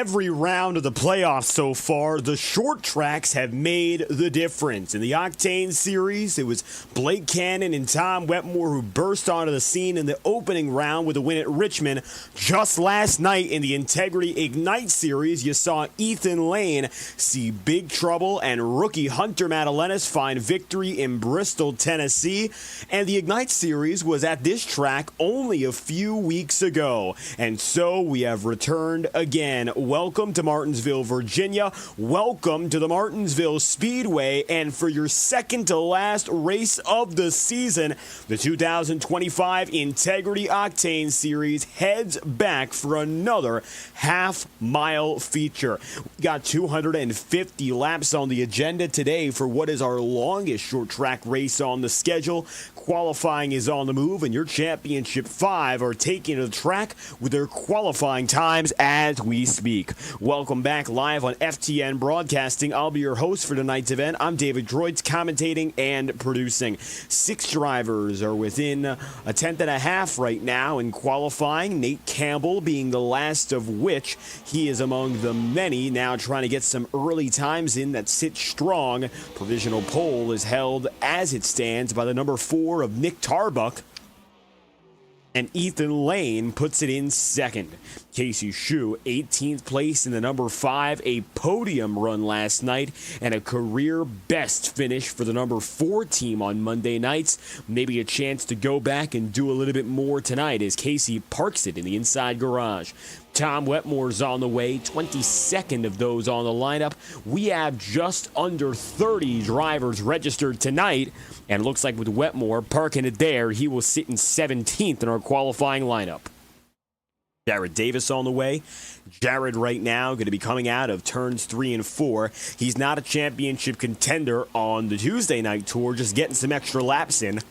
every round of the playoffs so far, the short tracks have made the difference. In the Octane Series, it was Blake Cannon and Tom Wetmore who burst onto the scene in the opening round with a win at Richmond. Just last night in the Integrity Ignite Series, you saw Ethan Lane see big trouble and rookie Hunter Madalenas find victory in Bristol, Tennessee. And the Ignite Series was at this track only a few weeks ago. And so we have returned again. Welcome to Martinsville, Virginia. Welcome to the Martinsville Speedway. And for your second to last race of the season, the 2025 Integrity OCTANE Series heads back for another half-mile feature. We got 250 laps on the agenda today for what is our longest short track race on the schedule. Qualifying is on the move, and your Championship 5 are taking to the track with their qualifying times as we speak. Welcome back live on FTN Broadcasting. I'll be your host for tonight's event. I'm David Droids, commentating and producing. 6 drivers are within a tenth and a half right now in qualifying. Nate Campbell being the last of which he is among the many now trying to get some early times in that sit strong. Provisional pole is held as it stands by the number 4 of Nick Tarbuck. And Ethan Lane puts it in second. Casey Shue, 18th place in the number 5, a podium run last night, and a career best finish for the number 4 team on Monday nights. Maybe a chance to go back and do a little bit more tonight as Casey parks it in the inside garage. Tom Wetmore's on the way, 22nd of those on the lineup. We have just under 30 drivers registered tonight, and it looks like with Wetmore parking it there, he will sit in 17th in our qualifying lineup. Jared Davis on the way. Jared right now going to be coming out of turns 3 and 4. He's not a championship contender on the Tuesday night tour, just getting some extra laps in.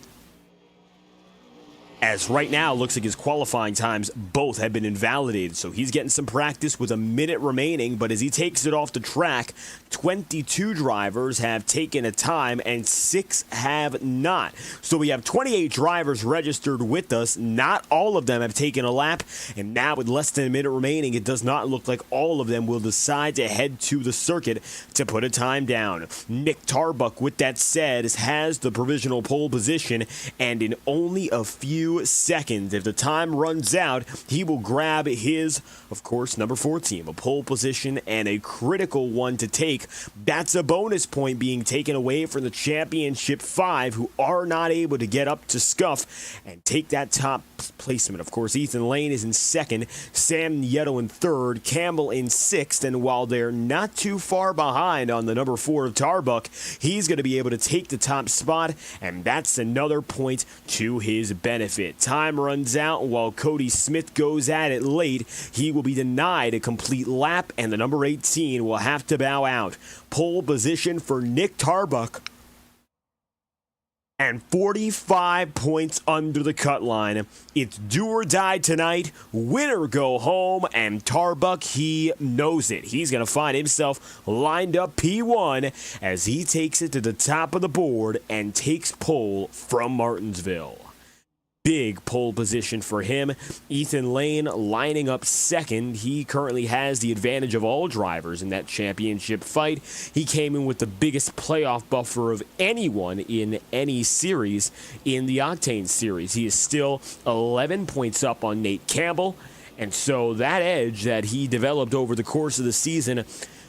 As right now, looks like his qualifying times both have been invalidated. So he's getting some practice with a minute remaining. But as he takes it off the track, 22 drivers have taken a time and 6 have not. So we have 28 drivers registered with us. Not all of them have taken a lap. And now with less than a minute remaining, it does not look like all of them will decide to head to the circuit to put a time down. Nick Tarbuck, with that said, has the provisional pole position. And in only a few seconds, if the time runs out, he will grab his, of course, number 4 team, a pole position and a critical one to take. That's a bonus point being taken away from the Championship 5, who are not able to get up to scuff and take that top placement. Of course, Ethan Lane is in 2nd, Sam Nieto in 3rd, Campbell in 6th, and while they're not too far behind on the number 4 of Tarbuck, he's going to be able to take the top spot, and that's another point to his benefit. Time runs out while Cody Smith goes at it late. He will be denied a complete lap, and the number 18 will have to bow out. Pole position for Nick Tarbuck, and 45 points under the cut line. It's do or die tonight, win or go home, and Tarbuck, he knows it. He's going to find himself lined up P1 as he takes it to the top of the board and takes pole from Martinsville. Big pole position for him. Ethan Lane lining up 2nd. He currently has the advantage of all drivers in that championship fight. He came in with the biggest playoff buffer of anyone in any series in the Octane Series. He is still 11 points up on Nate Campbell, and so that edge that he developed over the course of the season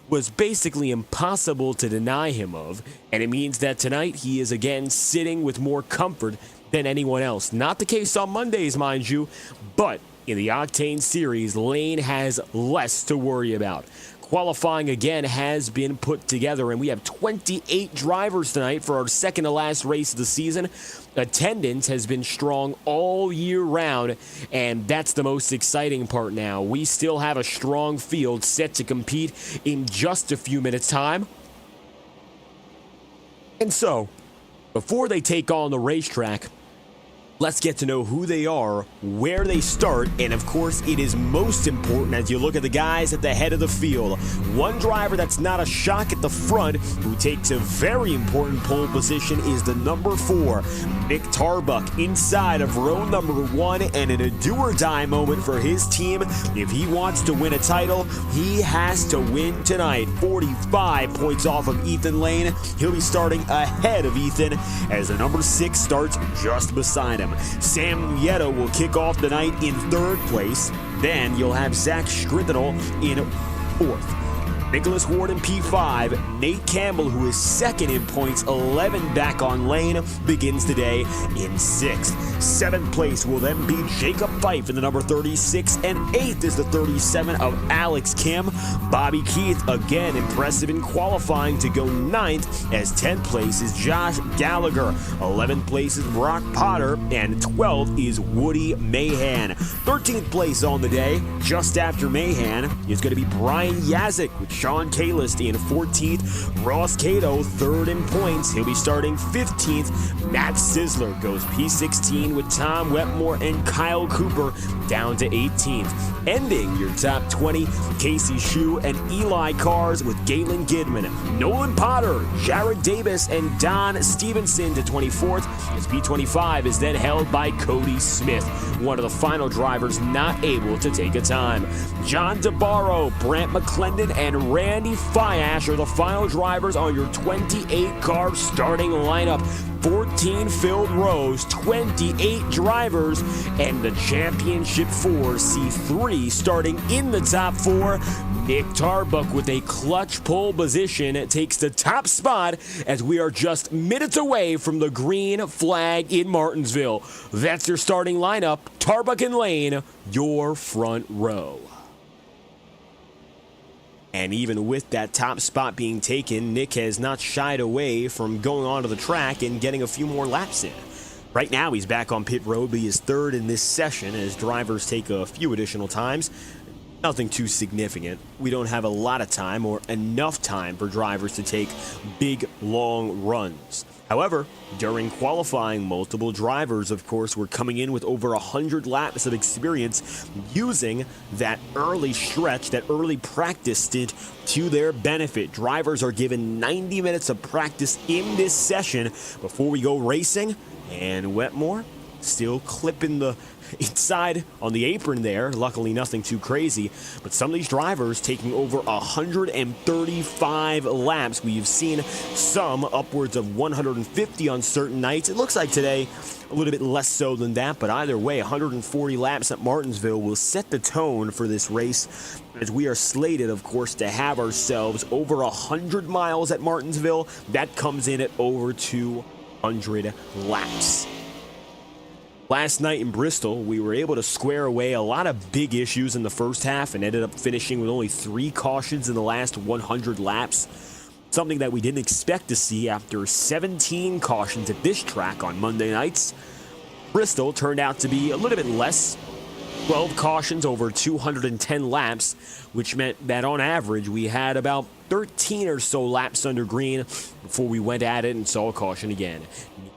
was basically impossible to deny him of, and it means that tonight he is again sitting with more comfort than anyone else. Not the case on Mondays, mind you, but in the Octane Series, Lane has less to worry about. Qualifying again has been put together, and we have 28 drivers tonight for our second to last race of the season. Attendance has been strong all year round, and that's the most exciting part now. We still have a strong field set to compete in just a few minutes' time. And so, before they take on the racetrack, Let's get to know who they are, where they start, and of course, it is most important as you look at the guys at the head of the field. One driver that's not a shock at the front, who takes a very important pole position, is the number 4, Nick Tarbuck, inside of row number 1, and in a do-or-die moment for his team. If he wants to win a title, he has to win tonight. 45 points off of Ethan Lane. He'll be starting ahead of Ethan as the number 6 starts just beside him. Sam Lieto will kick off the night in 3rd place. Then you'll have Zach Strithenol in 4th. Nicholas Ward in P5. Nate Campbell, who is 2nd in points, 11 back on lane, begins today in 6th. 7th place will then be Jacob Fife in the number 36, and 8th is the 37 of Alex Kim. Bobby Keith, again impressive in qualifying, to go 9th, as 10th place is Josh Gallagher. 11th place is Brock Potter, and 12th is Woody Mahan. 13th place on the day, just after Mahan, is going to be Brian Yazik with Sean Kalist in 14th. Ross Cato, 3rd in points. He'll be starting 15th. Matt Sizzler goes P16 with Tom Wetmore and Kyle Cooper down to 18th. Ending your top 20, Casey Shue and Eli Cars with Galen Gidman, Nolan Potter, Jared Davis, and Don Stevenson to 24th. His P25 is then held by Cody Smith, one of the final drivers not able to take a time. John DeBarro, Brant McClendon, and Randy Fiash are the final drivers on your 28-car starting lineup. 14 filled rows, 28 drivers, and the Championship 4 C3 starting in the top 4. Nick Tarbuck with a clutch pole position takes the top spot as we are just minutes away from the green flag in Martinsville. That's your starting lineup. Tarbuck and Lane, your front row. And even with that top spot being taken, Nick has not shied away from going onto the track and getting a few more laps in. Right now, he's back on pit road, but he is 3rd in this session as drivers take a few additional times. Nothing too significant. We don't have a lot of time or enough time for drivers to take big, long runs. However, during qualifying, multiple drivers, of course, were coming in with over 100 laps of experience, using that early stretch, that early practice stint to their benefit. Drivers are given 90 minutes of practice in this session before we go racing, and Wetmore still clipping the inside on the apron there. Luckily, nothing too crazy. But some of these drivers taking over 135 laps. We've seen some upwards of 150 on certain nights. It looks like today a little bit less so than that, but either way, 140 laps at Martinsville will set the tone for this race, as we are slated, of course, to have ourselves over 100 miles at Martinsville. That comes in at over 200 laps. Last night in Bristol, we were able to square away a lot of big issues in the first half and ended up finishing with only 3 cautions in the last 100 laps. Something that we didn't expect to see after 17 cautions at this track on Monday nights. Bristol turned out to be a little bit less. 12 cautions over 210 laps, which meant that on average we had about 13 or so laps under green before we went at it and saw a caution again.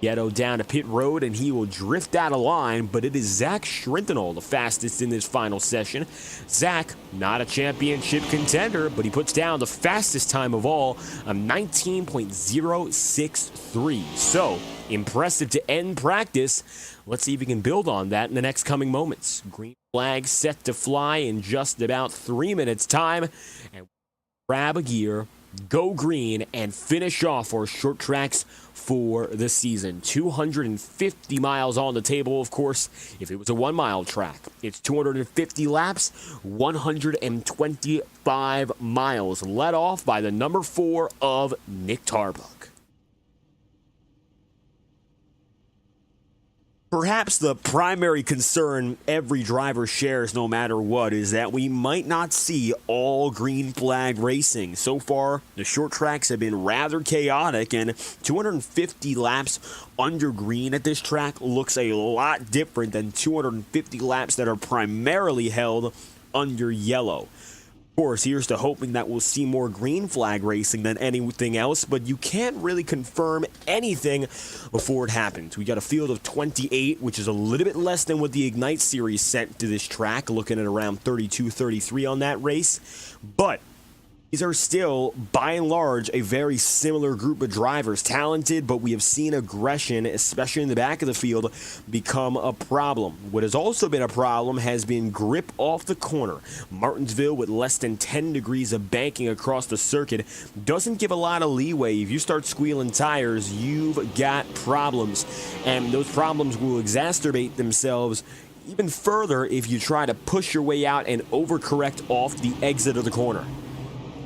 Nieto down to pit road, and he will drift out of line, but it is Zach Strithenol, the fastest in this final session. Zach, not a championship contender, but he puts down the fastest time of all, a 19.063. So, impressive to end practice. Let's see if we can build on that in the next coming moments. Green flag set to fly in just about 3 minutes' time, and grab a gear, go green, and finish off our short tracks for the season. 250 miles on the table, of course, if it was a 1-mile track. It's 250 laps, 125 miles, led off by the number 4 of Nick Tarbuck. Perhaps the primary concern every driver shares no matter what is that we might not see all green flag racing. So far, the short tracks have been rather chaotic, and 250 laps under green at this track looks a lot different than 250 laps that are primarily held under yellow. Of course, here's to hoping that we'll see more green flag racing than anything else, but you can't really confirm anything before it happens. We got a field of 28, which is a little bit less than what the Ignite Series sent to this track, looking at around 32, 33 on that race. But these are still, by and large, a very similar group of drivers. Talented, but we have seen aggression, especially in the back of the field, become a problem. What has also been a problem has been grip off the corner. Martinsville, with less than 10 degrees of banking across the circuit, doesn't give a lot of leeway. If you start squealing tires, you've got problems. And those problems will exacerbate themselves even further if you try to push your way out and overcorrect off the exit of the corner.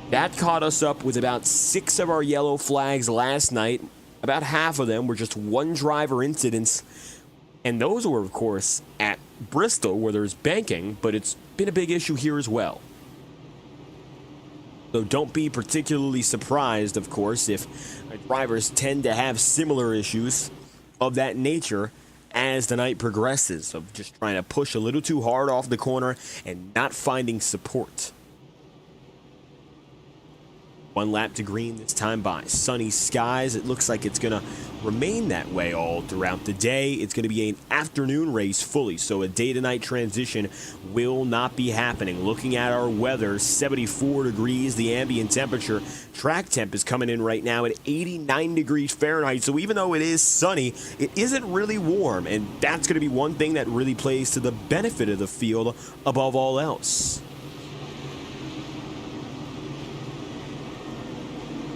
That caught us up with about 6 of our yellow flags last night. About half of them were just one driver incidents. And those were, of course, at Bristol, where there's banking, but it's been a big issue here as well. So don't be particularly surprised, of course, if drivers tend to have similar issues of that nature as the night progresses, of just trying to push a little too hard off the corner and not finding support. One lap to green this time by sunny skies. It looks like it's going to remain that way all throughout the day. It's going to be an afternoon race fully, so a day-to-night transition will not be happening. Looking at our weather, 74 degrees, the ambient temperature. Track temp is coming in right now at 89 degrees Fahrenheit, so even though it is sunny, it isn't really warm, and that's going to be one thing that really plays to the benefit of the field above all else.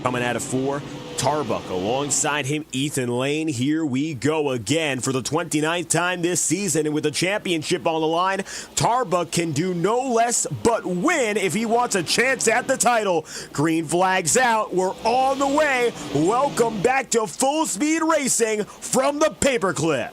Coming out of 4, Tarbuck. Alongside him, Ethan Lane. Here we go again for the 29th time this season. And with the championship on the line, Tarbuck can do no less but win if he wants a chance at the title. Green flags out. We're on the way. Welcome back to full speed racing from the paperclip.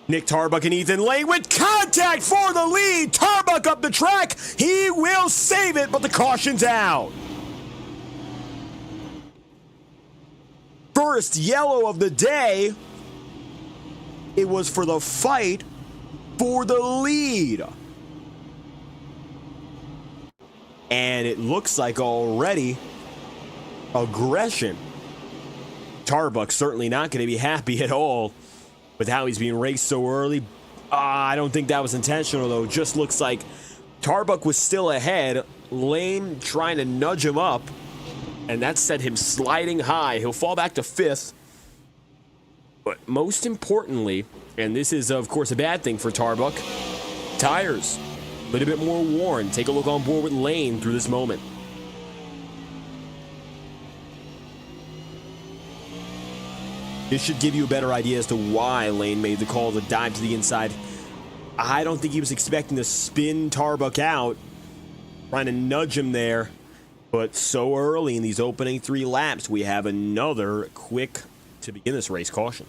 Nick Tarbuck and Ethan Lane with contact for the lead. Tarbuck up the track. He will save it, but the caution's out. First yellow of the day. It was for the fight for the lead. And it looks like already aggression. Tarbuck certainly not going to be happy at all with how he's being raced so early. I don't think that was intentional, though. Just looks like Tarbuck was still ahead. Lane trying to nudge him up, and that set him sliding high. He'll fall back to 5th. But most importantly, and this is, of course, a bad thing for Tarbuck, tires a little bit more worn. Take a look on board with Lane through this moment. This should give you a better idea as to why Lane made the call to dive to the inside. I don't think he was expecting to spin Tarbuck out, trying to nudge him there. But so early in these opening 3 laps, we have another quick, to begin this race, caution.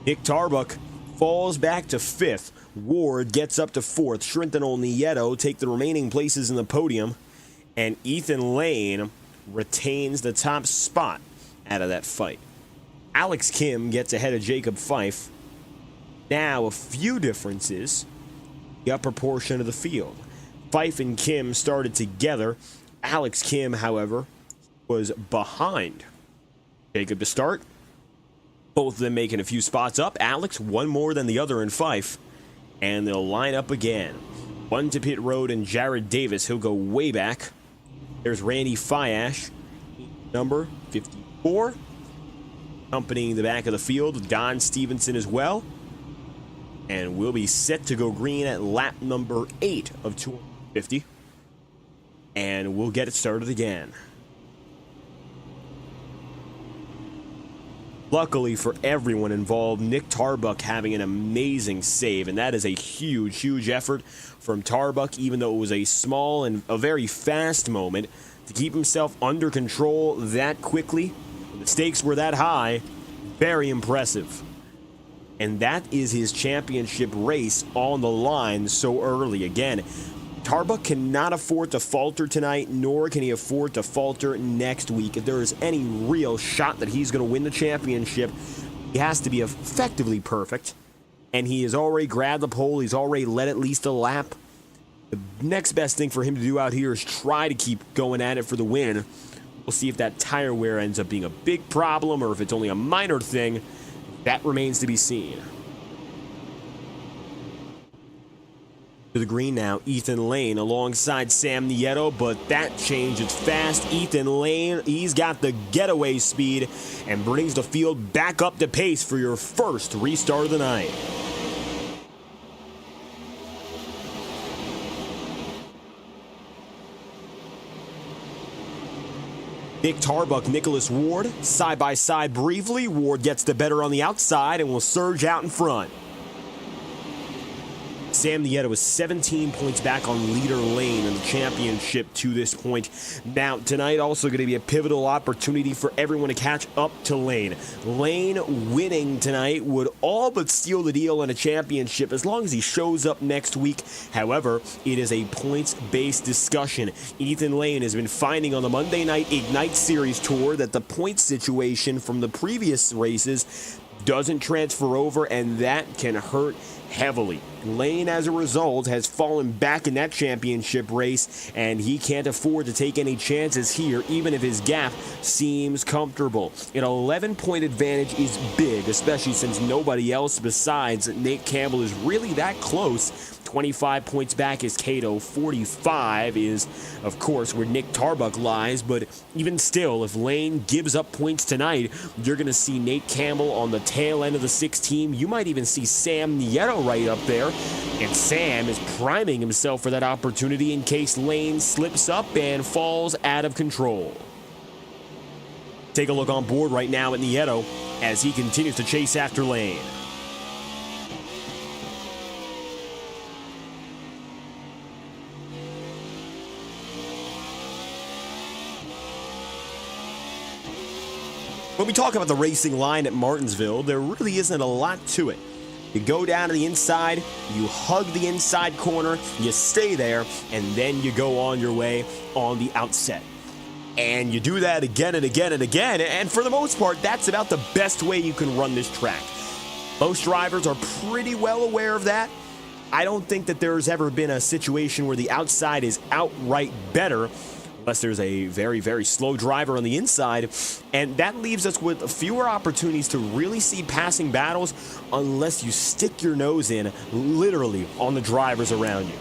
Nick Tarbuck falls back to 5th. Ward gets up to 4th. Shrinton and Nieto take the remaining places in the podium. And Ethan Lane retains the top spot out of that fight. Alex Kim gets ahead of Jacob Fife. Now a few differences. The upper portion of the field. Fife and Kim started together. Alex Kim, however, was behind Jacob to start. Both of them making a few spots up. Alex one more than the other in Fife. And they'll line up again. One to pit road and Jared Davis. He'll go way back. There's Randy Fiash, number 54. Accompanying the back of the field, Don Stevenson as well. And we'll be set to go green at lap number 8 of 250. And we'll get it started again. Luckily for everyone involved, Nick Tarbuck having an amazing save, and that is a huge effort from Tarbuck, even though it was a small and a very fast moment, to keep himself under control that quickly. The stakes were that high. Very impressive. And that is his championship race on the line so early. Again, Tarbuck cannot afford to falter tonight, nor can he afford to falter next week. If there is any real shot that he's going to win the championship, he has to be effectively perfect. And he has already grabbed the pole. He's already led at least a lap. The next best thing for him to do out here is try to keep going at it for the win. We'll see if that tire wear ends up being a big problem or if it's only a minor thing. That remains to be seen. To the green now, Ethan Lane alongside Sam Nieto, but that changes fast. Ethan Lane, he's got the getaway speed and brings the field back up to pace for your first restart of the night. Nick Tarbuck, Nicholas Ward, side by side briefly. Ward gets the better on the outside and will surge out in front. Sam Nieto was 17 points back on leader Lane in the championship to this point. Now, tonight also going to be a pivotal opportunity for everyone to catch up to Lane. Lane winning tonight would all but seal the deal in a championship as long as he shows up next week. However, it is a points-based discussion. Ethan Lane has been finding on the Monday Night Ignite Series tour that the point situation from the previous races doesn't transfer over, and that can hurt heavily. Lane, as a result, has fallen back in that championship race, and he can't afford to take any chances here, even if his gap seems comfortable. An 11-point advantage is big, especially since nobody else besides Nate Campbell is really that close. 25 points back is Cato. 45 is, of course, where Nick Tarbuck lies. But even still, if Lane gives up points tonight, you're going to see Nate Campbell on the tail end of the 16. You might even see Sam Nieto right up there. And Sam is priming himself for that opportunity in case Lane slips up and falls out of control. Take a look on board right now at Nieto as he continues to chase after Lane. When we talk about the racing line at Martinsville, there really isn't a lot to it. You go down to the inside, you hug the inside corner, you stay there, and then you go on your way on the outset. And you do that again and again and again, and for the most part, that's about the best way you can run this track. Most drivers are pretty well aware of that. I don't think that there's ever been a situation where the outside is outright better, unless there's a very slow driver on the inside, and that leaves us with fewer opportunities to really see passing battles unless you stick your nose in literally on the drivers around you.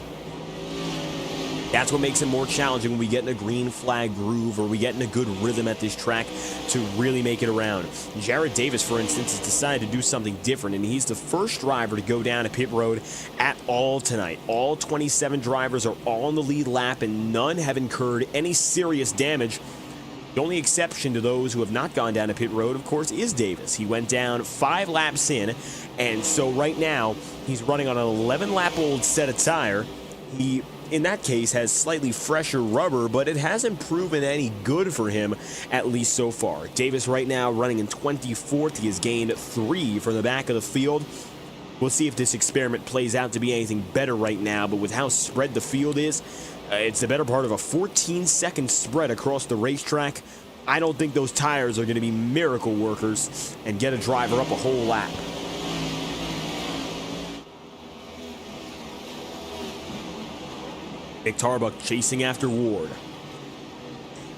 That's what makes it more challenging when we get in a green flag groove or we get in a good rhythm at this track to really make it around. Jared Davis, for instance, has decided to do something different, and he's the first driver to go down to pit road at all tonight. All 27 drivers are on the lead lap, and none have incurred any serious damage. The only exception to those who have not gone down to pit road, of course, is Davis. He went down 5 laps in, and so right now he's running on an 11-lap-old set of tire. He, in that case, has slightly fresher rubber, but it hasn't proven any good for him, at least so far. Davis right now running in 24th. He has gained 3 from the back of the field. We'll see if this experiment plays out to be anything better right now, but with how spread the field is, it's the better part of a 14-second spread across the racetrack. I don't think those tires are going to be miracle workers and get a driver up a whole lap. Nick Tarbuck chasing after Ward.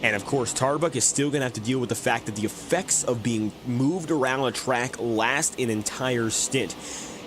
And of course, Tarbuck is still going to have to deal with the fact that the effects of being moved around a track last an entire stint.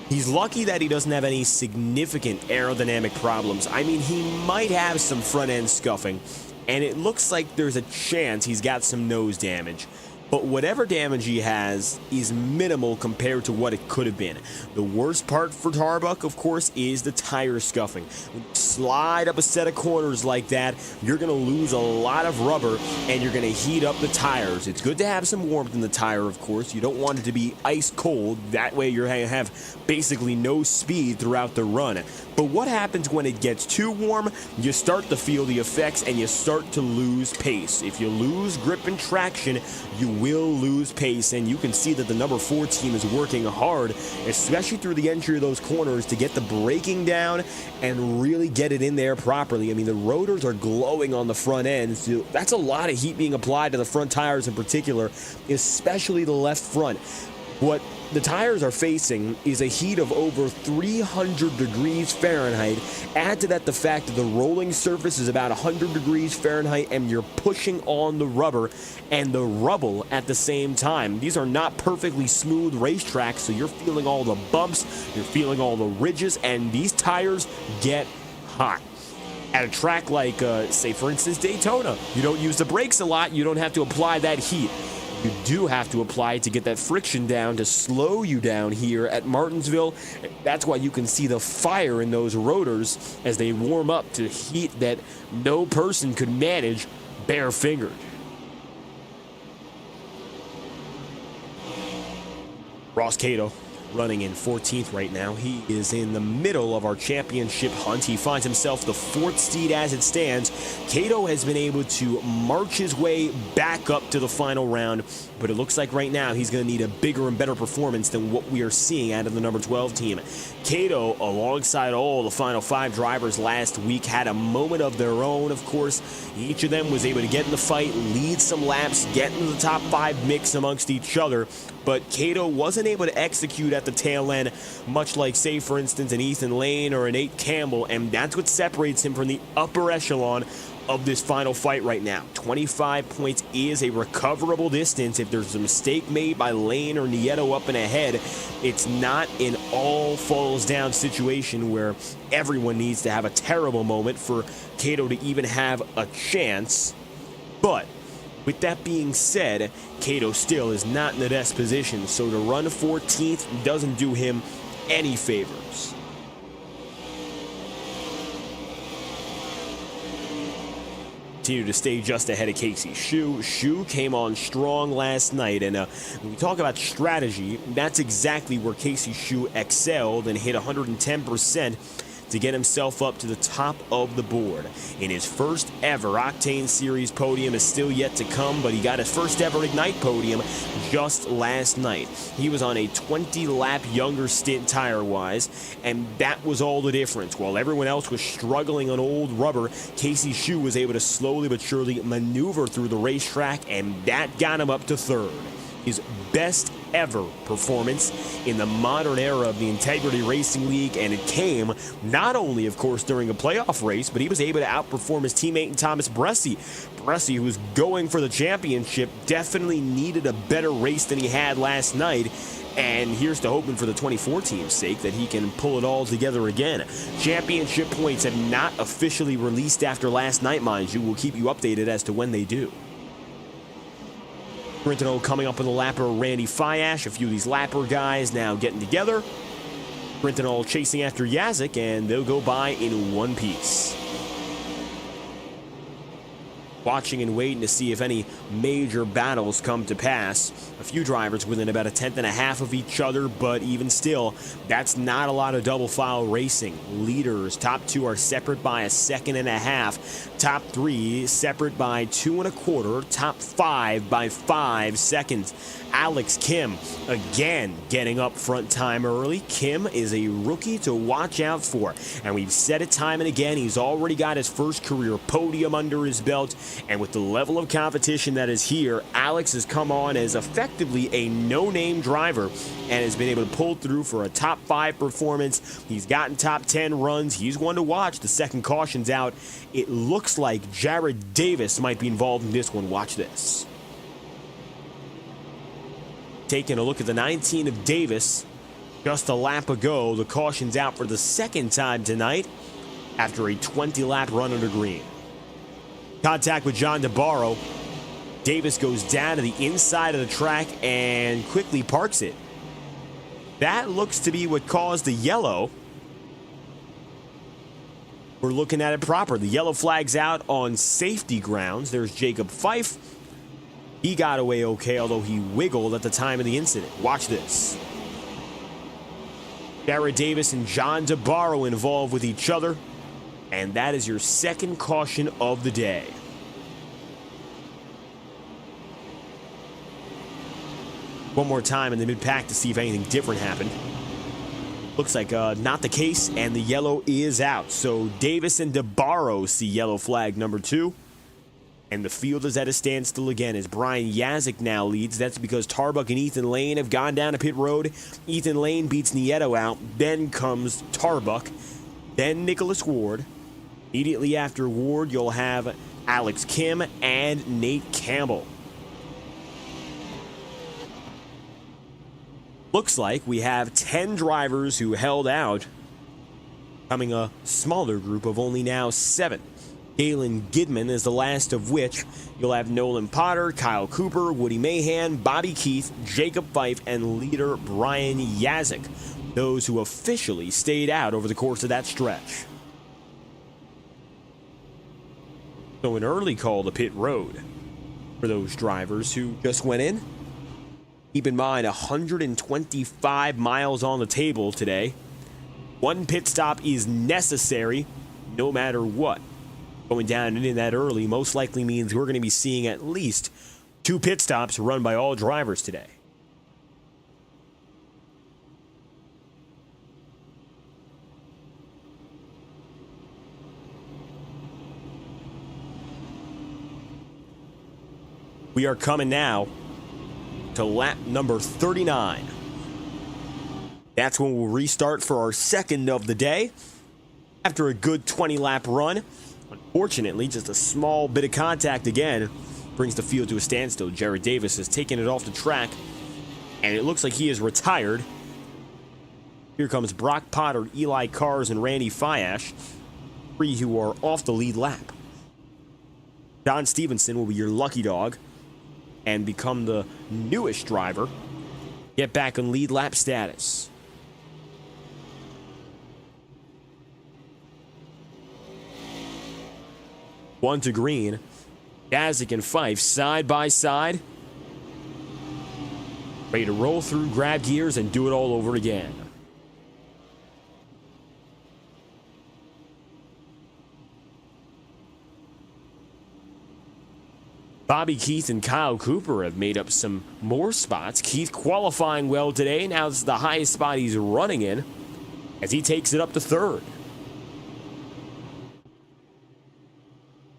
He's lucky that he doesn't have any significant aerodynamic problems. I mean, he might have some front end scuffing, and it looks like there's a chance he's got some nose damage. but whatever damage he has is minimal compared to what it could have been. The worst part for Tarbuck, of course, is the tire scuffing. When you slide up a set of corners like that, you're going to lose a lot of rubber and you're going to heat up the tires. It's good to have some warmth in the tire, of course. You don't want it to be ice cold. That way you're going to have basically no speed throughout the run. But what happens when it gets too warm? You start to feel the effects and you start to lose pace. If you lose grip and traction, you will lose pace, and you can see that the number 4 team is working hard, especially through the entry of those corners, to get the braking down and really get it in there properly. I mean, the rotors are glowing on the front end, so that's a lot of heat being applied to the front tires in particular, especially the left front. What the tires are facing is a heat of over 300 degrees Fahrenheit. Add to that the fact that the rolling surface is about 100 degrees Fahrenheit and you're pushing on the rubber and the rubble at the same time. These are not perfectly smooth racetracks, so you're feeling all the bumps, you're feeling all the ridges, and these tires get hot. At a track like, say for instance, Daytona, you don't use the brakes a lot, you don't have to apply that heat. You do have to apply it to get that friction down, to slow you down here at Martinsville. That's why you can see the fire in those rotors as they warm up to heat that no person could manage bare-fingered. Ross Cato running in 14th right now. He is in the middle of our championship hunt. He finds himself the 4th seed as it stands. Cato has been able to march his way back up to the final round, but it looks like right now he's going to need a bigger and better performance than what we are seeing out of the number 12 team. Cato, alongside all the final 5 drivers last week, had a moment of their own. Of course, each of them was able to get in the fight, lead some laps, get into the top 5 mix amongst each other, but Cato wasn't able to execute at the tail end, much like, say, for instance, an Ethan Lane or an Nate Campbell, and that's what separates him from the upper echelon of this final fight right now. 25 points is a recoverable distance. If there's a mistake made by Lane or Nieto up and ahead, it's not an all falls down situation where everyone needs to have a terrible moment for Cato to even have a chance. But with that being said, Cato still is not in the best position, so to run 14th doesn't do him any favors. Continue to stay just ahead of Casey Shu. Shu came on strong last night, and when we talk about strategy, that's exactly where Casey Shu excelled and hit 110% to get himself up to the top of the board. In his first ever Octane Series podium is still yet to come, but he got his first ever Ignite podium just last night. He was on a 20-lap younger stint tire-wise, and that was all the difference. While everyone else was struggling on old rubber, Casey Shu was able to slowly but surely maneuver through the racetrack, and that got him up to 3rd. His best ever performance in the modern era of the Integrity Racing League, and it came not only, of course, during a playoff race, but he was able to outperform his teammate in Thomas Bresci. Bresci, who was going for the championship, definitely needed a better race than he had last night, and here's to hoping for the 24 team's sake that he can pull it all together again. Championship points have not officially released after last night, mind you. We'll keep you updated as to when they do. Brentano coming up with a lapper, Randy Fiash. A few of these lapper guys now getting together. Brentano chasing after Yazik, and they'll go by in one piece. Watching and waiting to see if any major battles come to pass. A few drivers within about a 1/10.5 of each other, but even still, that's not a lot of double file racing. Leaders, top 2 are separate by a 1.5. Top 3 separate by 2 1/4. Top 5 by 5 seconds. Alex Kim, again, getting up front time early. Kim is a rookie to watch out for, and we've said it time and again, he's already got his first career podium under his belt, and with the level of competition that is here, Alex has come on as effectively a no-name driver and has been able to pull through for a top 5 performance. He's gotten top 10 runs. He's one to watch. The second caution's out. It looks like Jared Davis might be involved in this one. Watch this. Taking a look at the 19 of Davis, just a lap ago, the caution's out for the second time tonight after a 20-lap run under green. Contact with John DeBarro. Davis goes down to the inside of the track and quickly parks it. That looks to be what caused the yellow. We're looking at it proper. The yellow flag's out on safety grounds. There's Jacob Fife. He got away okay, although he wiggled at the time of the incident. Watch this. Jared Davis and John DeBarro involved with each other. And that is your second caution of the day. One more time in the mid-pack to see if anything different happened. Looks like not the case, and the yellow is out. So Davis and DeBarro see yellow flag number 2. And the field is at a standstill again as Brian Yazik now leads. That's because Tarbuck and Ethan Lane have gone down to pit road. Ethan Lane beats Nieto out. Then comes Tarbuck. Then Nicholas Ward. Immediately after Ward, you'll have Alex Kim and Nate Campbell. Looks like we have 10 drivers who held out, becoming a smaller group of only now 7. Galen Gidman is the last of which you'll have Nolan Potter, Kyle Cooper, Woody Mahan, Bobby Keith, Jacob Fife, and leader Brian Yazik. Those who officially stayed out over the course of that stretch. So an early call to pit road for those drivers who just went in. Keep in mind, 125 miles on the table today. 1 pit stop is necessary no matter what. Going down and in that early most likely means we're going to be seeing at least 2 pit stops run by all drivers today. We are coming now to lap number 39. That's when we'll restart for our second of the day. After a good 20-lap run, unfortunately, just a small bit of contact again brings the field to a standstill. Jared Davis has taken it off the track, and it looks like he is retired. Here comes Brock Potter, Eli Kars, and Randy Fiash, 3 who are off the lead lap. Don Stevenson will be your lucky dog and become the newest driver. Get back on lead lap status. One to green. Yazik and Fife side by side. Ready to roll through, grab gears, and do it all over again. Bobby Keith and Kyle Cooper have made up some more spots. Keith qualifying well today. Now this is the highest spot he's running in as he takes it up to 3rd.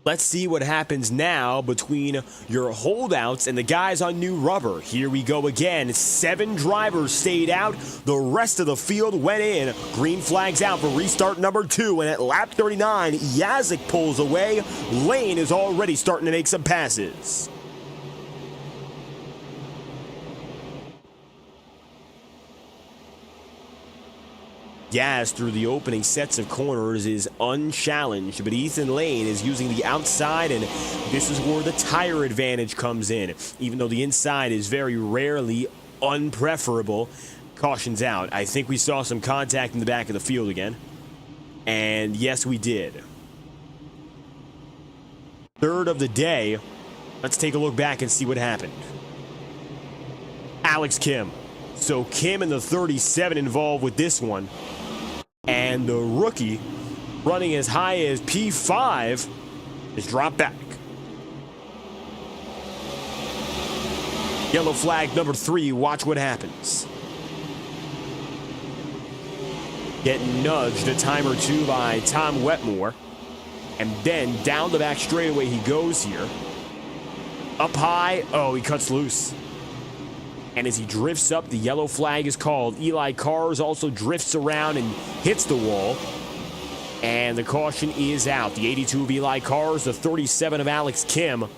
Let's see what happens now between your holdouts and the guys on new rubber. Here we go again. 7 drivers stayed out. The rest of the field went in. Green flags out for restart number 2. And at lap 39, Yazik pulls away. Lane is already starting to make some passes. Yaz through the opening sets of corners is unchallenged, but Ethan Lane is using the outside, and this is where the tire advantage comes in. Even though the inside is very rarely unpreferable, caution's out. I think we saw some contact in the back of the field again, and yes, we did. 3rd of the day. Let's take a look back and see what happened. Alex Kim. So Kim and the 37 involved with this one. And the rookie, running as high as P5, is dropped back. Yellow flag number 3. Watch what happens. Getting nudged a time or 2 by Tom Wetmore. And then down the back straightaway he goes here. Up high. Oh, he cuts loose. And as he drifts up, the yellow flag is called. Eli Kars also drifts around and hits the wall. And the caution is out. The 82 of Eli Kars, the 37 of Alex Kim,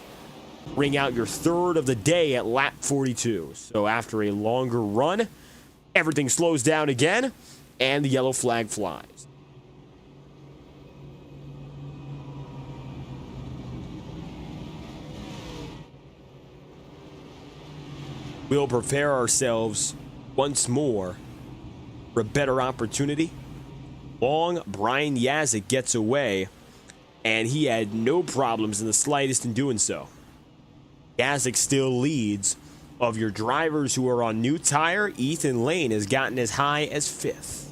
ring out your 3rd of the day at lap 42. So after a longer run, everything slows down again, and the yellow flag flies. We'll prepare ourselves once more for a better opportunity. Long Brian Yazik gets away, and he had no problems in the slightest in doing so. Yazik still leads. Of your drivers who are on new tire, Ethan Lane has gotten as high as 5th.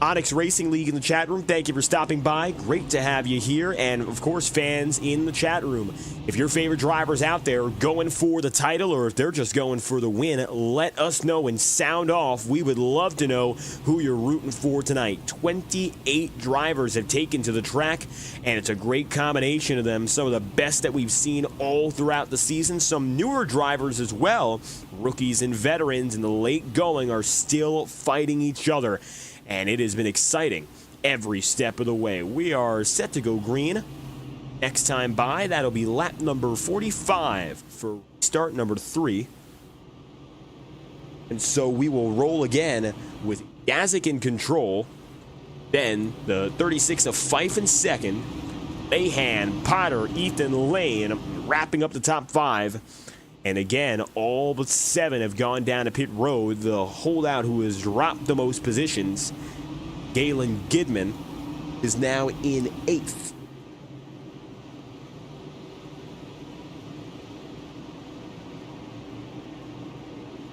Onyx Racing League in the chat room, thank you for stopping by. Great to have you here. And, of course, fans in the chat room. If your favorite drivers out there are going for the title or if they're just going for the win, let us know and sound off. We would love to know who you're rooting for tonight. 28 drivers have taken to the track, and it's a great combination of them. Some of the best that we've seen all throughout the season. Some newer drivers as well. Rookies and veterans in the late going are still fighting each other. And it has been exciting every step of the way. We are set to go green. Next time by, that'll be lap number 45 for start number 3. And so we will roll again with Yazik in control. Then the 36 of Fife in second. Mahan, Potter, Ethan Lane wrapping up the top 5. And again, all but 7 have gone down to pit road. The holdout who has dropped the most positions, Galen Gidman, is now in 8th.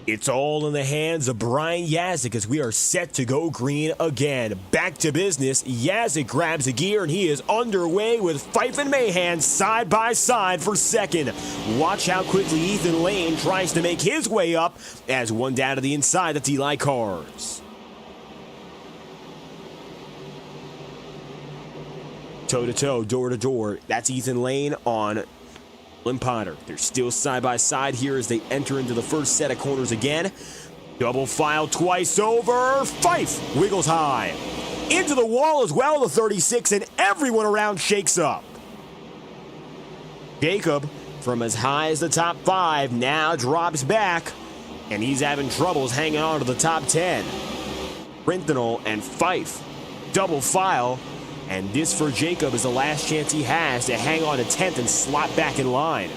It's all in the hands of Brian Yazik as we are set to go green again. Back to business. Yazik grabs a gear and he is underway with Fife and Mahan side by side for second. Watch how quickly Ethan Lane tries to make his way up as one down to the inside of Eli Cars. Toe to toe, door to door. That's Ethan Lane on Potter. They're still side by side here as they enter into the first set of corners again. Double file twice over. Fife wiggles high. Into the wall as well, the 36, and everyone around shakes up. Jacob, from as high as the top 5, now drops back, and he's having troubles hanging on to the top 10. Rinthal and Fife, double file. And this for Jacob is the last chance he has to hang on to 10th and slot back in line.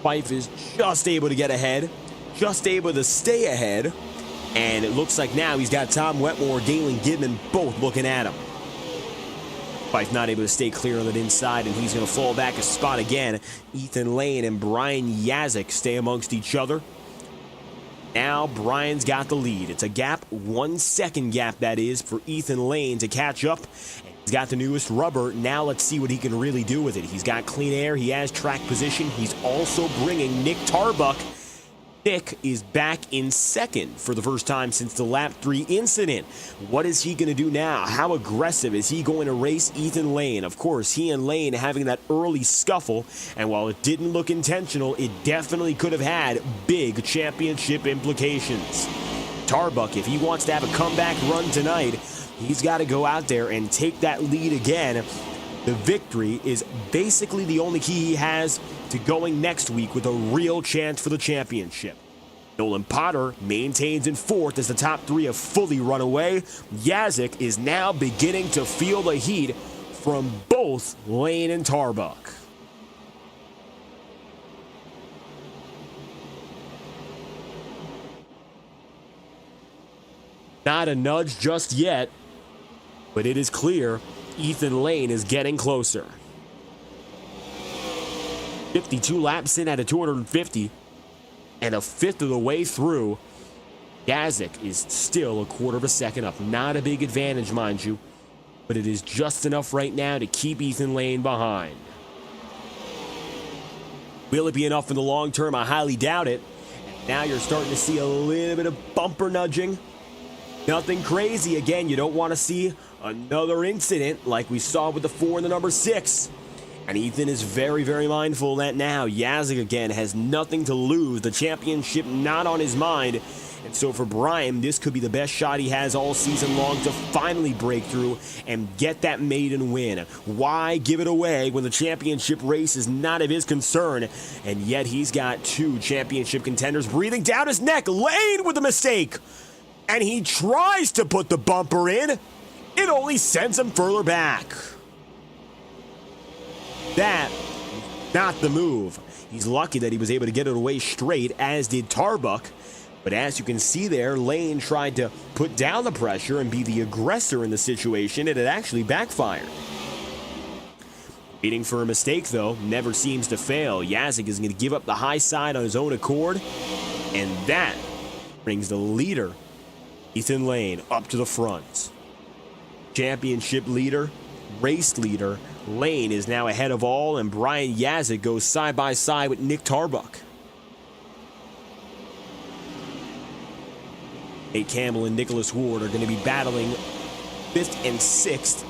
Fife is just able to get ahead, just able to stay ahead. And it looks like now he's got Tom Wetmore, Galen Gidman both looking at him. Fife not able to stay clear on the inside, and he's going to fall back a spot again. Ethan Lane and Brian Yazik stay amongst each other. Now Brian's got the lead. It's a gap, 1 second gap that is, for Ethan Lane to catch up. He's got the newest rubber. Now let's see what he can really do with it. He's got clean air. He has track position. He's also bringing Nick Tarbuck. Nick is back in second for the first time since the lap 3 incident. What is he going to do now? How aggressive is he going to race Ethan Lane? Of course, he and Lane having that early scuffle, and while it didn't look intentional, it definitely could have had big championship implications. Tarbuck, if he wants to have a comeback run tonight, he's got to go out there and take that lead again. The victory is basically the only key he has to going next week with a real chance for the championship. Nolan Potter maintains in 4th as the top 3 have fully run away. Yazik is now beginning to feel the heat from both Lane and Tarbuck. Not a nudge just yet, but it is clear Ethan Lane is getting closer. 52 laps in at a 250, and a fifth of the way through. Yazik is still a quarter of a second up. Not a big advantage, mind you, but it is just enough right now to keep Ethan Lane behind. Will it be enough in the long term? I highly doubt it. Now you're starting to see a little bit of bumper nudging. Nothing crazy. Again, you don't want to see another incident like we saw with the 4 and the number 6. And Ethan is very, very mindful of that now. Yazik, again, has nothing to lose. The championship not on his mind. And so for Brian, this could be the best shot he has all season long to finally break through and get that maiden win. Why give it away when the championship race is not of his concern? And yet he's got 2 championship contenders breathing down his neck. Lane with a mistake. And he tries to put the bumper in. It only sends him further back. that not the move. He's lucky that he was able to get it away straight, as did Tarbuck. But as you can see there, Lane tried to put down the pressure and be the aggressor in the situation, and it actually backfired. Waiting for a mistake, though, never seems to fail. Yazik is going to give up the high side on his own accord, and that brings the leader, Ethan Lane, up to the front. Championship leader, race leader, Lane is now ahead of all, and Brian Yazik goes side by side with Nick Tarbuck. Nate Campbell and Nicholas Ward are going to be battling 5th and 6th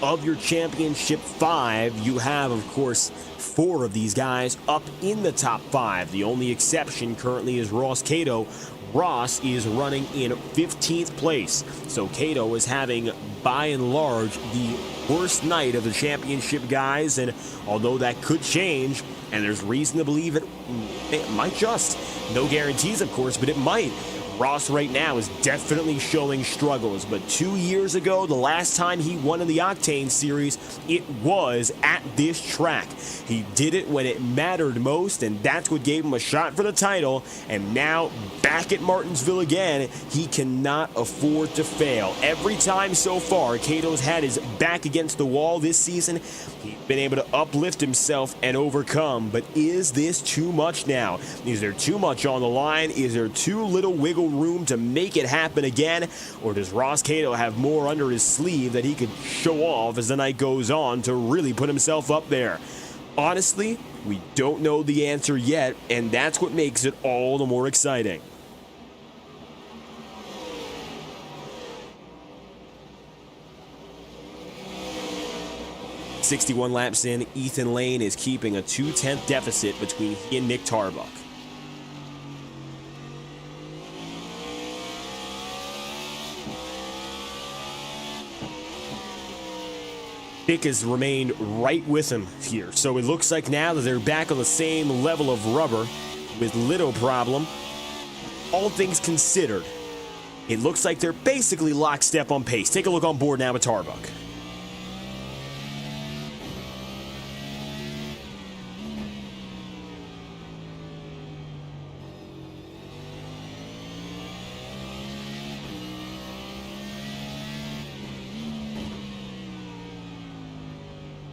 of your championship 5. You have, of course, 4 of these guys up in the top 5. The only exception currently is Ross Cato. Ross is running in 15th place. So Cato is having, by and large, the worst night of the championship guys. And although that could change, and there's reason to believe it might just. No guarantees, of course, but it might. Ross right now is definitely showing struggles, but 2 years ago, the last time he won in the Octane Series, it was at this track. He did it when it mattered most, and that's what gave him a shot for the title. And now, back at Martinsville again, he cannot afford to fail. Every time so far, Cato's had his back against the wall this season. He's been able to uplift himself and overcome, but is this too much now? Is there too much on the line? Is there too little wiggle room to make it happen again? Or does Ross Cato have more under his sleeve that he could show off as the night goes on to really put himself up there? Honestly, we don't know the answer yet, and that's what makes it all the more exciting. "61 laps in, Ethan Lane is keeping a 2/10 deficit between he and Nick Tarbuck. Nick has remained right with him here, so it looks like now that they're back on the same level of rubber with little problem. All things considered, it looks like they're basically lockstep on pace. Take a look on board now with Tarbuck.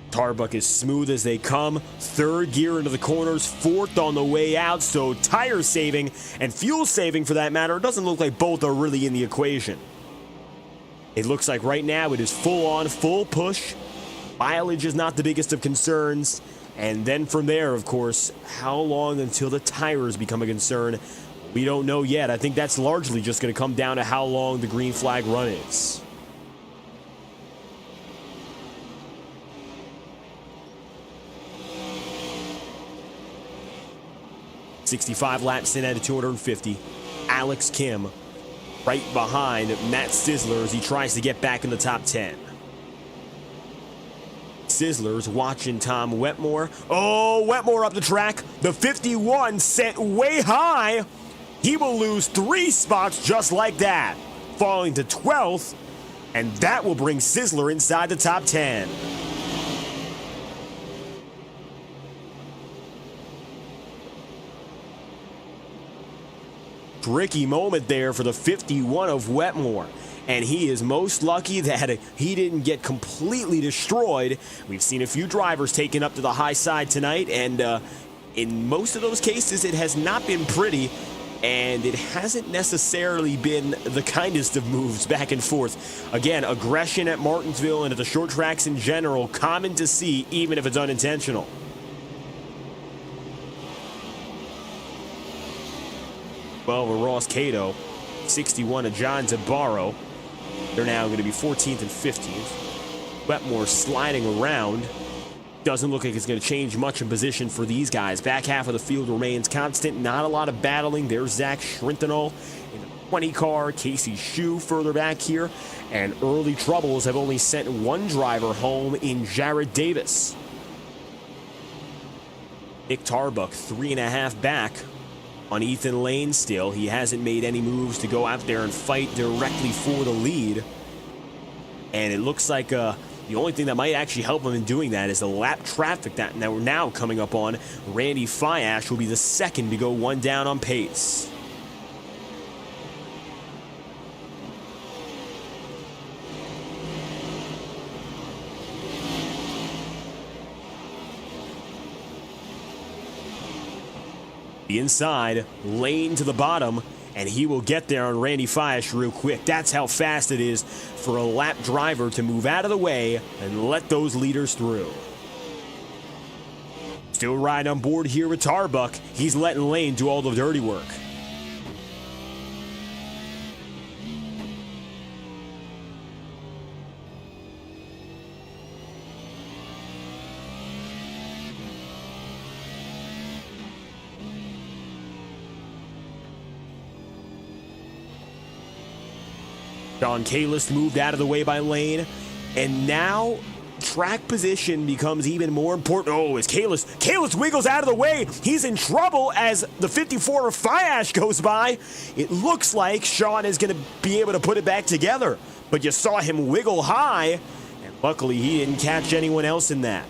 Tarbuck is smooth as they come. 3rd gear into the corners, 4th on the way out, so tire saving and fuel saving for that matter, it doesn't look like both are really in the equation. It looks like right now it is full on, full push. Mileage is not the biggest of concerns. And then from there, of course, how long until the tires become a concern? We don't know yet. I think that's largely just going to come down to how long the green flag run is. "65 laps in at a 250. Alex Kim right behind Matt Sizzler as he tries to get back in the top 10. Sizzler's watching Tom Wetmore. Oh, Wetmore up the track. The 51 sent way high. He will lose 3 spots just like that, falling to 12th, and that will bring Sizzler inside the top 10. Tricky moment there for the 51 of Wetmore, and he is most lucky that he didn't get completely destroyed. We've seen a few drivers taken up to the high side tonight, and in most of those cases it has not been pretty, and it hasn't necessarily been the kindest of moves back and forth. Again, aggression at Martinsville and at the short tracks in general, common to see even if it's unintentional. Well, Ross Cato, 61 of John Tabarro. They're now going to be 14th and 15th. Wetmore sliding around. Doesn't look like it's going to change much in position for these guys. Back half of the field remains constant. Not a lot of battling. There's Zach Schrintenal in the 20 car. Casey Shue further back here. And early troubles have only sent one driver home in Jared Davis. Nick Tarbuck, 3.5 back on Ethan Lane still. He hasn't made any moves to go out there and fight directly for the lead. And it looks like The only thing that might actually help him in doing that is the lap traffic that we're now coming up on. Randy Fiash will be the second to go one down on pace. The inside, Lane to the bottom, and he will get there on Randy Fiash real quick. That's how fast it is for a lap driver to move out of the way and let those leaders through. Still riding on board here with Tarbuck. He's letting Lane do all the dirty work. Don Kalis moved out of the way by Lane, and now track position becomes even more important. Oh, as Kalis wiggles out of the way, he's in trouble as the 54 of Fiash goes by. It looks like Sean is going to be able to put it back together, but you saw him wiggle high, and luckily he didn't catch anyone else in that.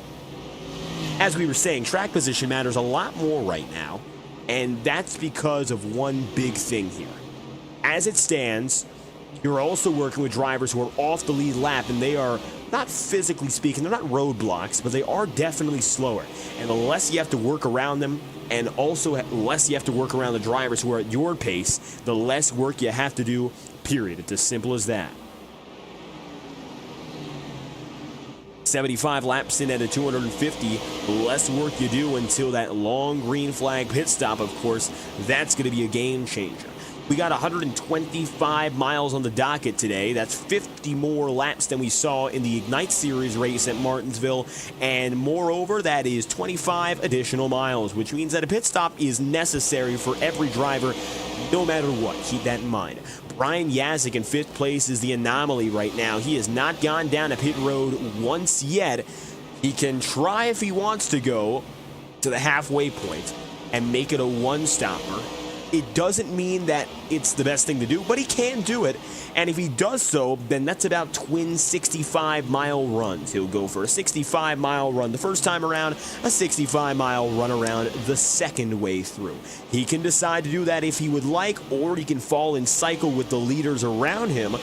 As we were saying, track position matters a lot more right now, and that's because of one big thing here. As it stands, you're also working with drivers who are off the lead lap, and they are, not physically speaking, they're not roadblocks, but they are definitely slower. And the less you have to work around them, and also less you have to work around the drivers who are at your pace, the less work you have to do, period. It's as simple as that. 75 laps in at a 250, the less work you do until that long green flag pit stop, of course, that's going to be a game changer. We got 125 miles on the docket today. That's 50 more laps than we saw in the Ignite Series race at Martinsville. And moreover, that is 25 additional miles, which means that a pit stop is necessary for every driver, no matter what. Keep that in mind. Brian Yazik in 5th place is the anomaly right now. He has not gone down a pit road once yet. He can try if he wants to go to the halfway point and make it a one-stopper. It doesn't mean that it's the best thing to do, but he can do it. And if he does so, then that's about twin 65-mile runs. He'll go for a 65-mile run the first time around, a 65-mile run around the second way through. He can decide to do that if he would like, or he can fall in cycle with the leaders around him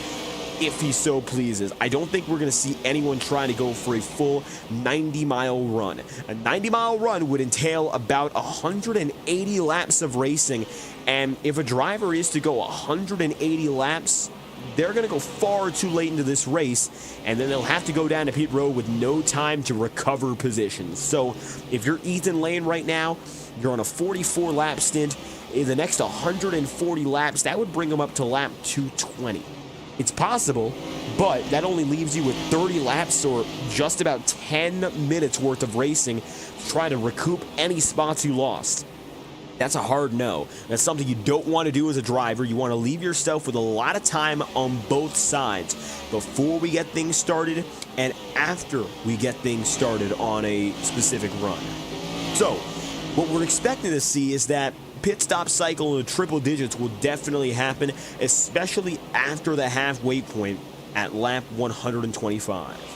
if he so pleases. I don't think we're going to see anyone trying to go for a full 90-mile run. A 90-mile run would entail about 180 laps of racing, and if a driver is to go 180 laps, they're going to go far too late into this race, and then they'll have to go down to pit road with no time to recover positions. So if you're Ethan Lane right now, you're on a 44-lap stint. In the next 140 laps, that would bring him up to lap 220. It's possible, but that only leaves you with 30 laps or just about 10 minutes worth of racing to try to recoup any spots you lost. That's a hard no. That's something you don't want to do as a driver. You want to leave yourself with a lot of time on both sides before we get things started and after we get things started on a specific run. So, what we're expecting to see is that pit stop cycle in the triple digits will definitely happen, especially after the halfway point at lap 125.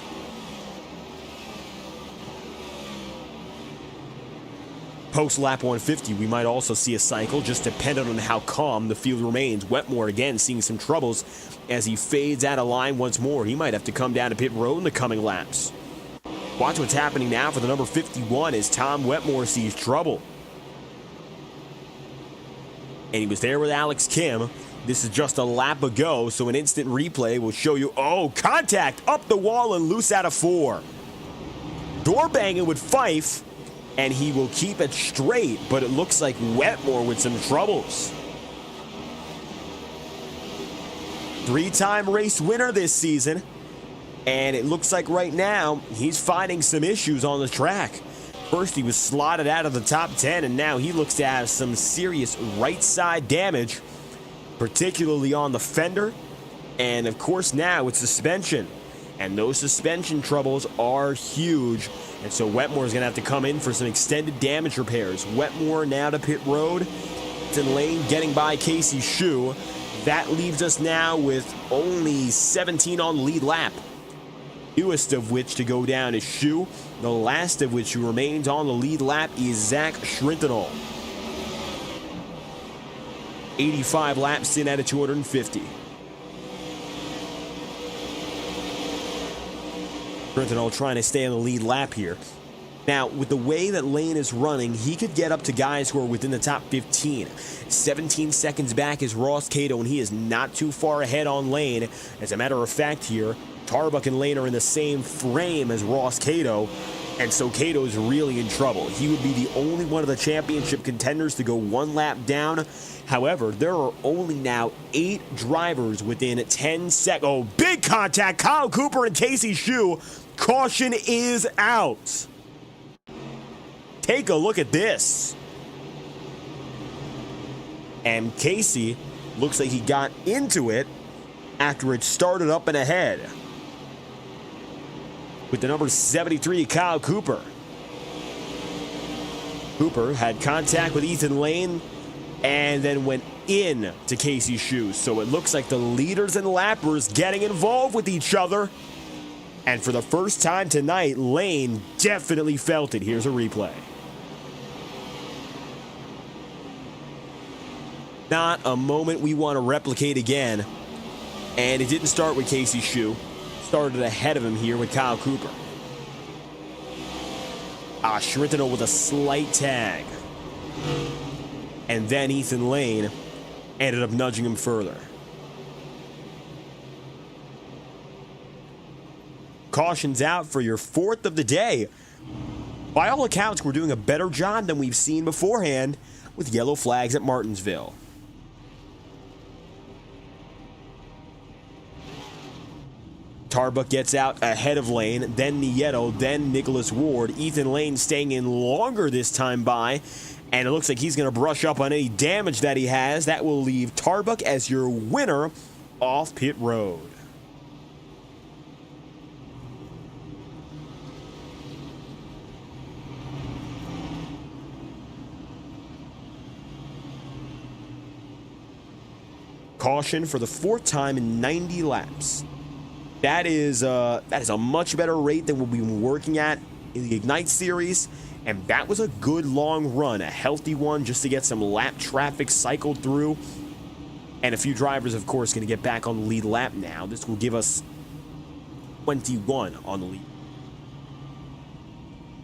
Post lap 150, we might also see a cycle, just dependent on how calm the field remains. Wetmore again seeing some troubles as he fades out of line once more. He might have to come down to pit road in the coming laps. Watch what's happening now for the number 51 as Tom Wetmore sees trouble. And he was there with Alex Kim. This is just a lap ago, so an instant replay will show you, oh, contact up the wall and loose out of 4. Door banging with Fife, and he will keep it straight, but it looks like Wetmore with some troubles. 3-time race winner this season, and it looks like right now he's finding some issues on the track. First, he was slotted out of the top 10, and now he looks to have some serious right side damage, particularly on the fender. And of course, now it's suspension. And those suspension troubles are huge. And so Wetmore is going to have to come in for some extended damage repairs. Wetmore now to pit road. It's in lane getting by Casey Shue. That leaves us now with only 17 on the lead lap. newest of which to go down is Shu. The last of which who remains on the lead lap is Zach Schrintenel. 85 laps in out of 250. Schrintenel trying to stay on the lead lap here. Now, with the way that Lane is running, he could get up to guys who are within the top 15. 17 seconds back is Ross Cato, and he is not too far ahead on Lane. As a matter of fact here, Tarbuck and Lane are in the same frame as Ross Cato, and so Cato's really in trouble. He would be the only one of the championship contenders to go one lap down. However, there are only now 8 drivers within 10 seconds. Oh, big contact. Kyle Cooper and Casey Shu. Caution is out. Take a look at this. And Casey looks like he got into it after it started up and ahead. With the number 73, Kyle Cooper. Cooper had contact with Ethan Lane and then went in to Casey's shoes. So it looks like the leaders and lappers getting involved with each other. And for the first time tonight, Lane definitely felt it. Here's a replay. Not a moment we want to replicate again. And it didn't start with Casey Shu. Started ahead of him here with Kyle Cooper. Schrintenel with a slight tag. And then Ethan Lane ended up nudging him further. Caution's out for your 4th of the day. By all accounts, we're doing a better job than we've seen beforehand with yellow flags at Martinsville. Tarbuck gets out ahead of Lane, then Nieto, then Nicholas Ward. Ethan Lane staying in longer this time by, and it looks like he's going to brush up on any damage that he has. That will leave Tarbuck as your winner off pit road. Caution for the 4th time in 90 laps. That is a much better rate than what we've been working at in the Ignite Series, and that was a good long run, a healthy one just to get some lap traffic cycled through. And a few drivers, of course, going to get back on the lead lap now. This will give us 21 on the lead.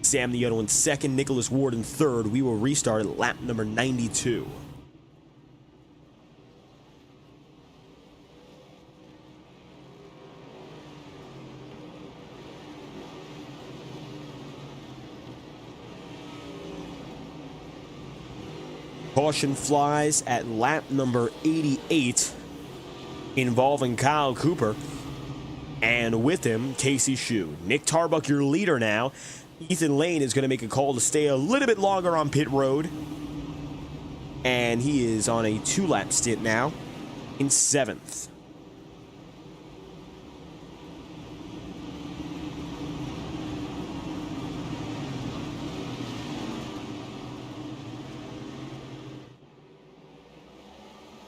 Sam Nieto in 2nd, Nicholas Ward in 3rd. We will restart at lap number 92. Caution flies at lap number 88, involving Kyle Cooper, and with him, Casey Shu. Nick Tarbuck, your leader now. Ethan Lane is going to make a call to stay a little bit longer on pit road, and he is on a 2-lap stint now in 7th.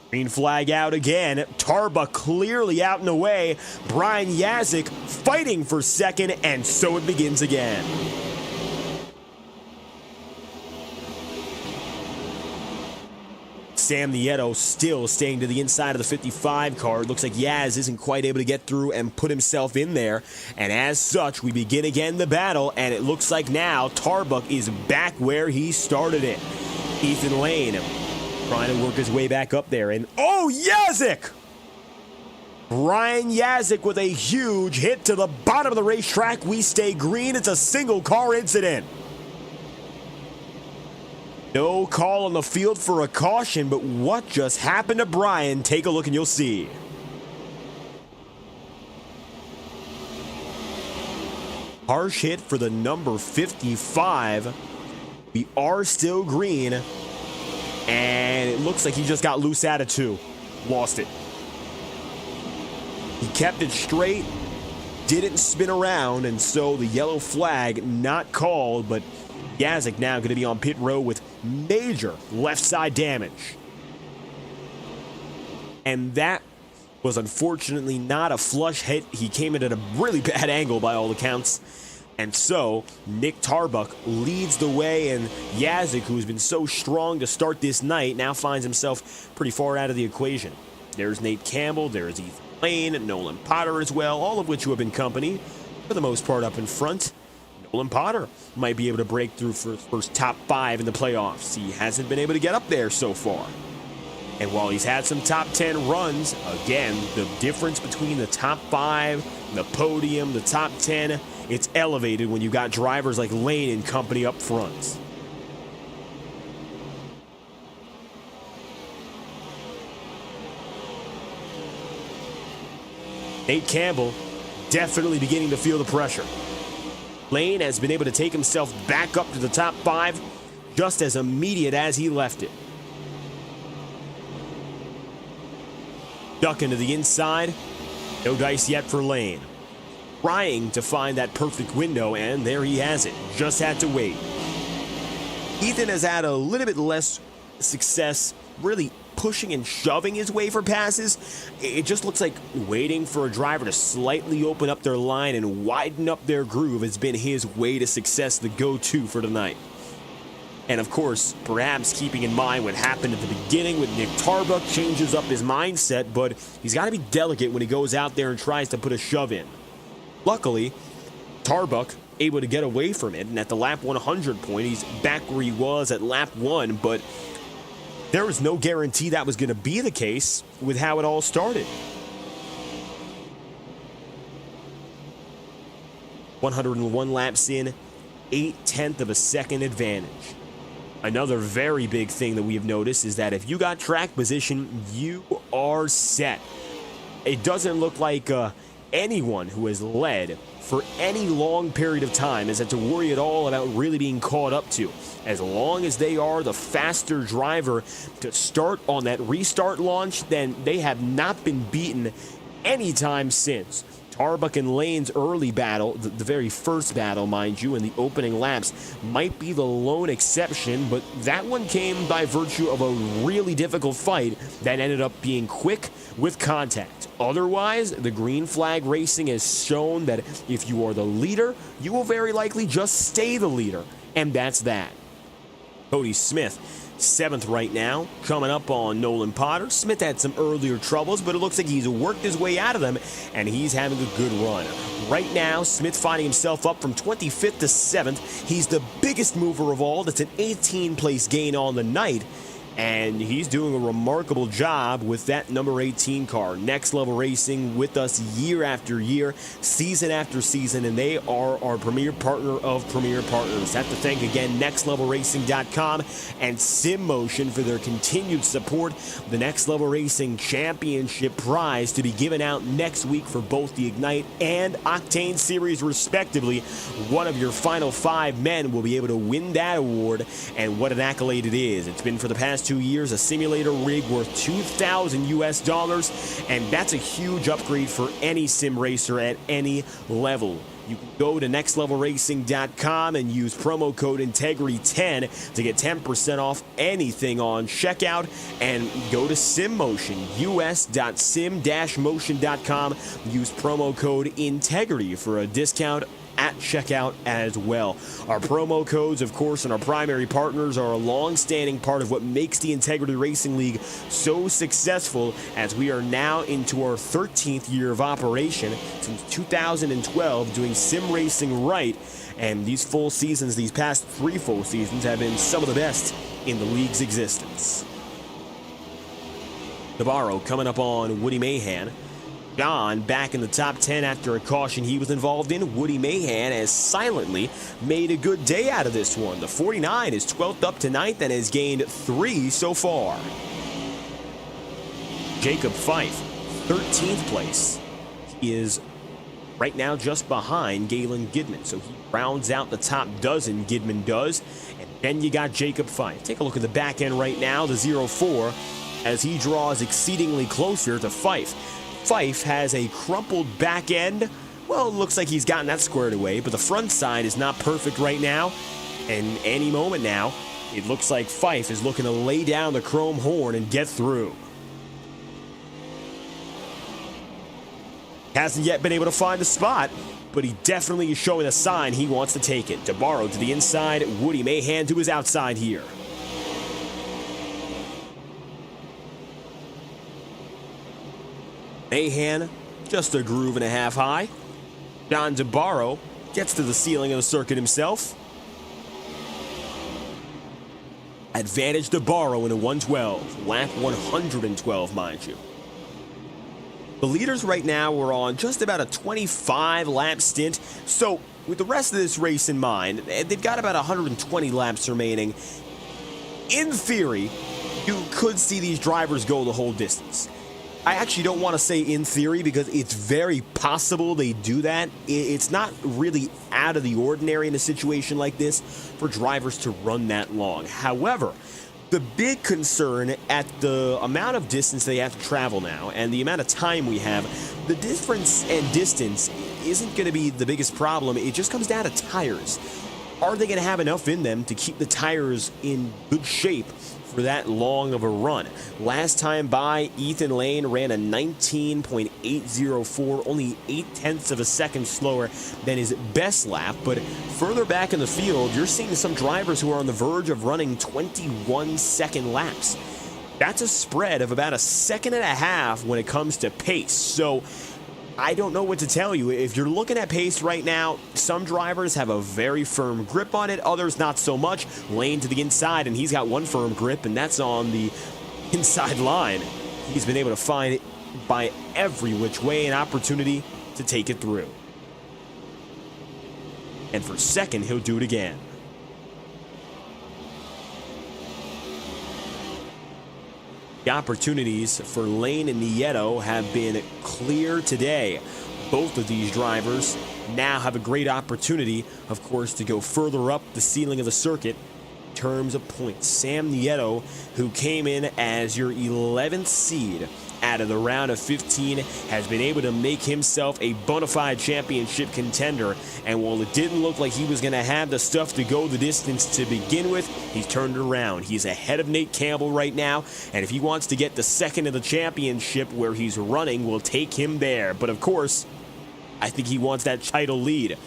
Green flag out again. Tarbuck clearly out and away. Brian Yazik fighting for 2nd, and so it begins again. Sam Nieto still staying to the inside of the 55 car. Looks like Yaz isn't quite able to get through and put himself in there. And as such, we begin again the battle, and it looks like now Tarbuck is back where he started it. Ethan Lane trying to work his way back up there, and oh, Yazik! Brian Yazik with a huge hit to the bottom of the racetrack. We stay green. It's a single car incident. No call on the field for a caution, but what just happened to Brian? Take a look and you'll see. Harsh hit for the number 55. We are still green. And it looks like he just got loose out of 2. Lost it. He kept it straight, didn't spin around, and so the yellow flag not called, but Yazik now going to be on pit road with major left side damage. And that was unfortunately not a flush hit. He came in at a really bad angle by all accounts. And so, Nick Tarbuck leads the way, and Yazik, who's been so strong to start this night, now finds himself pretty far out of the equation. There's Nate Campbell, there's Ethan Lane, Nolan Potter as well, all of which who have been company, for the most part, up in front. Nolan Potter might be able to break through for his first top 5 in the playoffs. He hasn't been able to get up there so far. And while he's had some top 10 runs, again, the difference between the top 5, the podium, the top 10, it's elevated when you got drivers like Lane and company up front. Nate Campbell definitely beginning to feel the pressure. Lane has been able to take himself back up to the top 5 just as immediate as he left it. Duck into the inside. No dice yet for Lane. Trying to find that perfect window, and there he has it. Just had to wait. Ethan has had a little bit less success really pushing and shoving his way for passes. It just looks like waiting for a driver to slightly open up their line and widen up their groove has been his way to success, the go-to for tonight. And of course, perhaps keeping in mind what happened at the beginning with Nick Tarbuck changes up his mindset, but he's got to be delicate when he goes out there and tries to put a shove in. Luckily, Tarbuck able to get away from it, and at the lap 100 point, he's back where he was at lap 1, but there was no guarantee that was going to be the case with how it all started. 101 laps in, 0.8 of a second advantage. Another very big thing that we have noticed is that if you got track position, you are set. It doesn't look like anyone who has led for any long period of time has had to worry at all about really being caught up to. As long as they are the faster driver to start on that restart launch, then they have not been beaten anytime since. Tarbuck and Lane's early battle, the very first battle, mind you, in the opening laps, might be the lone exception, but that one came by virtue of a really difficult fight that ended up being quick with contact. Otherwise, the green flag racing has shown that if you are the leader, you will very likely just stay the leader, and that's that. Cody Smith, 7th right now, coming up on Nolan Potter. Smith had some earlier troubles, but it looks like he's worked his way out of them, and he's having a good run. Right now, Smith finding himself up from 25th to 7th. He's the biggest mover of all. That's an 18-place gain on the night, and he's doing a remarkable job with that number 18 car. Next Level Racing with us year after year, season after season, and they are our premier partner of premier partners. Have to thank again NextLevelRacing.com and SimMotion for their continued support. The Next Level Racing Championship prize to be given out next week for both the Ignite and Octane Series respectively. One of your final 5 men will be able to win that award, and what an accolade it is. It's been for the past 2 years, a simulator rig worth $2,000 US, and that's a huge upgrade for any sim racer at any level. You can go to nextlevelracing.com and use promo code Integrity10 to get 10% off anything on checkout, and go to SimMotion, us.sim-motion.com. Use promo code Integrity for a discount at checkout as well. Our promo codes, of course, and our primary partners are a long-standing part of what makes the Integrity Racing League so successful, as we are now into our 13th year of operation since 2012 doing sim racing right, and these full seasons, these past 3 full seasons, have been some of the best in the league's existence. Navarro coming up on Woody Mahan. John back in the top 10 after a caution he was involved in. Woody Mahan has silently made a good day out of this one. The 49 is 12th up to 9th and has gained 3 so far. Jacob Fife, 13th place. He is right now just behind Galen Gidman, so he rounds out the top dozen, Gidman does. And then you got Jacob Fife. Take a look at the back end right now, the 0-4, as he draws exceedingly closer to Fife. Fife has a crumpled back end. Well, it looks like he's gotten that squared away, but the front side is not perfect right now. And any moment now, it looks like Fife is looking to lay down the chrome horn and get through. Hasn't yet been able to find the spot, but he definitely is showing a sign he wants to take it. DeBarro to the inside, Woody Mahan to his outside here. Mahan, just a groove and a half high. John DeBarro gets to the ceiling of the circuit himself. Advantage DeBarro in a 112, lap 112, mind you. The leaders right now are on just about a 25-lap stint, so with the rest of this race in mind, they've got about 120 laps remaining. In theory, you could see these drivers go the whole distance. I actually don't want to say in theory because it's very possible they do that. It's not really out of the ordinary in a situation like this for drivers to run that long. However, the big concern at the amount of distance they have to travel now and the amount of time we have, the difference and distance isn't going to be the biggest problem. It just comes down to tires. Are they going to have enough in them to keep the tires in good shape for that long of a run? Last time by, Ethan Lane ran a 19.804, only 0.8 of a second slower than his best lap. But further back in the field, you're seeing some drivers who are on the verge of running 21-second laps. That's a spread of about a second and a half when it comes to pace. So I don't know what to tell you. If you're looking at pace right now, some drivers have a very firm grip on it, others not so much. Lane to the inside, and he's got one firm grip, and that's on the inside line. He's been able to find it by every which way an opportunity to take it through. And for second, he'll do it again. The opportunities for Lane and Nieto have been clear today. Both of these drivers now have a great opportunity, of course, to go further up the ceiling of the circuit in terms of points. Sam Nieto, who came in as your 11th seed out of the round of 15, has been able to make himself a bona fide championship contender. And while it didn't look like he was going to have the stuff to go the distance to begin with, he's turned it around. He's ahead of Nate Campbell right now, and if he wants to get the second of the championship where he's running, we'll take him there. But of course, I think he wants that title lead.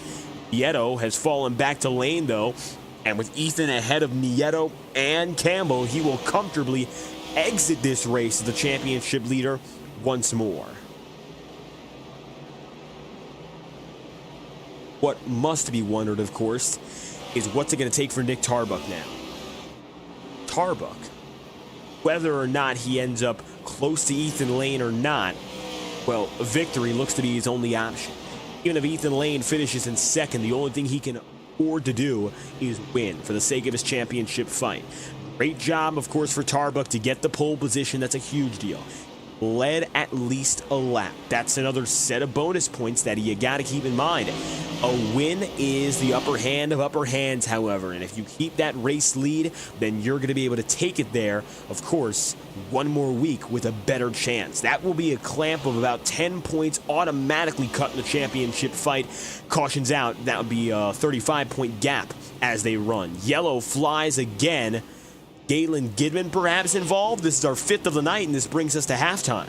Nieto has fallen back to Lane though, and with Ethan ahead of Nieto and Campbell, he will comfortably exit this race as the championship leader once more. What must be wondered, of course, is what's it going to take for Nick Tarbuck now. Tarbuck, whether or not he ends up close to Ethan Lane or not, well, a victory looks to be his only option. Even if Ethan Lane finishes in second, the only thing he can afford to do is win for the sake of his championship fight. Great job, of course, for Tarbuck to get the pole position. That's a huge deal. Led at least a lap. That's another set of bonus points that you got to keep in mind. A win is the upper hand of upper hands, however, and if you keep that race lead, then you're going to be able to take it there, of course, one more week with a better chance. That will be a clamp of about 10 points automatically cut in the championship fight. Cautions out, that would be a 35-point gap as they run. Yellow flies again. Galen Gidman perhaps involved. This is our 5th of the night, and this brings us to halftime.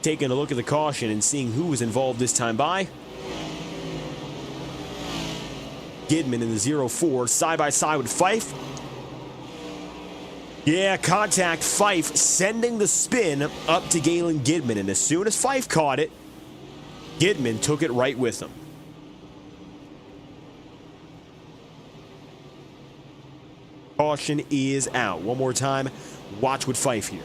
Taking a look at the caution and seeing who was involved this time by. Gidman in the 0-4, side by side with Fife. Yeah, contact. Fife sending the spin up to Galen Gidman, and as soon as Fife caught it, Gidman took it right with him. Caution is out. One more time. Watch with Fife here.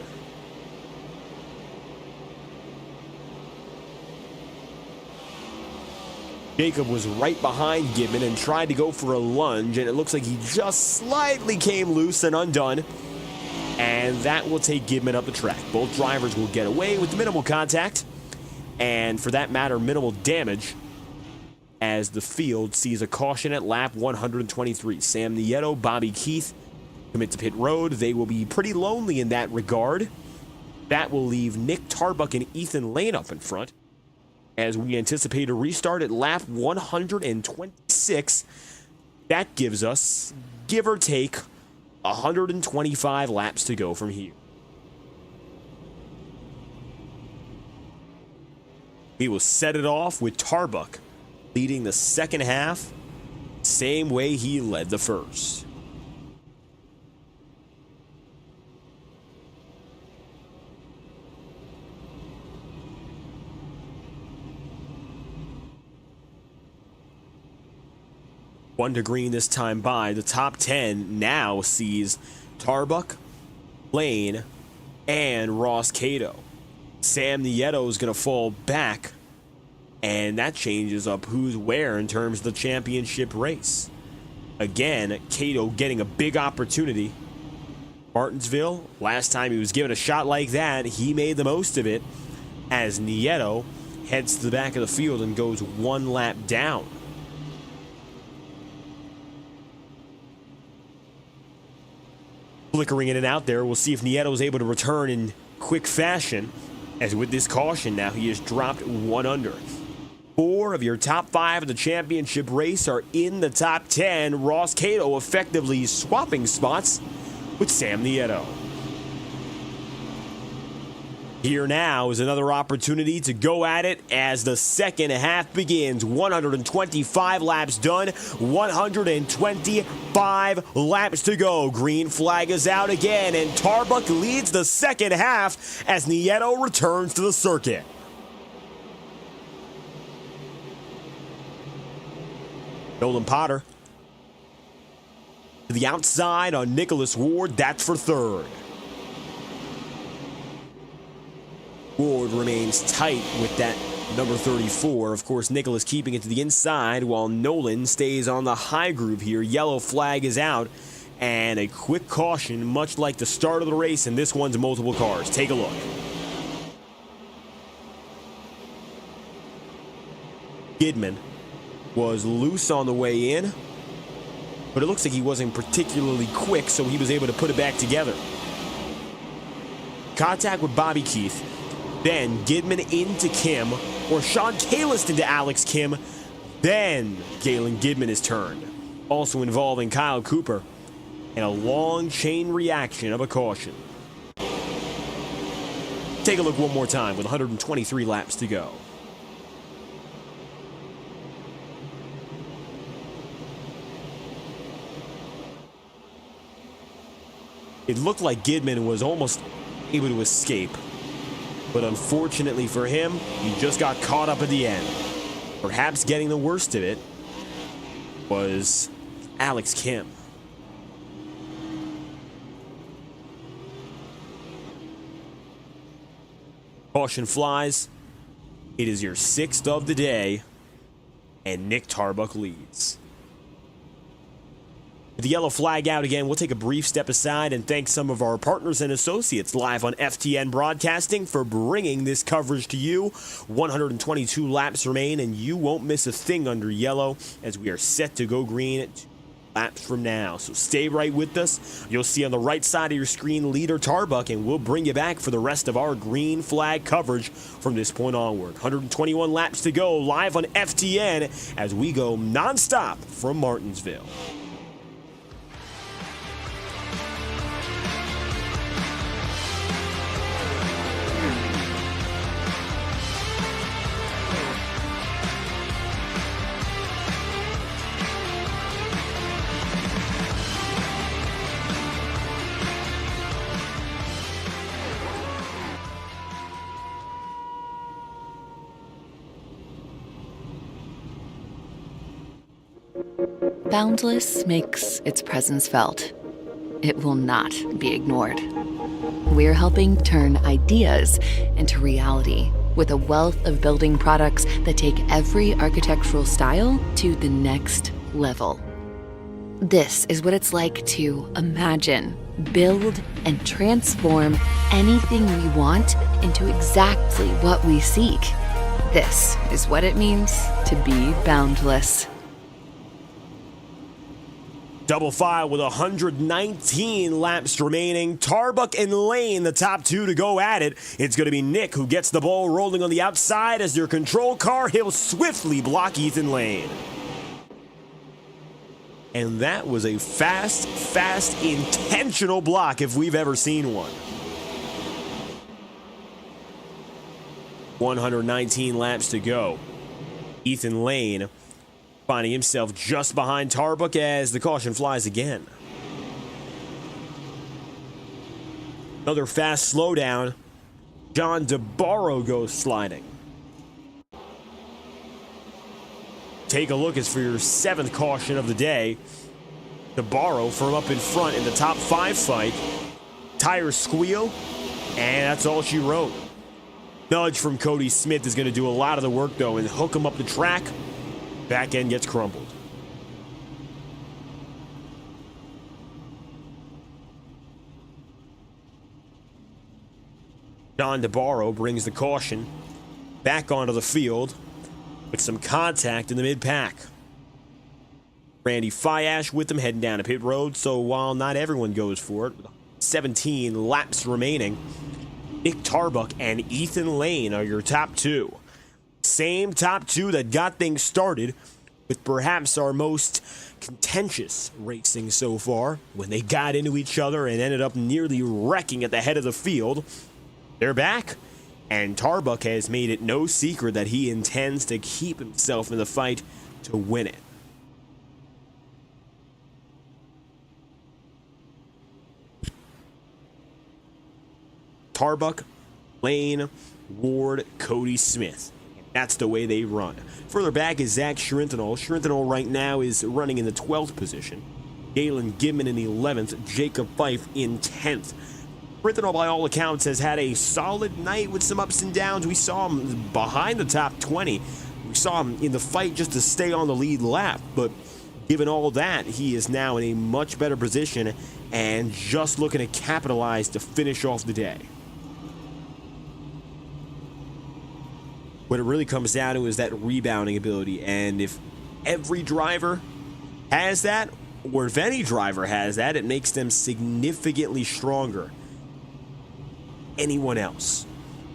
Jacob was right behind Gidman and tried to go for a lunge, and it looks like he just slightly came loose and undone. And that will take Gidman up the track. Both drivers will get away with minimal contact, and for that matter, minimal damage, as the field sees a caution at lap 123. Sam Nieto, Bobby Keith commit to pit road. They will be pretty lonely in that regard. That will leave Nick Tarbuck and Ethan Lane up in front as we anticipate a restart at lap 126. That gives us, give or take, 125 laps to go from here. We will set it off with Tarbuck leading the second half, same way he led the first. One to green this time by. The top 10 now sees Tarbuck, Lane, and Ross Cato. Sam Nieto is going to fall back, and that changes up who's where in terms of the championship race. Again, Cato getting a big opportunity. Martinsville, last time he was given a shot like that, he made the most of it as Nieto heads to the back of the field and goes one lap down. Flickering in and out there. We'll see if Nieto is able to return in quick fashion, as with this caution now he has dropped one under. 4 of your top 5 of the championship race are in the top 10. Ross Cato effectively swapping spots with Sam Nieto. Here now is another opportunity to go at it as the second half begins. 125 laps done, 125 laps to go. Green flag is out again, and Tarbuck leads the second half as Nieto returns to the circuit. Nolan Potter to the outside on Nicholas Ward. That's for third. Ward remains tight with that number 34. Of course, Nicholas keeping it to the inside while Nolan stays on the high groove here. Yellow flag is out, and a quick caution, much like the start of the race, and this one's multiple cars. Take a look. Gidman was loose on the way in, but it looks like he wasn't particularly quick, so he was able to put it back together. Contact with Bobby Keith. Then Gidman into Kim, or Sean Kalis into Alex Kim. Then Galen Gidman is turned. Also involving Kyle Cooper. And a long chain reaction of a caution. Take a look one more time with 123 laps to go. It looked like Gidman was almost able to escape. But unfortunately for him, he just got caught up at the end. Perhaps getting the worst of it was Alex Kim. Caution flies. It is your 6th of the day, and Nick Tarbuck leads. With the yellow flag out again, we'll take a brief step aside and thank some of our partners and associates live on FTN Broadcasting for bringing this coverage to you. 122 laps remain, and you won't miss a thing under yellow as we are set to go green 2 laps from now. So stay right with us. You'll see on the right side of your screen leader Tarbuck, and we'll bring you back for the rest of our green flag coverage from this point onward. 121 laps to go live on FTN as we go nonstop from Martinsville. Boundless makes its presence felt. It will not be ignored. We're helping turn ideas into reality with a wealth of building products that take every architectural style to the next level. This is what it's like to imagine, build, and transform anything we want into exactly what we seek. This is what it means to be boundless. Double file with 119 laps remaining. Tarbuck and Lane, the top 2 to go at it. It's going to be Nick who gets the ball rolling on the outside as their control car. He'll swiftly block Ethan Lane. And that was a fast, intentional block if we've ever seen one. 119 laps to go. Ethan Lane finding himself just behind Tarbuck as the caution flies again. Another fast slowdown. John DeBarro goes sliding. Take a look as for your 7th caution of the day. DeBarro from up in front in the top 5 fight. Tires squeal, and that's all she wrote. Nudge from Cody Smith is going to do a lot of the work, though, and hook him up the track. Back end gets crumpled. John DeBarro brings the caution back onto the field with some contact in the mid-pack. Randy Fiash with them heading down to pit road, so while not everyone goes for it, with 17 laps remaining, Nick Tarbuck and Ethan Lane are your top 2. Same top 2 that got things started with perhaps our most contentious racing so far, when they got into each other and ended up nearly wrecking at the head of the field. They're back, and Tarbuck has made it no secret that he intends to keep himself in the fight to win it. Tarbuck, Lane, Ward, Cody Smith. That's the way they run. Further back is Zach Schrintenol. Schrintenol right now is running in the 12th position. Galen Gibman in the 11th. Jacob Fife in 10th. Schrintenol, by all accounts, has had a solid night with some ups and downs. We saw him behind the top 20. We saw him in the fight just to stay on the lead lap. But given all that, he is now in a much better position and just looking to capitalize to finish off the day. What it really comes down to is that rebounding ability, and if every driver has that, or if any driver has that, it makes them significantly stronger than anyone else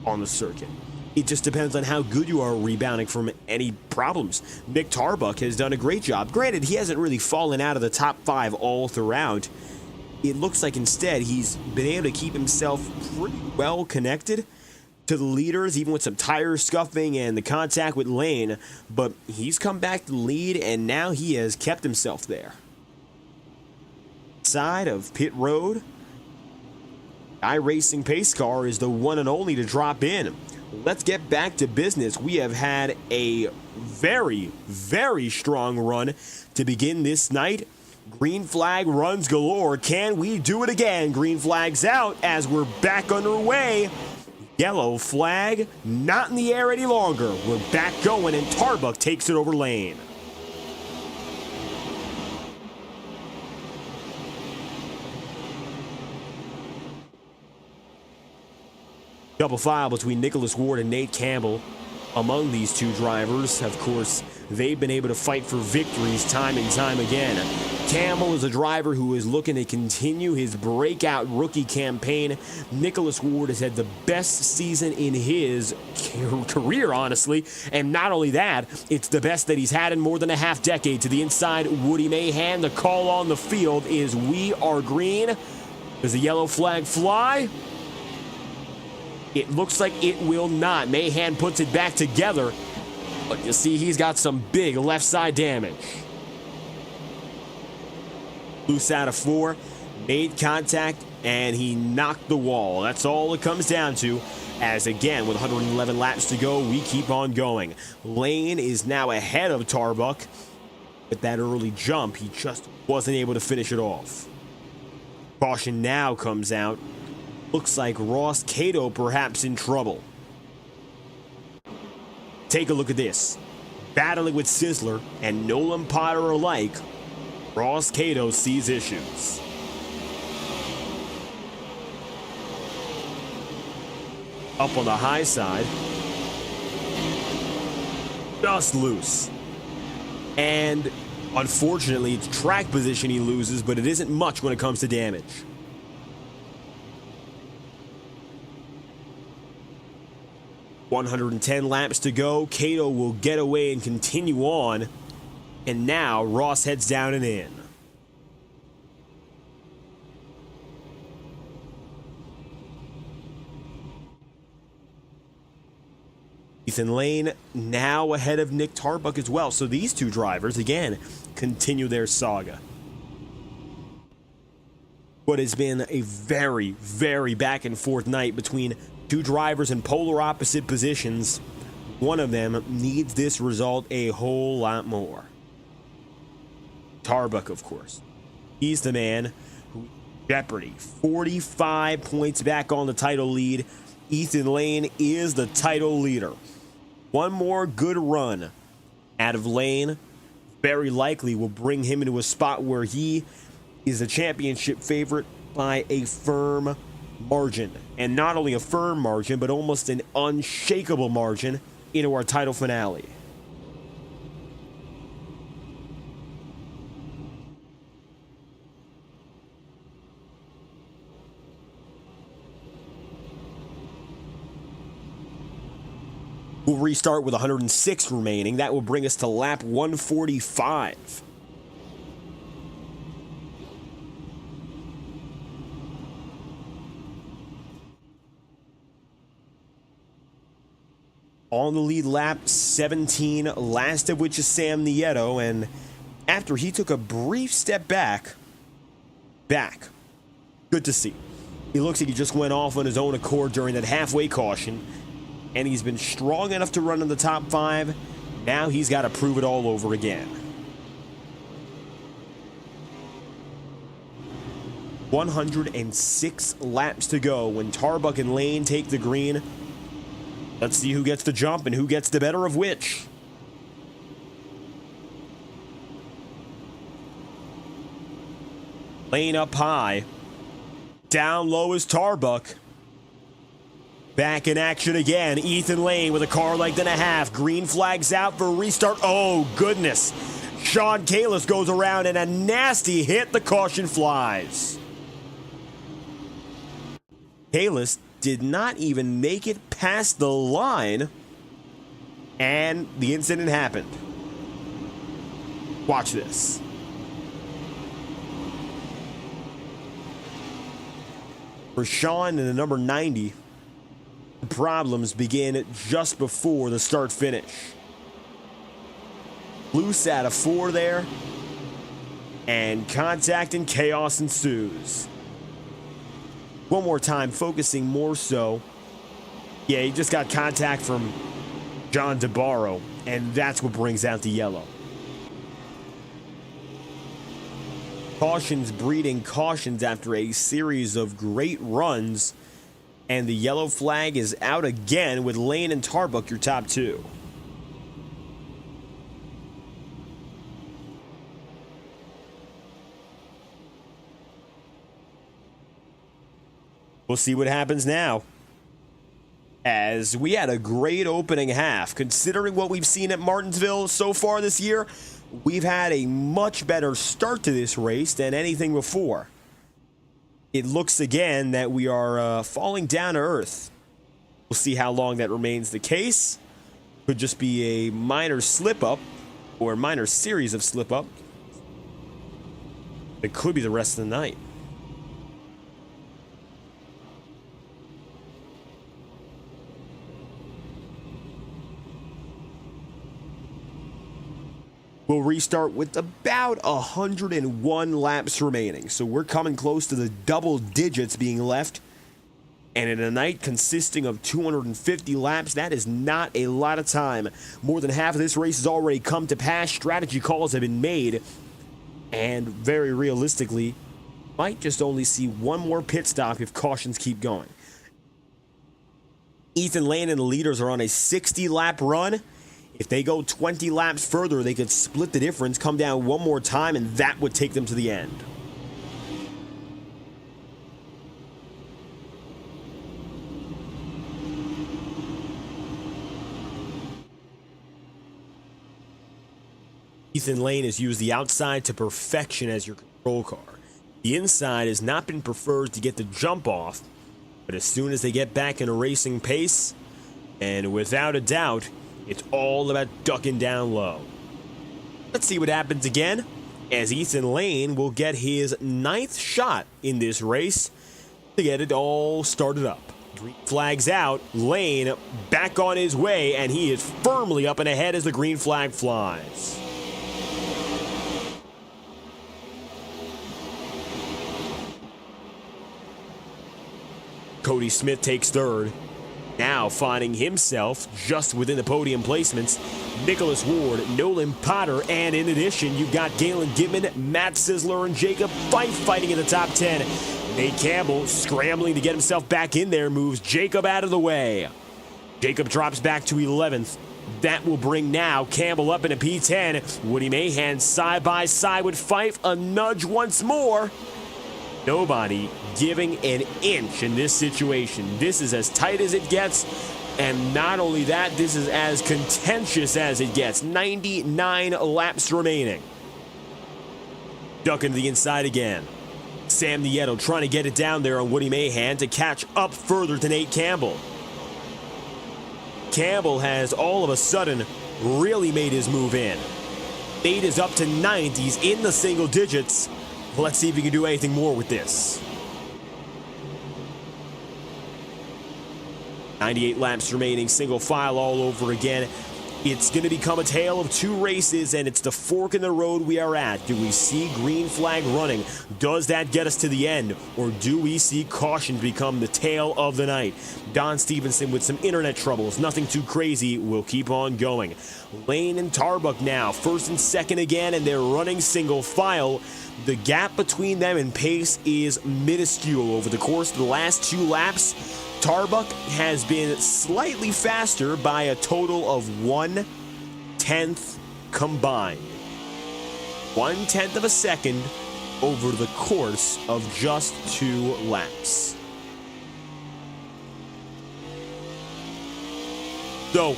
on the circuit. It just depends on how good you are rebounding from any problems. Nick Tarbuck has done a great job. Granted, he hasn't really fallen out of the top 5 all throughout. It looks like instead he's been able to keep himself pretty well connected to the leaders, even with some tire scuffing and the contact with Lane, but he's come back to the lead, and now he has kept himself there. Side of pit road, iRacing pace car is the one and only to drop in. Let's get back to business. We have had a very, very strong run to begin this night. Green flag runs galore. Can we do it again? Green flag's out as we're back underway. Yellow flag, not in the air any longer. We're back going, and Tarbuck takes it over Lane. Double file between Nicholas Ward and Nate Campbell. Among these two drivers, of course, they've been able to fight for victories time and time again. Campbell is a driver who is looking to continue his breakout rookie campaign. Nicholas Ward has had the best season in his career, honestly. And not only that, it's the best that he's had in more than a half decade. To the inside, Woody Mahan. The call on the field is "We are green." Does the yellow flag fly? It looks like it will not. Mahan puts it back together, but you see he's got some big left side damage. Loose out of 4, made contact, and he knocked the wall. That's all it comes down to, as again, with 111 laps to go, we keep on going. Lane is now ahead of Tarbuck. With that early jump, he just wasn't able to finish it off. Caution now comes out. Looks like Ross Cato perhaps in trouble. Take a look at this. Battling with Sizzler and Nolan Potter alike, Ross Cato sees issues. Up on the high side. Just loose. And unfortunately, it's track position he loses, but it isn't much when it comes to damage. 110 laps to go. Cato will get away and continue on. And now Ross heads down and in. Ethan Lane now ahead of Nick Tarbuck as well. So these two drivers, again, continue their saga. What has been a very, very back and forth night between two drivers in polar opposite positions. One of them needs this result a whole lot more. Tarbuck, of course. He's the man who jeopardy. 45 points back on the title lead. Ethan Lane is the title leader. One more good run out of Lane very likely will bring him into a spot where he is a championship favorite by a firm margin. And not only a firm margin, but almost an unshakable margin into our title finale. We'll restart with 106 remaining. That will bring us to lap 145. On the lead lap, 17, last of which is Sam Nieto, and after he took a brief step back. Good to see. He looks like he just went off on his own accord during that halfway caution, and he's been strong enough to run in the top 5. Now he's got to prove it all over again. 106 laps to go when Tarbuck and Lane take the green. Let's see who gets the jump and who gets the better of which. Lane up high. Down low is Tarbuck. Back in action again. Ethan Lane with a car length and a half. Green flags out for a restart. Oh, goodness. Sean Kalis goes around and a nasty hit. The caution flies. Kalis did not even make it past the line, and the incident happened. Watch this. For Sean and the number 90, the problems begin just before the start finish. Loose out of 4 there, and contact and chaos ensues. One more time, focusing more so. Yeah, he just got contact from John DeBarro, and that's what brings out the yellow. Cautions breeding cautions after a series of great runs, and the yellow flag is out again with Lane and Tarbuck your top 2. We'll see what happens now. As we had a great opening half. Considering what we've seen at Martinsville so far this year, we've had a much better start to this race than anything before. It looks again that we are falling down to earth. We'll see how long that remains the case. Could just be a minor slip-up or a minor series of slip-up. It could be the rest of the night. We'll restart with about 101 laps remaining. So we're coming close to the double digits being left. And in a night consisting of 250 laps, that is not a lot of time. More than half of this race has already come to pass. Strategy calls have been made. And very realistically, might just only see one more pit stop if cautions keep going. Ethan Lane and the leaders are on a 60-lap run. If they go 20 laps further, they could split the difference, come down one more time, and that would take them to the end. Ethan Lane has used the outside to perfection as your control car. The inside has not been preferred to get the jump off, but as soon as they get back in a racing pace, and without a doubt, it's all about ducking down low. Let's see what happens again, as Ethan Lane will get his 9th shot in this race to get it all started up. Green flag's out. Lane back on his way, and he is firmly up and ahead as the green flag flies. Cody Smith takes third. Now finding himself just within the podium placements, Nicholas Ward, Nolan Potter, and in addition, you've got Galen Gidman, Matt Sisler, and Jacob Fife fighting in the top 10. Nate Campbell scrambling to get himself back in there, moves Jacob out of the way. Jacob drops back to 11th. That will bring now Campbell up into P10. Woody Mahan side by side with Fife, a nudge once more. Nobody giving an inch in this situation. This is as tight as it gets, and not only that, this is as contentious as it gets. 99 laps remaining. Ducking to the inside again. Sam Nieto trying to get it down there on Woody Mahan to catch up further to Nate Campbell. Campbell has all of a sudden really made his move in. Nate is up to 9th. He's in the single digits. Let's see if he can do anything more with this. 98 laps remaining, single file all over again. It's going to become a tale of two races, and it's the fork in the road we are at. Do we see green flag running? Does that get us to the end? Or do we see caution become the tale of the night? Don Stevenson with some internet troubles. Nothing too crazy. We'll keep on going. Lane and Tarbuck now, first and second again, and they're running single file. The gap between them in pace is minuscule over the course of the last 2 laps. Tarbuck has been slightly faster by a total of 1/10 combined. 1/10 of a second over the course of just 2 laps. So,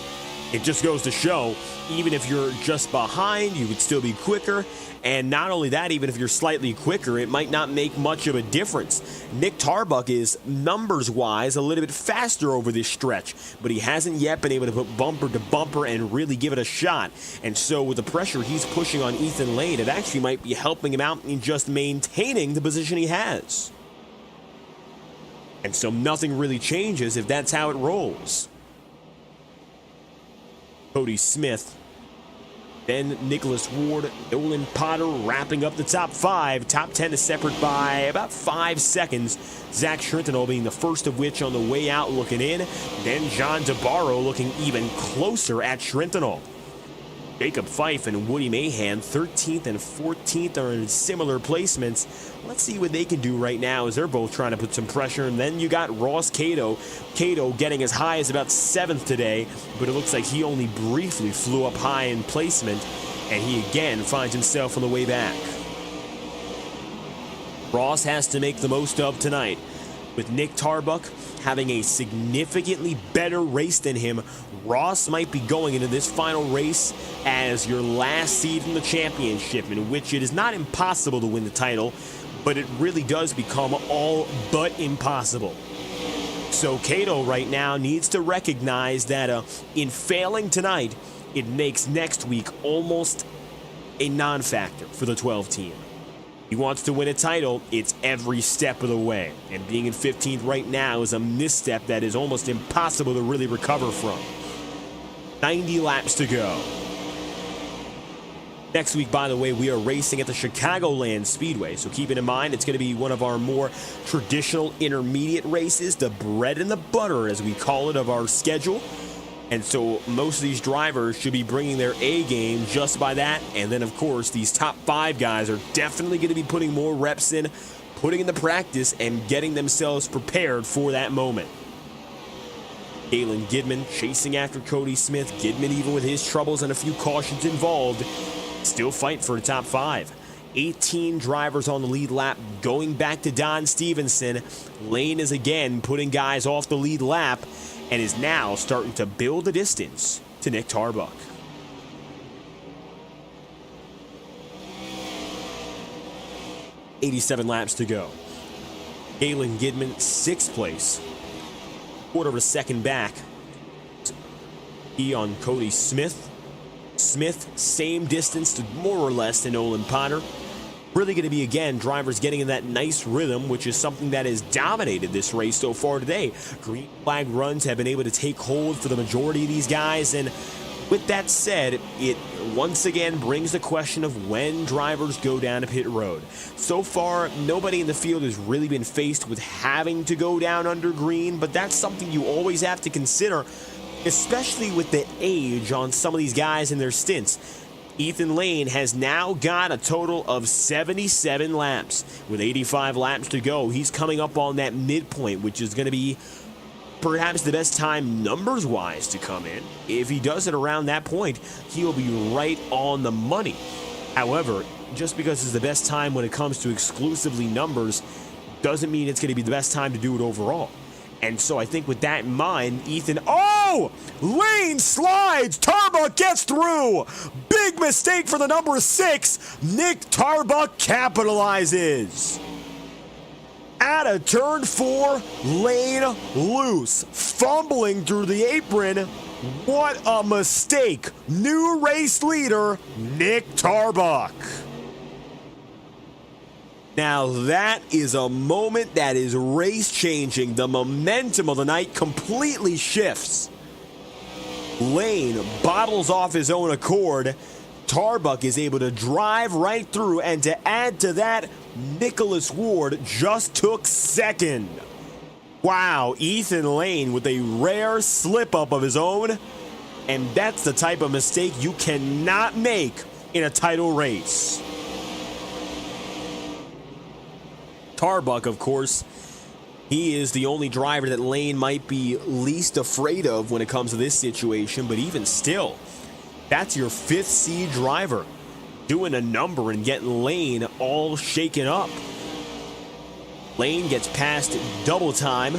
it just goes to show, even if you're just behind, you would still be quicker. And not only that, even if you're slightly quicker, it might not make much of a difference. Nick Tarbuck is, numbers-wise, a little bit faster over this stretch, but he hasn't yet been able to put bumper to bumper and really give it a shot. And so with the pressure he's pushing on Ethan Lane, it actually might be helping him out in just maintaining the position he has. And so nothing really changes if that's how it rolls. Cody Smith, then Nicholas Ward, Nolan Potter wrapping up the top 5. Top 10 is separate by about 5 seconds. Zach Trentinol being the first of which on the way out looking in. Then John DeBarro looking even closer at Trentinol. Jacob Fife and Woody Mahan, 13th and 14th, are in similar placements. Let's see what they can do right now as they're both trying to put some pressure. And then you got Ross Cato. Cato getting as high as about 7th today, but it looks like he only briefly flew up high in placement, and he again finds himself on the way back. Ross has to make the most of tonight. With Nick Tarbuck having a significantly better race than him, Ross might be going into this final race as your last seed in the championship, in which it is not impossible to win the title, but it really does become all but impossible. So Cato right now needs to recognize that in failing tonight, it makes next week almost a non-factor for the 12 team. He wants to win a title, it's every step of the way. And being in 15th right now is a misstep that is almost impossible to really recover from. 90 laps to go. Next week, by the way, we are racing at the Chicagoland Speedway, so keep it in mind, it's going to be one of our more traditional intermediate races, the bread and the butter, as we call it, of our schedule. And so most of these drivers should be bringing their A game just by that. And then, of course, these top 5 guys are definitely going to be putting more reps in, putting in the practice, and getting themselves prepared for that moment. Galen Gidman chasing after Cody Smith. Gidman, even with his troubles and a few cautions involved, still fighting for a top 5. 18 drivers on the lead lap going back to Don Stevenson. Lane is again putting guys off the lead lap and is now starting to build the distance to Nick Tarbuck. .87 laps to go. Galen Gidman, 6th place. Quarter of a second back. He on Cody Smith. Smith, same distance to more or less than Nolan Potter. really going to be, again, drivers getting in that nice rhythm, which is something that has dominated this race so far today. Green flag runs have been able to take hold for the majority of these guys, and with that said, it once again brings the question of when drivers go down to pit road. So far, nobody in the field has really been faced with having to go down under green, but that's something you always have to consider, especially with the age on some of these guys in their stints. Ethan Lane has now got a total of 77 laps. With 85 laps to go, he's coming up on that midpoint, which is going to be perhaps the best time numbers-wise to come in. If he does it around that point, he'll be right on the money. However, just because it's the best time when it comes to exclusively numbers doesn't mean it's going to be the best time to do it overall. And so I think with that in mind, Ethan... Oh! Lane slides! Tarbuck gets through! Big mistake for the number 6. Nick Tarbuck capitalizes. Out of turn 4, Lane loose. Fumbling through the apron. What a mistake. New race leader, Nick Tarbuck. Now that is a moment that is race-changing. The momentum of the night completely shifts. Lane bottles off his own accord. Tarbuck is able to drive right through, and to add to that, Nicholas Ward just took second. Wow, Ethan Lane with a rare slip-up of his own, and that's the type of mistake you cannot make in a title race. Tarbuck, of course, he is the only driver that Lane might be least afraid of when it comes to this situation, but even still, that's your 5th seed driver doing a number and getting Lane all shaken up. Lane gets past double time.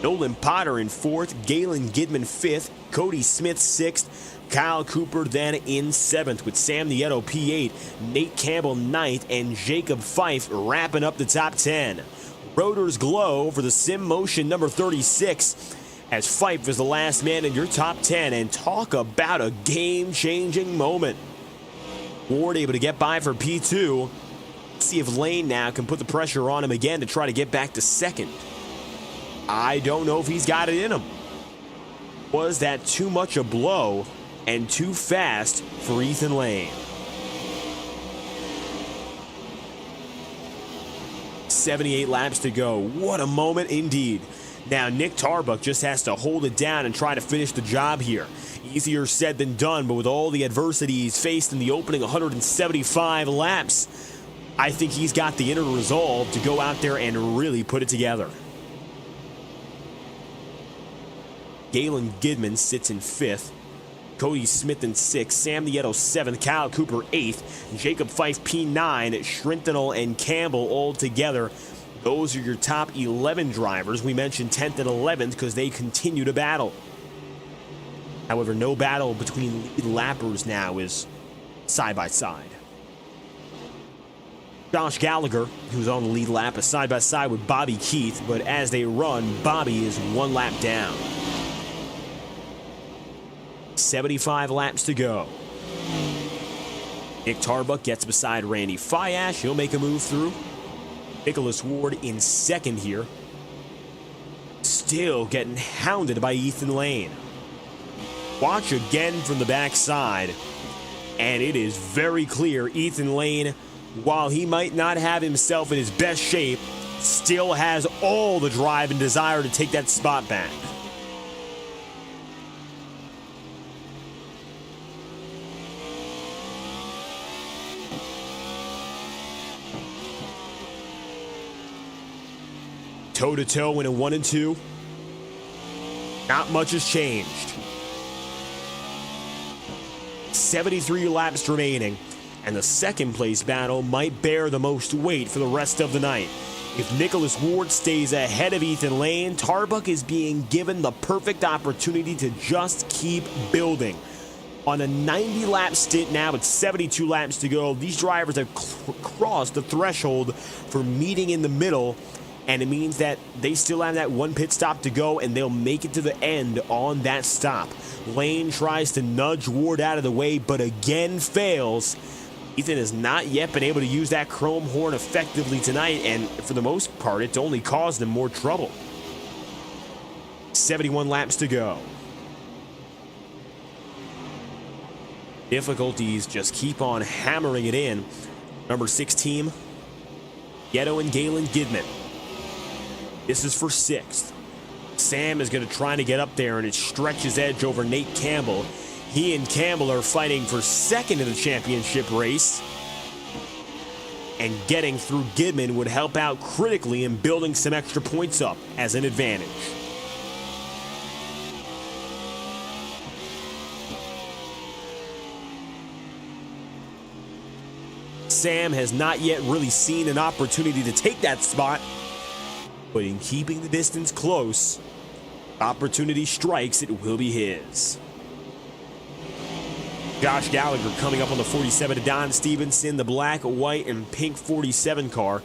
Nolan Potter in 4th, Galen Gidman 5th, Cody Smith 6th, Kyle Cooper then in 7th with Sam Nieto P8, Nate Campbell 9th, and Jacob Fife wrapping up the top 10. Rotors glow for the Sim Motion number 36 as Fife is the last man in your top 10, and talk about a game-changing moment. Ward able to get by for P2. See if Lane now can put the pressure on him again to try to get back to 2nd. I don't know if he's got it in him. Was that too much a blow and too fast for Ethan Lane? 78 laps to go. What a moment indeed. Now Nick Tarbuck just has to hold it down and try to finish the job here. Easier said than done, but with all the adversity he's faced in the opening 175 laps, I think he's got the inner resolve to go out there and really put it together. Galen Gidman sits in 5th. Cody Smith in 6th. Sam Nieto 7th. Kyle Cooper 8th. Jacob Fife P9. Schrintenel and Campbell all together. Those are your top 11 drivers. We mentioned 10th and 11th because they continue to battle. However, no battle between lead lappers now is side by side. Josh Gallagher, who's on the lead lap, is side by side with Bobby Keith, but as they run, Bobby is 1 lap down. 75 laps to go. Nick Tarbuck gets beside Randy Fiash. He'll make a move through. Nicholas Ward in 2nd here. Still getting hounded by Ethan Lane. Watch again from the backside, and it is very clear Ethan Lane, while he might not have himself in his best shape, still has all the drive and desire to take that spot back. Toe-to-toe in a 1 and 2. Not much has changed. 73 laps remaining, and the 2nd place battle might bear the most weight for the rest of the night. If Nicholas Ward stays ahead of Ethan Lane, Tarbuck is being given the perfect opportunity to just keep building. On a 90-lap stint now with 72 laps to go, these drivers have crossed the threshold for meeting in the middle, and it means that they still have that 1 pit stop to go, and they'll make it to the end on that stop. Lane tries to nudge Ward out of the way, but again fails. Ethan has not yet been able to use that chrome horn effectively tonight, and for the most part, it's only caused him more trouble. 71 laps to go. Difficulties just keep on hammering it in. Number 6 team, Ghetto and Galen Gidman. This is for 6th. Sam is going to try to get up there and it stretch his edge over Nate Campbell. He and Campbell are fighting for 2nd in the championship race. And getting through Gidman would help out critically in building some extra points up as an advantage. Sam has not yet really seen an opportunity to take that spot, but in keeping the distance close, opportunity strikes, it will be his. Josh Gallagher coming up on the 47 to Don Stevenson, the black, white, and pink 47 car.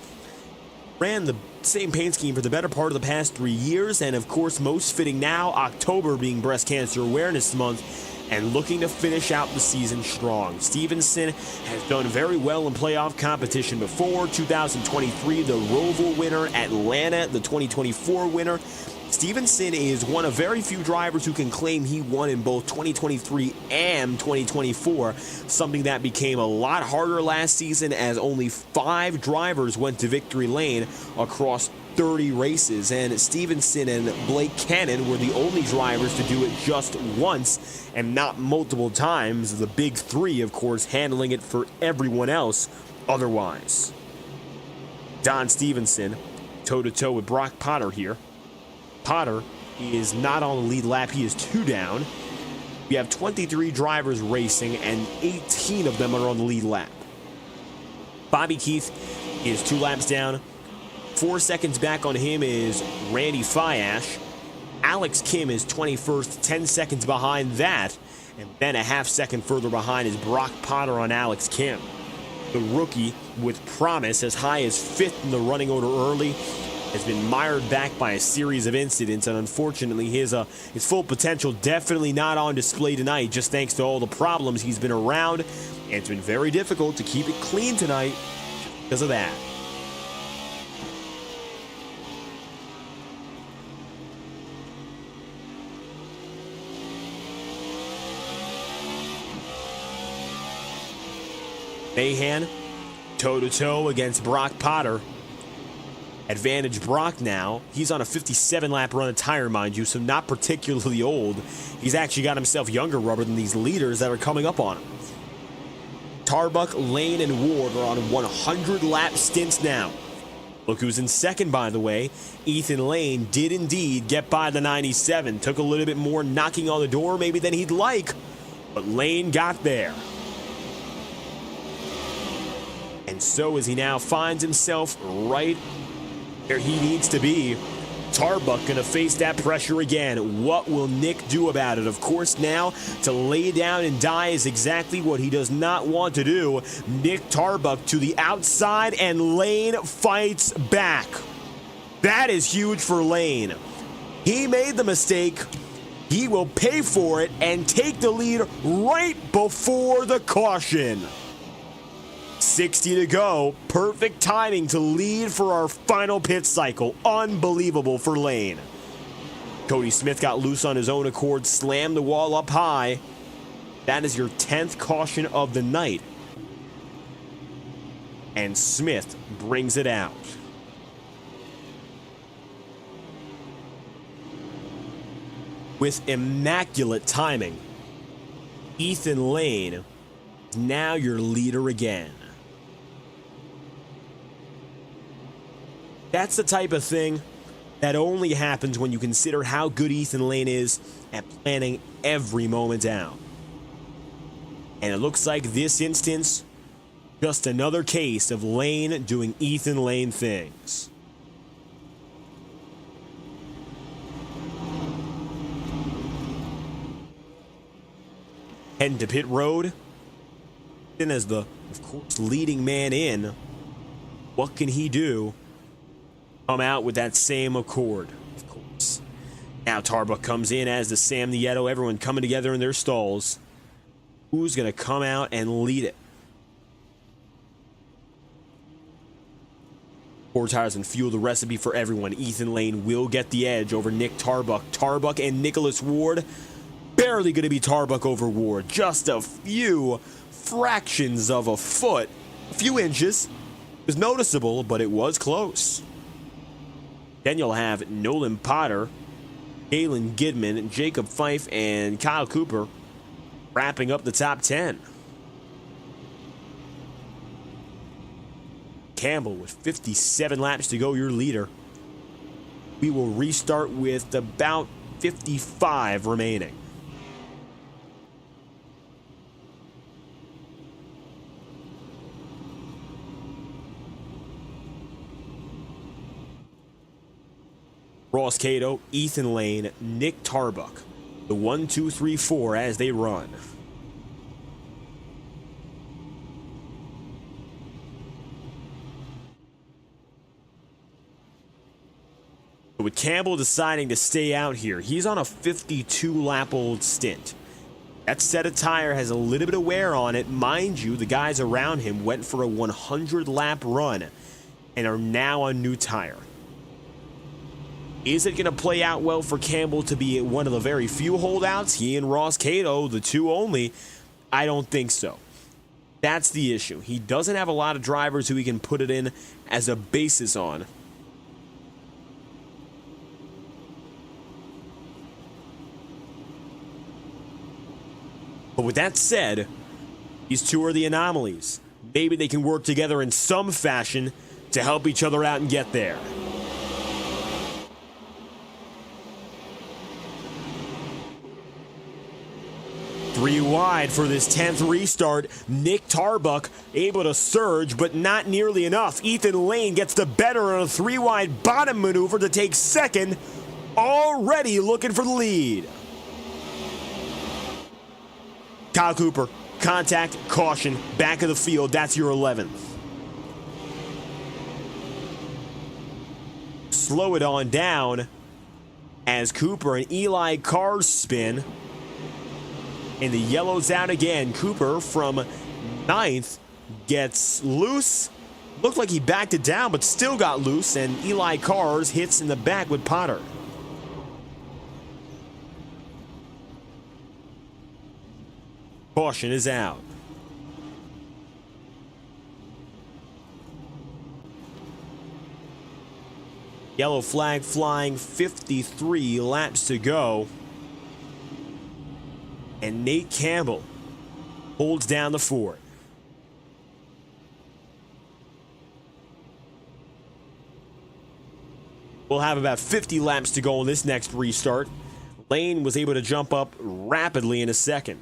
Ran the same paint scheme for the better part of the past 3 years, and of course most fitting now, October being Breast Cancer Awareness Month, and looking to finish out the season strong. Stevenson has done very well in playoff competition before. 2023, the Roval winner. Atlanta, the 2024 winner. Stevenson is one of very few drivers who can claim he won in both 2023 and 2024, something that became a lot harder last season as only 5 drivers went to victory lane across 30 races, and Stevenson and Blake Cannon were the only drivers to do it just once and not multiple times, the big 3 of course handling it for everyone else otherwise. Don Stevenson toe-to-toe with Brock Potter here. Potter is not on the lead lap, he is 2 down. We have 23 drivers racing and 18 of them are on the lead lap. Bobby Keith is 2 laps down. 4 seconds back on him is Randy Fiash. Alex Kim is 21st, 10 seconds behind that. And then a half second further behind is Brock Potter on Alex Kim. The rookie with promise as high as 5th in the running order early has been mired back by a series of incidents, and unfortunately his full potential definitely not on display tonight, just thanks to all the problems he's been around, and it's been very difficult to keep it clean tonight because of that. Mahan, toe-to-toe against Brock Potter. Advantage Brock now. He's on a 57-lap run of tire, mind you, so not particularly old. He's actually got himself younger rubber than these leaders that are coming up on him. Tarbuck, Lane, and Ward are on 100-lap stints now. Look who's in second, by the way. Ethan Lane did indeed get by the 97. Took a little bit more knocking on the door maybe than he'd like, but Lane got there. And so as he now finds himself right where he needs to be, Tarbuck gonna face that pressure again. What will Nick do about it? Of course, now to lay down and die is exactly what he does not want to do. Nick Tarbuck to the outside, and Lane fights back. That is huge for Lane. He made the mistake. He will pay for it and take the lead right before the caution. 60 to go. Perfect timing to lead for our final pit cycle. Unbelievable for Lane. Cody Smith got loose on his own accord, slammed the wall up high. That is your 10th caution of the night. And Smith brings it out. With immaculate timing, Ethan Lane is now your leader again. That's the type of thing that only happens when you consider how good Ethan Lane is at planning every moment out. And it looks like this instance, just another case of Lane doing Ethan Lane things. Heading to pit road. Then as the, of course, leading man in, what can he do? Come out with that same accord, of course. Now Tarbuck comes in as the Sam Nieto, everyone coming together in their stalls. Who's going to come out and lead it? 4 tires and fuel, the recipe for everyone. Ethan Lane will get the edge over Nick Tarbuck. Tarbuck and Nicholas Ward, barely going to be Tarbuck over Ward. Just a few fractions of a foot, a few inches. It was noticeable, but it was close. Then you'll have Nolan Potter, Galen Gidman, Jacob Fife, and Kyle Cooper wrapping up the top 10. Campbell with 57 laps to go, your leader. We will restart with about 55 remaining. Ross Cato, Ethan Lane, Nick Tarbuck. The 1, 2, 3, 4 as they run. With Campbell deciding to stay out here, he's on a 52-lap-old stint. That set of tire has a little bit of wear on it. Mind you, the guys around him went for a 100-lap run and are now on new tire. Is it going to play out well for Campbell to be one of the very few holdouts? He and Ross Cato, the two only? I don't think so. That's the issue. He doesn't have a lot of drivers who he can put it in as a basis on. But with that said, these two are the anomalies. Maybe they can work together in some fashion to help each other out and get there. Three wide for this 10th restart. Nick Tarbuck able to surge, but not nearly enough. Ethan Lane gets the better on a 3-wide bottom maneuver to take second, already looking for the lead. Kyle Cooper, contact, caution, back of the field. That's your 11th. Slow it on down as Cooper and Eli Carr spin. And the yellow's out again. Cooper from 9th gets loose. Looked like he backed it down, but still got loose. And Eli Carr's hits in the back with Potter. Caution is out. Yellow flag flying, 53 laps to go. And Nate Campbell holds down the fort. We'll have about 50 laps to go on this next restart. Lane was able to jump up rapidly in a second.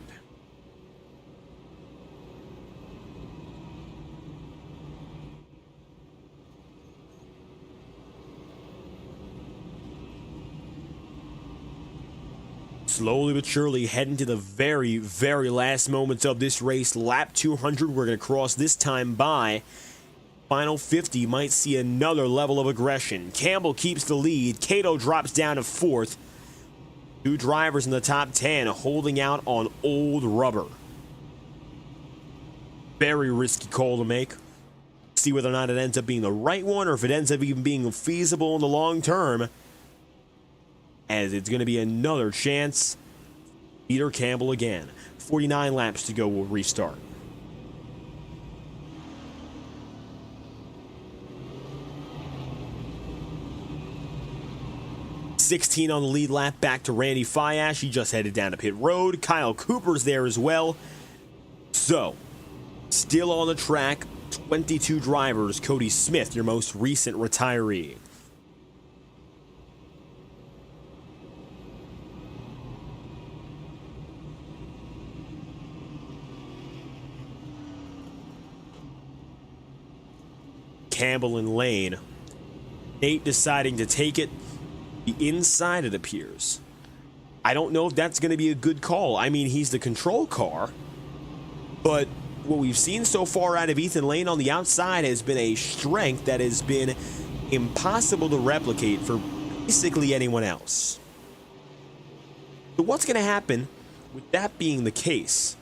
Slowly but surely heading to the very, very last moments of this race. Lap 200, we're going to cross this time by. Final 50 might see another level of aggression. Campbell keeps the lead. Cato drops down to 4th. Two drivers in the top 10 holding out on old rubber. Very risky call to make. See whether or not it ends up being the right one or if it ends up even being feasible in the long term, as it's going to be another chance. Peter Campbell again. 49 laps to go, we'll restart. .16 on the lead lap, back to Randy Fiash. He just headed down to pit road. Kyle Cooper's there as well. So, still on the track, 22 drivers. Cody Smith, your most recent retiree. Campbell and Lane. Nate deciding to take it the inside, it appears. I don't know if that's going to be a good call. I mean, he's the control car, but what we've seen so far out of Ethan Lane on the outside has been a strength that has been impossible to replicate for basically anyone else. So what's going to happen with that being the case?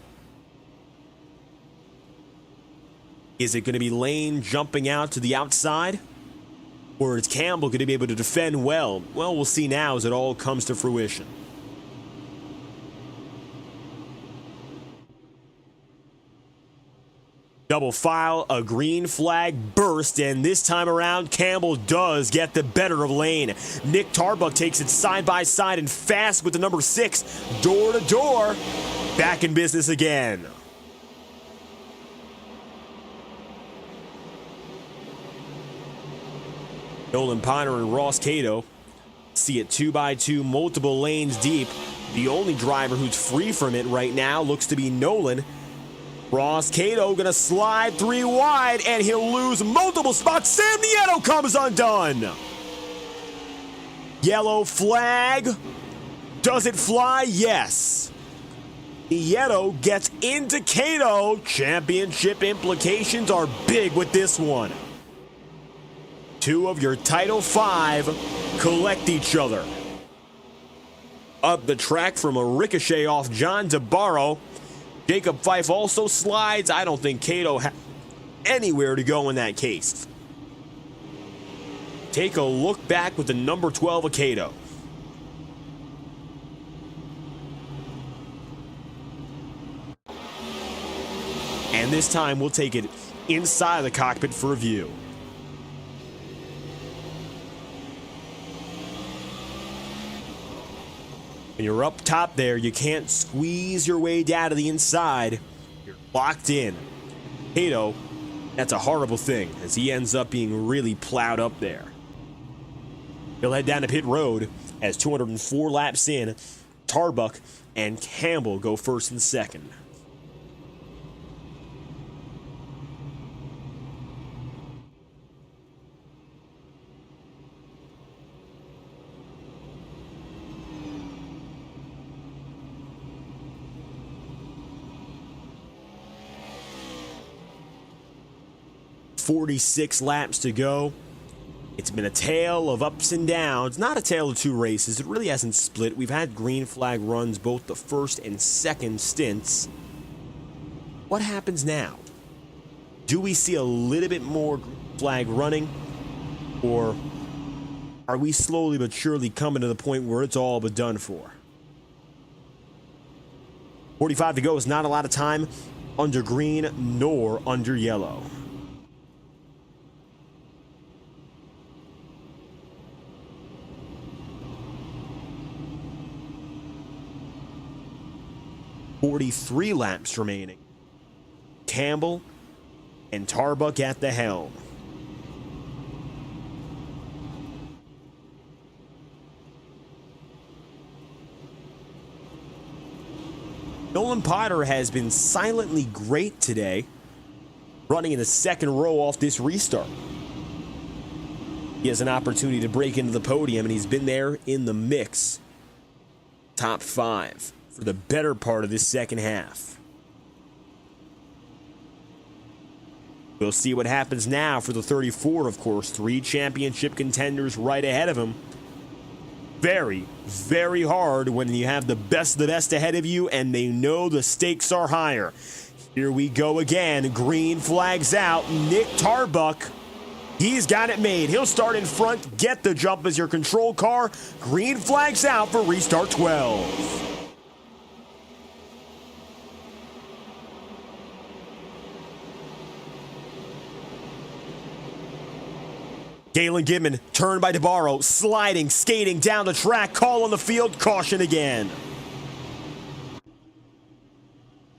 Is it going to be Lane jumping out to the outside? Or is Campbell going to be able to defend well? Well, we'll see now as it all comes to fruition. Double file, a green flag burst, and this time around, Campbell does get the better of Lane. Nick Tarbuck takes it side by side and fast with the number 6, door to door, back in business again. Nolan Piner and Ross Cato see it 2x2, multiple lanes deep. The only driver who's free from it right now looks to be Nolan. Ross Cato gonna slide 3 wide, and he'll lose multiple spots. Sam Nieto comes undone. Yellow flag. Does it fly? Yes. Nieto gets into Cato. Championship implications are big with this one. 2 of your Title 5 collect each other. Up the track from a ricochet off John DeBarro. Jacob Fife also slides. I don't think Cato has anywhere to go in that case. Take a look back with the number 12 of Cato. And this time we'll take it inside the cockpit for a view. When you're up top there, you can't squeeze your way down to the inside. You're locked in. Cato, that's a horrible thing, as he ends up being really plowed up there. He'll head down to pit road as 204 laps in. Tarbuck and Campbell go first and second. .46 laps to go. It's been a tale of ups and downs. Not a tale of 2 races. It really hasn't split. We've had green flag runs both the first and second stints. What happens now? Do we see a little bit more green flag running? Or are we slowly but surely coming to the point where it's all but done for? 45 to go is not a lot of time under green nor under yellow. .43 laps remaining. Campbell and Tarbuck at the helm. Nolan Potter has been silently great today, running in the second row off this restart. He has an opportunity to break into the podium, and he's been there in the mix. Top 5 for the better part of this second half. We'll see what happens now for the 34, of course. 3 championship contenders right ahead of him. Very, very hard when you have the best of the best ahead of you and they know the stakes are higher. Here we go again. Green flags out. Nick Tarbuck, he's got it made. He'll start in front, get the jump as your control car. Green flags out for restart 12. Galen Gidman, turned by DeBarro, sliding, skating down the track, call on the field, caution again.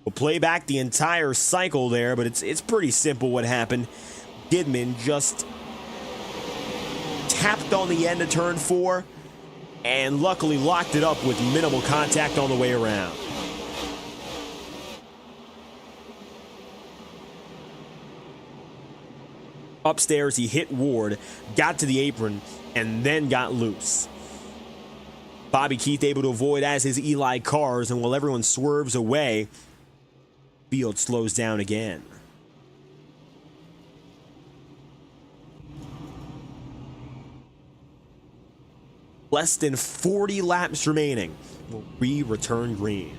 We'll play back the entire cycle there, but it's pretty simple what happened. Gidman just tapped on the end of turn 4 and luckily locked it up with minimal contact on the way around. Upstairs, he hit Ward, got to the apron, and then got loose. Bobby Keith able to avoid as his Eli cars, and while everyone swerves away, field slows down again. Less than 40 laps remaining. Will we return green?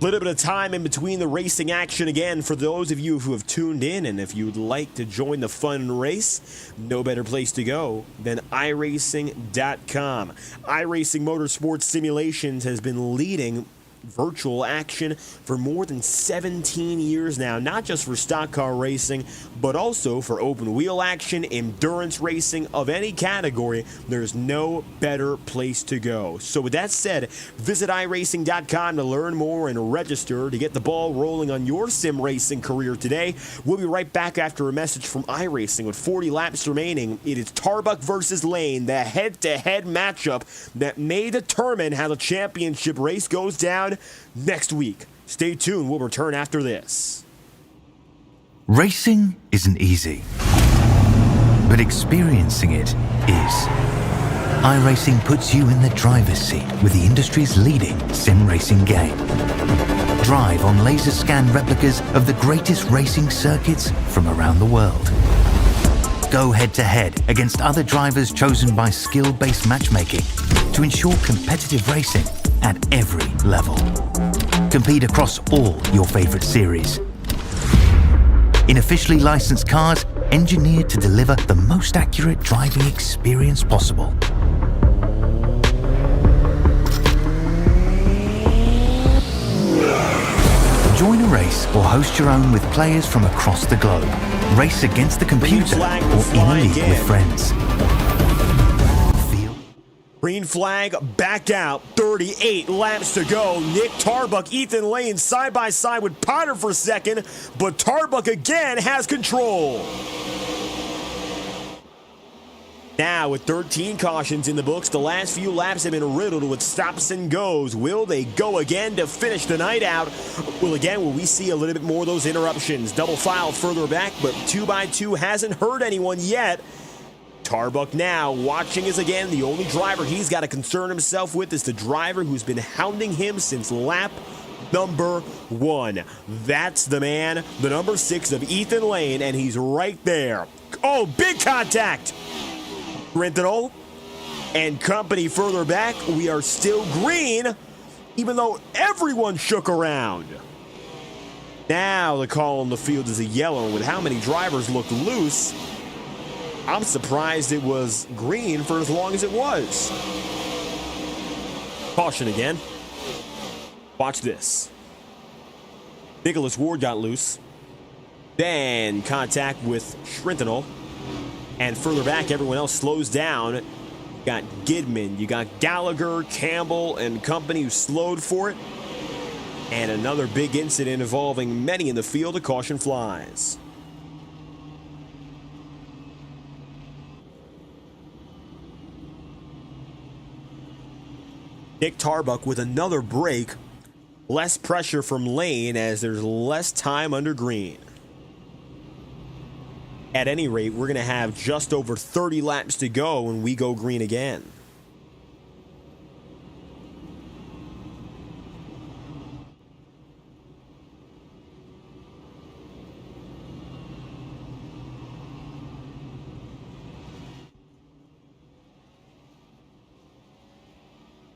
Little bit of time in between the racing action again for those of you who have tuned in, and if you'd like to join the fun race, no better place to go than iRacing.com. iRacing Motorsports Simulations has been leading virtual action for more than 17 years now, not just for stock car racing, but also for open wheel action, endurance racing of any category. There's no better place to go. So with that said, visit iRacing.com to learn more and register to get the ball rolling on your sim racing career today. We'll be right back after a message from iRacing with 40 laps remaining. It is Tarbuck versus Lane, the head-to-head matchup that may determine how the championship race goes down next week. Stay tuned. We'll return after this. Racing isn't easy, but experiencing it is. iRacing puts you in the driver's seat with the industry's leading sim racing game. Drive on laser scan replicas of the greatest racing circuits from around the world. Go head-to-head against other drivers chosen by skill-based matchmaking to ensure competitive racing at every level. Compete across all your favorite series. In officially licensed cars, engineered to deliver the most accurate driving experience possible. Join a race or host your own with players from across the globe. Race against the computer or in a league with friends. Green flag back out, 38 laps to go. Nick Tarbuck, Ethan Lane side by side with Potter for second, but Tarbuck again has control. Now with 13 cautions in the books, the last few laps have been riddled with stops and goes. Will they go again to finish the night out? Will we see a little bit more of those interruptions? Double file further back, but 2x2 hasn't hurt anyone yet. Tarbuck now watching is again the only driver he's got to concern himself with is the driver who's been hounding him since lap number 1. That's the man, the number 6 of Ethan Lane, and he's right there. Oh, big contact! Rental and company further back. We are still green, even though everyone shook around. Now the call on the field is a yellow. With how many drivers looked loose, I'm surprised it was green for as long as it was. Caution again. Watch this. Nicholas Ward got loose. Then contact with Shrintanol. And further back, everyone else slows down. You got Gidman, you got Gallagher, Campbell, and company who slowed for it. And another big incident involving many in the field. A caution flies. Nick Tarbuck with another break. Less pressure from Lane as there's less time under green. At any rate, we're going to have just over 30 laps to go when we go green again.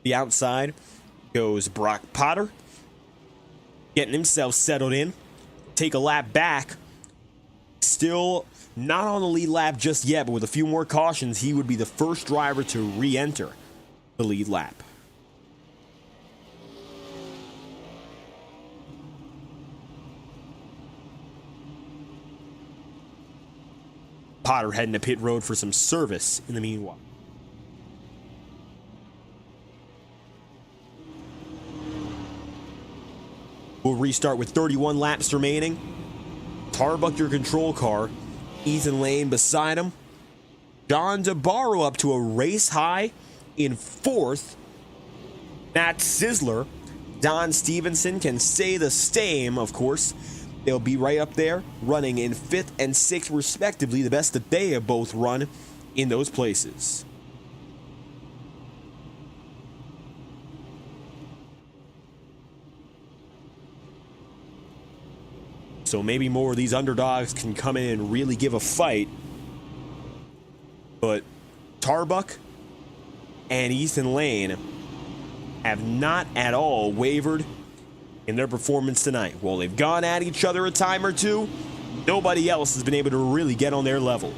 The outside goes Brock Potter, getting himself settled in. Take a lap back. Still not on the lead lap just yet, but with a few more cautions, he would be the first driver to re-enter the lead lap. Potter heading to pit road for some service in the meanwhile. We'll restart with 31 laps remaining. Tarbuck, your control car. Ethan Lane beside him. John DeBarro up to a race high in 4th. Matt Sizzler. Don Stevenson can say the same, of course. They'll be right up there, running in 5th and 6th respectively, the best that they have both run in those places. So maybe more of these underdogs can come in and really give a fight. But Tarbuck and Ethan Lane have not at all wavered in their performance tonight. While they've gone at each other a time or two, nobody else has been able to really get on their level.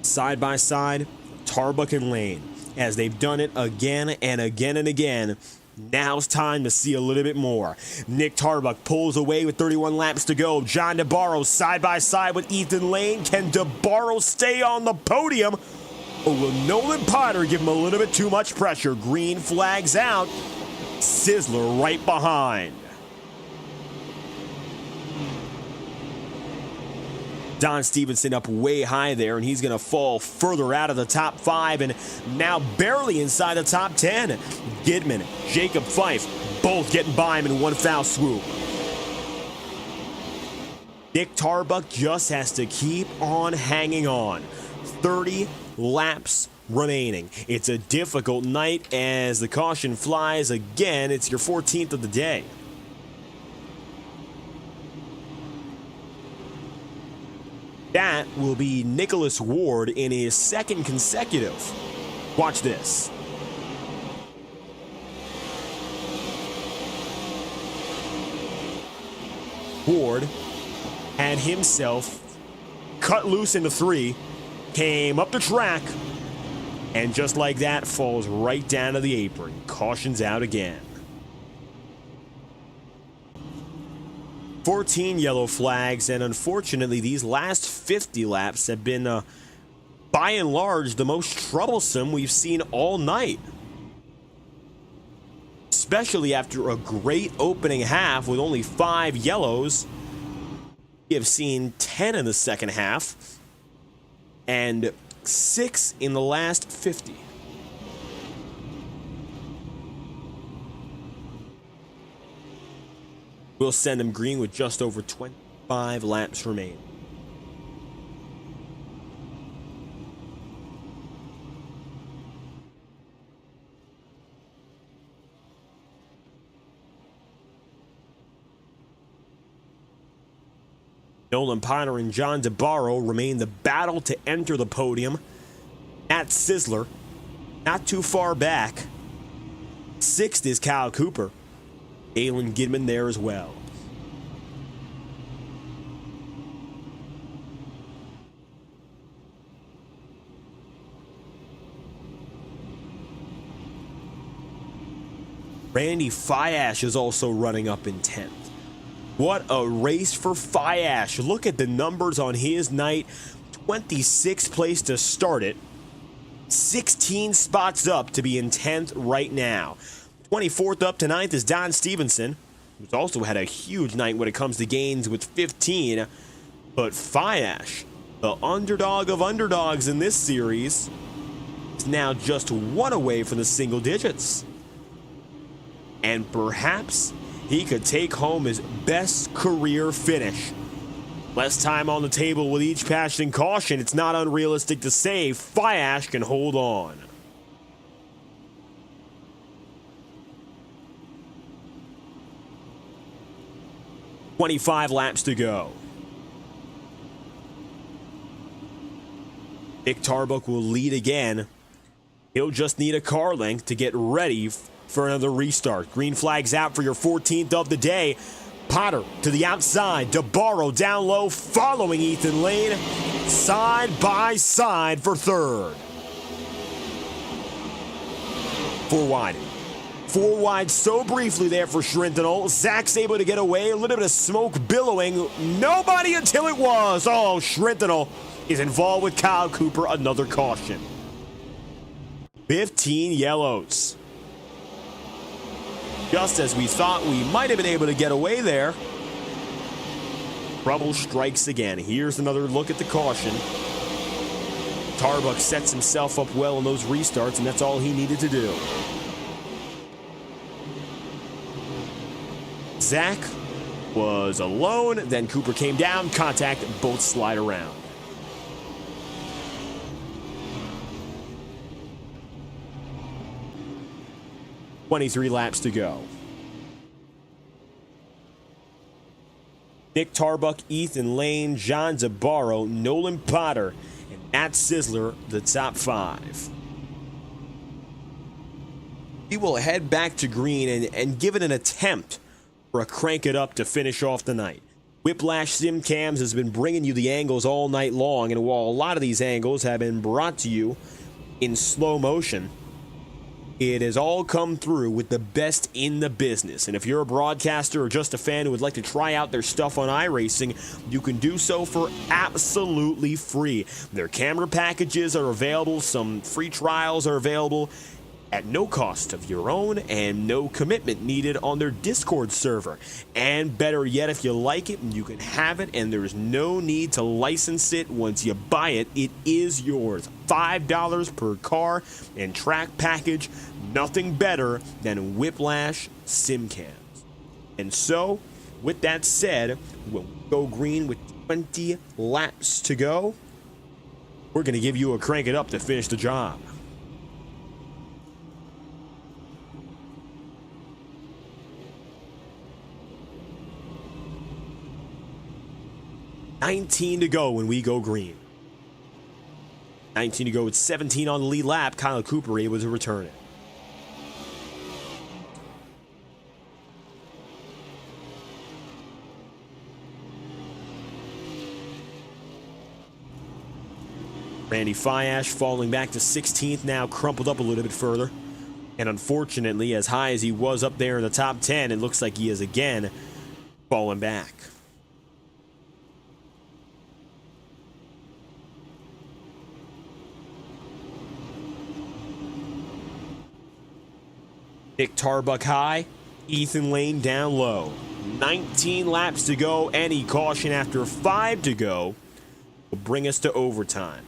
Side by side, Tarbuck and Lane, as they've done it again and again and again. Now's time to see a little bit more. Nick Tarbuck pulls away with 31 laps to go. John DeBarro side by side with Ethan Lane. Can DeBarro stay on the podium? Or will Nolan Potter give him a little bit too much pressure? Green flags out. Sizzler right behind. Don Stevenson up way high there, and he's going to fall further out of the top 5 and now barely inside the top 10. Gidman, Jacob Fife, both getting by him in one foul swoop. Nick Tarbuck just has to keep on hanging on. 30 laps remaining. It's a difficult night as the caution flies again. It's your 14th of the day. That will be Nicholas Ward in his second consecutive. Watch this. Ward had himself cut loose into 3, came up the track, and just like that falls right down to the apron. Caution's out again. 14 yellow flags, and unfortunately these last 50 laps have been by and large the most troublesome we've seen all night, especially after a great opening half with only 5 yellows. We have seen 10 in the second half and 6 in the last 50. We'll send him green with just over 25 laps remaining. Nolan Potter and John DeBarro remain the battle to enter the podium. At Sizzler, not too far back. 6th is Kyle Cooper. Alan Gidman there as well. Randy Fiash is also running up in 10th. What a race for Fiash. Look at the numbers on his night. 26th place to start it. 16 spots up to be in 10th right now. 24th up to 9th is Don Stevenson, who's also had a huge night when it comes to gains with 15. But Fiash, the underdog of underdogs in this series, is now just 1 away from the single digits. And perhaps he could take home his best career finish. Less time on the table with each passing caution. It's not unrealistic to say Fiash can hold on. .25 laps to go. Nick Tarbuck will lead again. He'll just need a car length to get ready for another restart. Green flags out for your 14th of the day. Potter to the outside. DeBarro down low, following Ethan Lane. Side by side for 3rd. 4 wide. 4 wide so briefly there for Schrintenel. Zach's able to get away. A little bit of smoke billowing. Nobody until it was. Oh, Schrintenel is involved with Kyle Cooper. Another caution. 15 yellows. Just as we thought we might have been able to get away there. Trouble strikes again. Here's another look at the caution. Tarbuck sets himself up well in those restarts, and that's all he needed to do. Zach was alone, then Cooper came down, contact, both slide around. .23 laps to go. Nick Tarbuck, Ethan Lane, John Zabarro, Nolan Potter, and Matt Sizzler, the top 5. We will head back to green and give it an attempt for a crank it up to finish off the night. Whiplash Sim Cams has been bringing you the angles all night long, and while a lot of these angles have been brought to you in slow motion, it has all come through with the best in the business. And if you're a broadcaster or just a fan who would like to try out their stuff on iRacing, you can do so for absolutely free. Their camera packages are available. Some free trials are available at no cost of your own and no commitment needed on their Discord server. And better yet, if you like it, you can have it, and there's no need to license it. Once you buy it, it is yours. $5 per car and track package. Nothing better than Whiplash SimCams. And so, with that said, we'll go green with 20 laps to go. We're going to give you a crank it up to finish the job. $19 to go when we go green. 19 to go with 17 on the lead lap. Kyle Cooper able to return it. Randy Fiash falling back to 16th, now crumpled up a little bit further. And unfortunately, as high as he was up there in the top 10, it looks like he is again falling back. Nick Tarbuck high, Ethan Lane down low. 19 laps to go, any caution after 5 to go will bring us to overtime.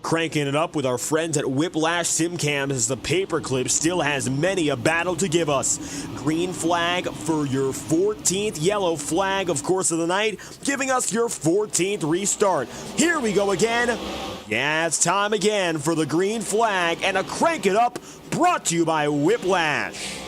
Cranking it up with our friends at Whiplash SimCams as the paperclip still has many a battle to give us. Green flag for your 14th, yellow flag, of course, of the night, giving us your 14th restart. Here we go again. Yeah, it's time again for the green flag and a crank it up brought to you by Whiplash.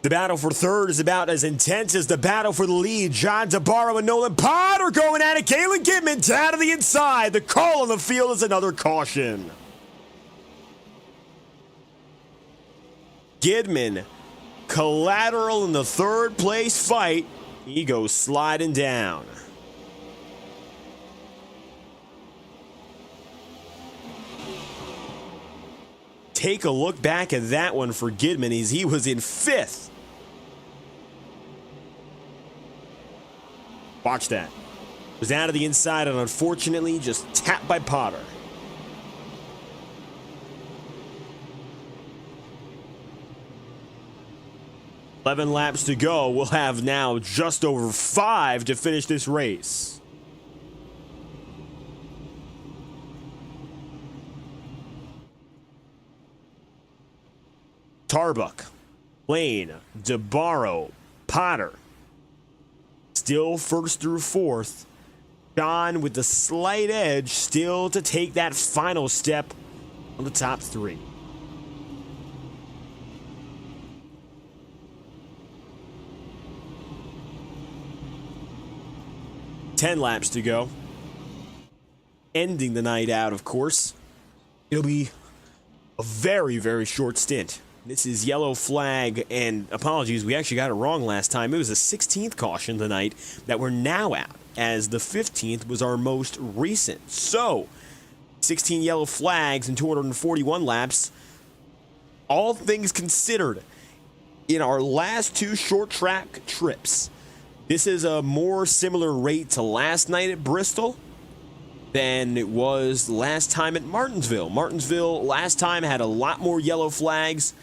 The battle for third is about as intense as the battle for the lead. John Zabarro and Nolan Potter going at it. Galen Gidman down to the inside. The call on the field is another caution. Gidman, collateral in the third place fight. He goes sliding down. take a look back at that one for Gidman as he was in 5th. Watch that. Was out of the inside and unfortunately just tapped by Potter. Eleven laps to go. We'll have now just over 5 to finish this race. Tarbuck, Lane, DeBarro, Potter. Still first through 4th. John with the slight edge still to take that final step on the top 3. Ten laps to go. Ending the night out, of course. It'll be a very, very short stint. This is yellow flag, and apologies, we actually got it wrong last time. It was a 16th caution tonight that we're now out, as the 15th was our most recent. So, 16 yellow flags and 241 laps. All things considered, in our last 2 short track trips, this is a more similar rate to last night at Bristol than it was last time at Martinsville. Martinsville last time had a lot more yellow flags.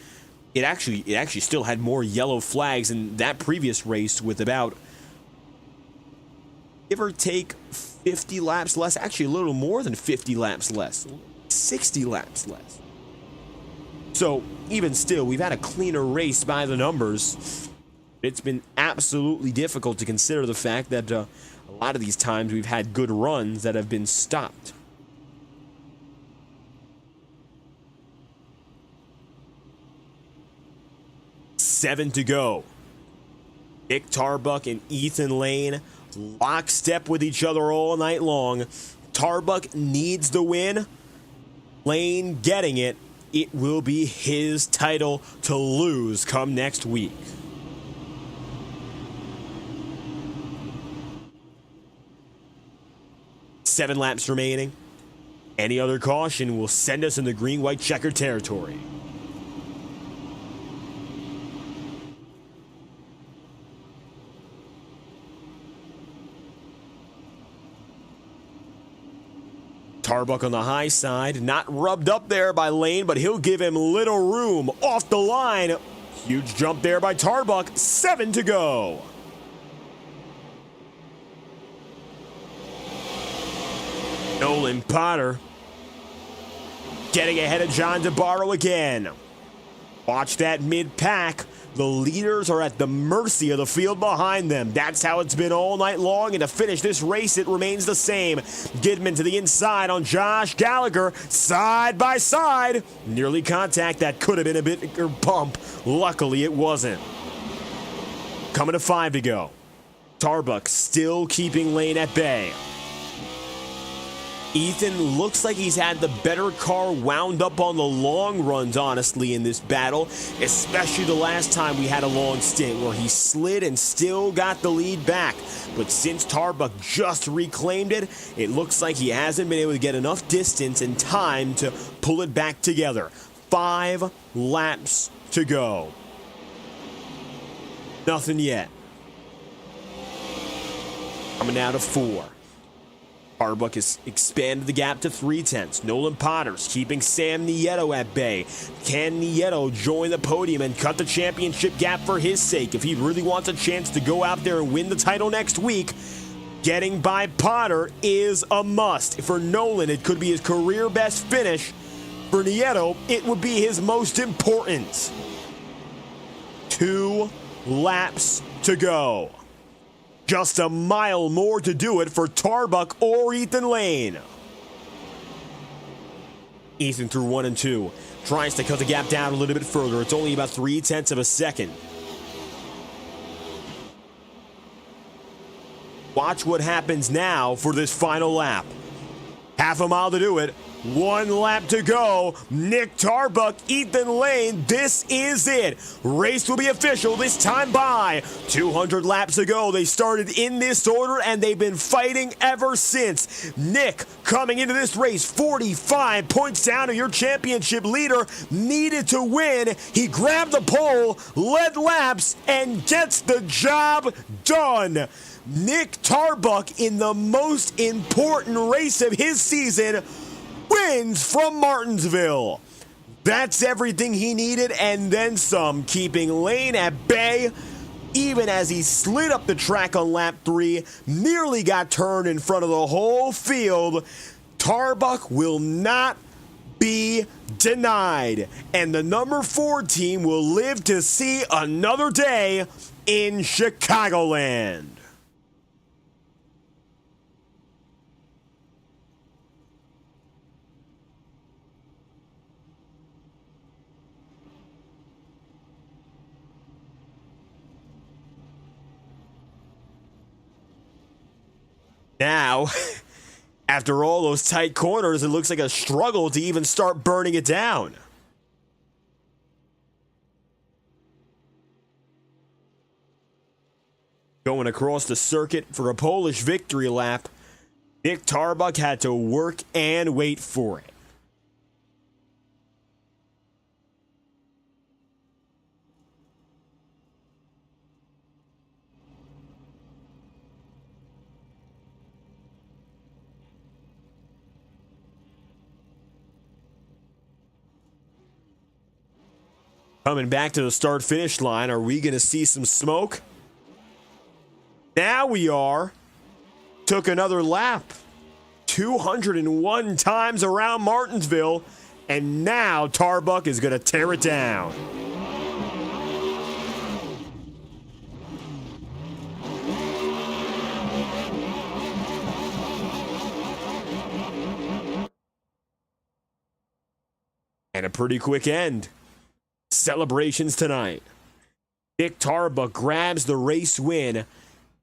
It actually still had more yellow flags in that previous race with about, give or take, 50 laps less. Actually, a little more than 50 laps less. 60 laps less. So, even still, we've had a cleaner race by the numbers. It's been absolutely difficult to consider the fact that a lot of these times we've had good runs that have been stopped. Seven to go. Nick Tarbuck and Ethan Lane lockstep with each other all night long. Tarbuck needs the win. Lane getting it. It will be his title to lose come next week. Seven laps remaining. Any other caution will send us into green-white checker territory. Tarbuck on the high side, not rubbed up there by Lane, but he'll give him little room off the line. Huge jump there by Tarbuck. 7 to go. Nolan Potter getting ahead of John DeBarro again. Watch that mid-pack. The leaders are at the mercy of the field behind them. That's how it's been all night long, and to finish this race, it remains the same. Gidman to the inside on Josh Gallagher, side by side. Nearly contact. That could have been a bigger bump. Luckily, it wasn't. Coming to 5 to go. Tarbuck still keeping Lane at bay. Ethan looks like he's had the better car wound up on the long runs, honestly, in this battle, especially the last time we had a long stint where he slid and still got the lead back. But since Tarbuck just reclaimed it, it looks like he hasn't been able to get enough distance and time to pull it back together. 5 laps to go. Nothing yet. Coming out of 4. Tarbuck has expanded the gap to 3/10. Nolan Potter's keeping Sam Nieto at bay. Can Nieto join the podium and cut the championship gap for his sake if he really wants a chance to go out there and win the title next week? Getting by Potter is a must. For Nolan, it could be his career best finish. For Nieto, it would be his most important. 2 laps to go. Just a mile more to do it for Tarbuck or Ethan Lane. Ethan through 1 and 2. Tries to cut the gap down a little bit further. It's only about 0.3 of a second. Watch what happens now for this final lap. half a mile to do it. 1 lap to go. Nick Tarbuck, Ethan Lane, this is it. Race will be official this time by 200 laps ago. They started in this order, and they've been fighting ever since. Nick, coming into this race, 45 points down to your championship leader, needed to win. He grabbed the pole, led laps, and gets the job done. Nick Tarbuck, in the most important race of his season, wins from Martinsville. That's everything he needed and then some, keeping Lane at bay even as he slid up the track on lap 3, nearly got turned in front of the whole field. Tarbuck will not be denied, and the number 4 team will live to see another day in Chicagoland. Now, after all those tight corners, it looks like a struggle to even start burning it down. Going across the circuit for a Polish victory lap, Nick Tarbuck had to work and wait for it. Coming back to the start-finish line, are we going to see some smoke? Now we are. Took another lap. 201 times around Martinsville, and now Tarbuck is going to tear it down. And a pretty quick end. Celebrations tonight. Nick Tarbuck grabs the race win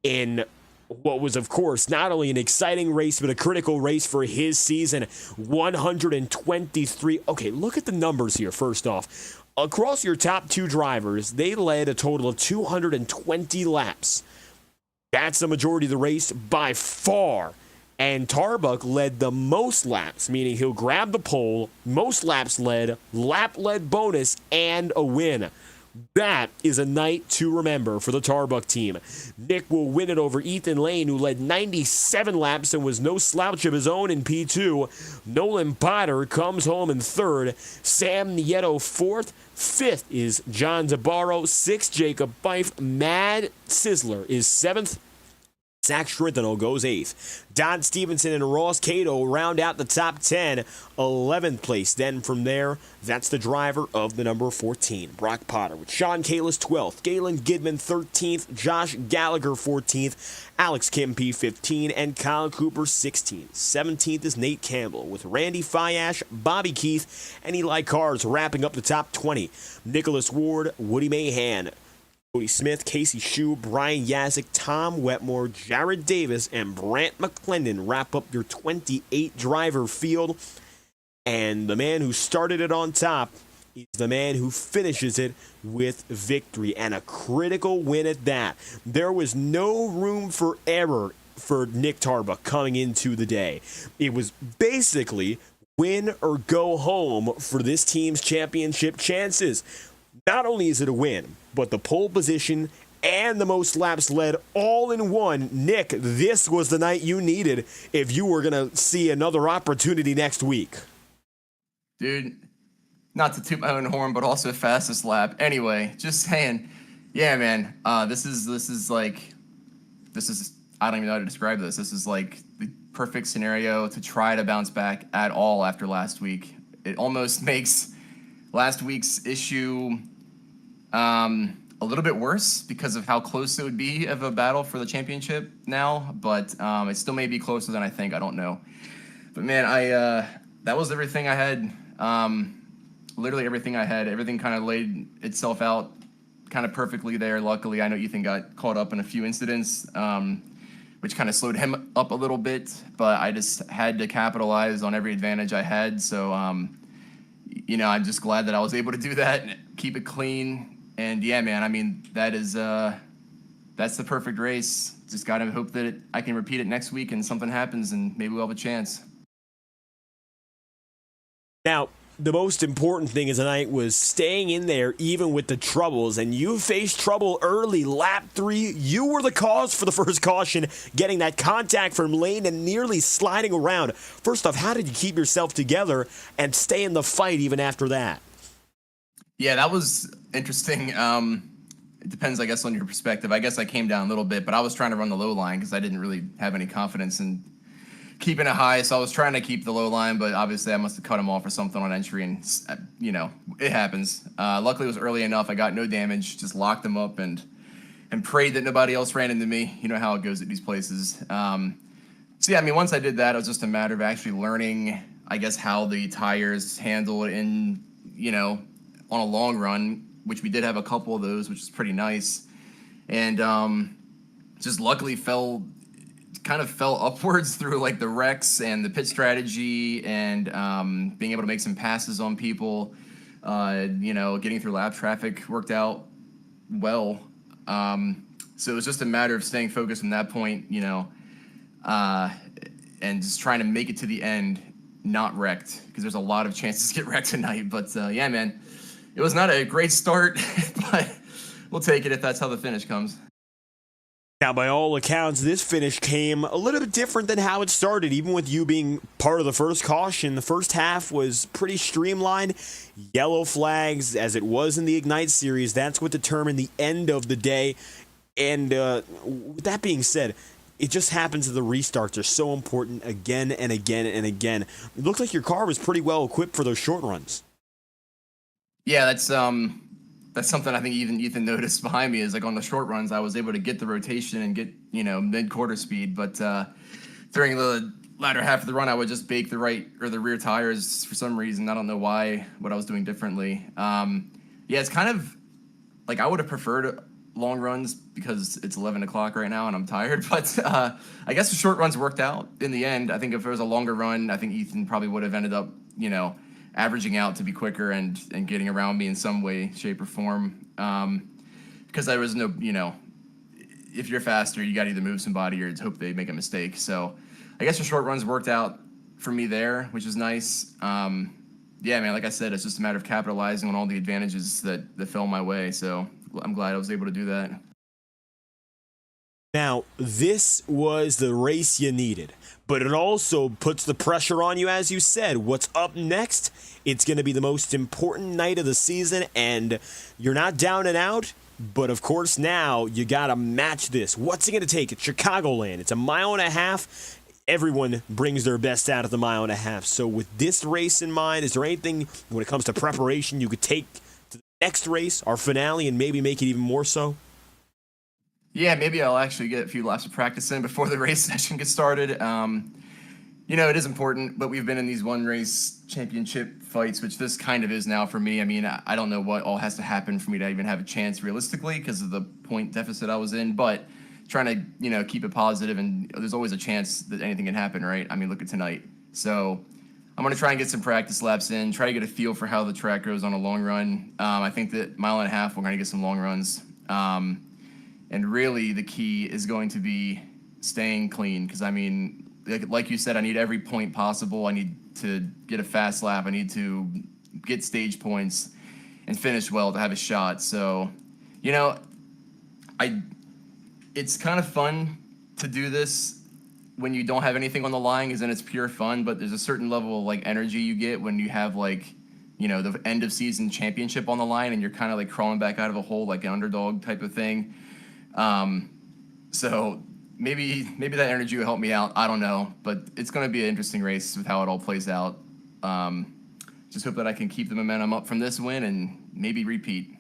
in what was, of course, not only an exciting race, but a critical race for his season. 123. Okay, look at the numbers here, first off. Across your top 2 drivers, they led a total of 220 laps. That's the majority of the race by far. And Tarbuck led the most laps, meaning he'll grab the pole, most laps led, lap led bonus, and a win. That is a night to remember for the Tarbuck team. Nick will win it over Ethan Lane, who led 97 laps and was no slouch of his own in P2. Nolan Potter comes home in 3rd. Sam Nieto 4th. 5th is John Zabaro. 6th, Jacob Fife. Mad Sizzler is 7th. Zach Schrinthal goes 8th. Don Stevenson and Ross Cato round out the top 10. 11th place. Then from there, that's the driver of the number 14, Brock Potter, with Sean Kalis 12th, Galen Gidman 13th, Josh Gallagher 14th, Alex Kimpe 15th, and Kyle Cooper 16th. 17th is Nate Campbell, with Randy Fiash, Bobby Keith, and Eli Cars wrapping up the top 20. Nicholas Ward, Woody Mahan, Cody Smith, Casey Shue, Brian Yazik, Tom Wetmore, Jared Davis, and Brant McClendon wrap up your 28 driver field. And the man who started it on top is the man who finishes it with victory, and a critical win at that. There was no room for error for Nick Tarbuck coming into the day. It was basically win or go home for this team's championship chances. Not only is it a win, but the pole position and the most laps led all in one. Nick, this was the night you needed if you were going to see another opportunity next week. Dude, not to toot my own horn, but also fastest lap. Anyway, just saying, yeah, man, this is I don't even know how to describe this. This is like the perfect scenario to try to bounce back at all after last week. It almost makes last week's issue a little bit worse because of how close it would be of a battle for the championship now, but it still may be closer than I think. I don't know. But man, that was everything I had. Literally everything I had. Everything kind of laid itself out kind of perfectly there. Luckily, I know Ethan got caught up in a few incidents. which kind of slowed him up a little bit, but I just had to capitalize on every advantage I had. So, you know, I'm just glad that I was able to do that and keep it clean. And yeah, man, I mean, that's the perfect race. Just got to hope that I can repeat it next week and something happens and maybe we'll have a chance. Now, the most important thing is tonight was staying in there even with the troubles, and you faced trouble early. Lap 3, you were the cause for the first caution, getting that contact from lane and nearly sliding around. First off, how did you keep yourself together and stay in the fight even after that? Yeah, that was interesting. It depends, I guess, on your perspective. I guess I came down a little bit, but I was trying to run the low line because I didn't really have any confidence in keeping it high, so I was trying to keep the low line, but obviously I must have cut him off or something on entry, and, you know, it happens. Luckily, it was early enough. I got no damage, just locked him up and prayed that nobody else ran into me. You know how it goes at these places. So, yeah, I mean, once I did that, it was just a matter of actually learning, I guess, how the tires handle it in, you know, on a long run, which we did have a couple of those, which is pretty nice. And just luckily kind of fell upwards through like the wrecks and the pit strategy and being able to make some passes on people. You know, getting through lap traffic worked out well. So it was just a matter of staying focused from that point, you know, and just trying to make it to the end, not wrecked, because there's a lot of chances to get wrecked tonight. But yeah, man, it was not a great start, but we'll take it if that's how the finish comes. Now, by all accounts, this finish came a little bit different than how it started, even with you being part of the first caution. The first half was pretty streamlined. Yellow flags, as it was in the Ignite Series, that's what determined the end of the day. And with that being said, it just happens that the restarts are so important again and again and again. It looked like your car was pretty well equipped for those short runs. Yeah, that's something I think even Ethan noticed behind me is like on the short runs, I was able to get the rotation and get, you know, mid-quarter speed. But during the latter half of the run, I would just bake the right or the rear tires for some reason. I don't know why, what I was doing differently. Yeah, it's kind of like I would have preferred long runs because it's 11 o'clock right now and I'm tired. But I guess the short runs worked out in the end. I think if it was a longer run, I think Ethan probably would have ended up, you know, averaging out to be quicker and getting around me in some way, shape, or form. Because there was no, you know, if you're faster, you got to either move somebody or hope they make a mistake. So I guess the short runs worked out for me there, which is nice. Yeah, man, like I said, it's just a matter of capitalizing on all the advantages that fell my way. So I'm glad I was able to do that. Now, this was the race you needed, but it also puts the pressure on you, as you said. What's up next? It's going to be the most important night of the season, and you're not down and out, but of course now you got to match this. What's it going to take? It's Chicagoland. It's a mile and a half. Everyone brings their best out of the mile and a half. So with this race in mind, is there anything when it comes to preparation you could take to the next race, our finale, and maybe make it even more so? Yeah, maybe I'll actually get a few laps of practice in before the race session gets started. You know, it is important, but we've been in these one race championship fights, which this kind of is now for me. I mean, I don't know what all has to happen for me to even have a chance realistically because of the point deficit I was in, but trying to, you know, keep it positive, and there's always a chance that anything can happen, right? I mean, look at tonight. So I'm going to try and get some practice laps in, try to get a feel for how the track goes on a long run. I think that mile and a half, we're going to get some long runs. And really, the key is going to be staying clean because, I mean, like you said, I need every point possible. I need to get a fast lap. I need to get stage points and finish well to have a shot. So, you know, it's kind of fun to do this when you don't have anything on the line because then it's pure fun. But there's a certain level of, like, energy you get when you have, like, you know, the end of season championship on the line and you're kind of, like, crawling back out of a hole like an underdog type of thing. So maybe that energy will help me out. I don't know, but it's going to be an interesting race with how it all plays out. Just hope that I can keep the momentum up from this win and maybe repeat.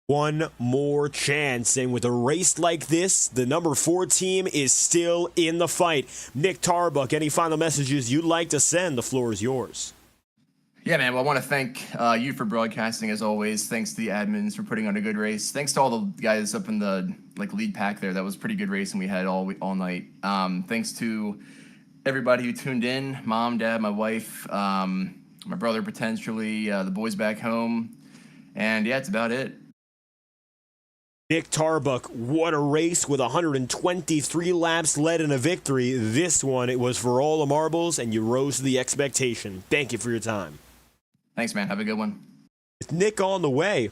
One more chance, and with a race like this, the number 4 team is still in the fight. Nick Tarbuck, any final messages you'd like to send? The floor is yours. Yeah, man. Well, I want to thank you for broadcasting as always. Thanks to the admins for putting on a good race. Thanks to all the guys up in the lead pack there. That was pretty good racing we had all night. Thanks to everybody who tuned in, mom, dad, my wife, my brother potentially, the boys back home, and yeah, it's about it. Nick Tarbuck, what a race with 123 laps led in a victory. This one, it was for all the marbles, and you rose to the expectation. Thank you for your time. Thanks, man. Have a good one. With Nick on the way,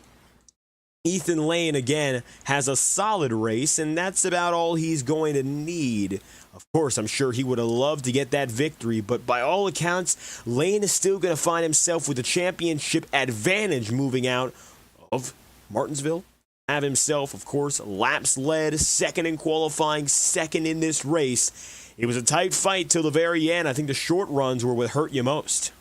Ethan Lane again has a solid race, and that's about all he's going to need. Of course, I'm sure he would have loved to get that victory, but by all accounts, Lane is still going to find himself with a championship advantage moving out of Martinsville. Have himself, of course, laps led, second in qualifying, second in this race. It was a tight fight till the very end. I think the short runs were what hurt you most.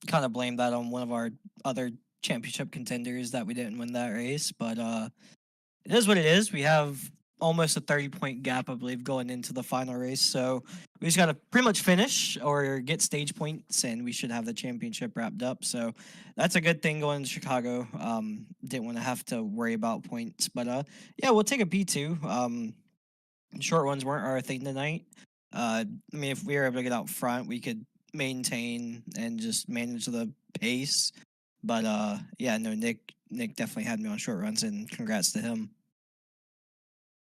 Kind of blame that on one of our other championship contenders that we didn't win that race, but it is what it is. We have almost a 30-point gap, I believe, going into the final race, so we just got to pretty much finish or get stage points, and we should have the championship wrapped up. So that's a good thing going to Chicago. Didn't want to have to worry about points, but yeah, we'll take a P2. Short ones weren't our thing tonight. I mean, if we were able to get out front, we could maintain and just manage the pace, but yeah, no, Nick definitely had me on short runs, and congrats to him.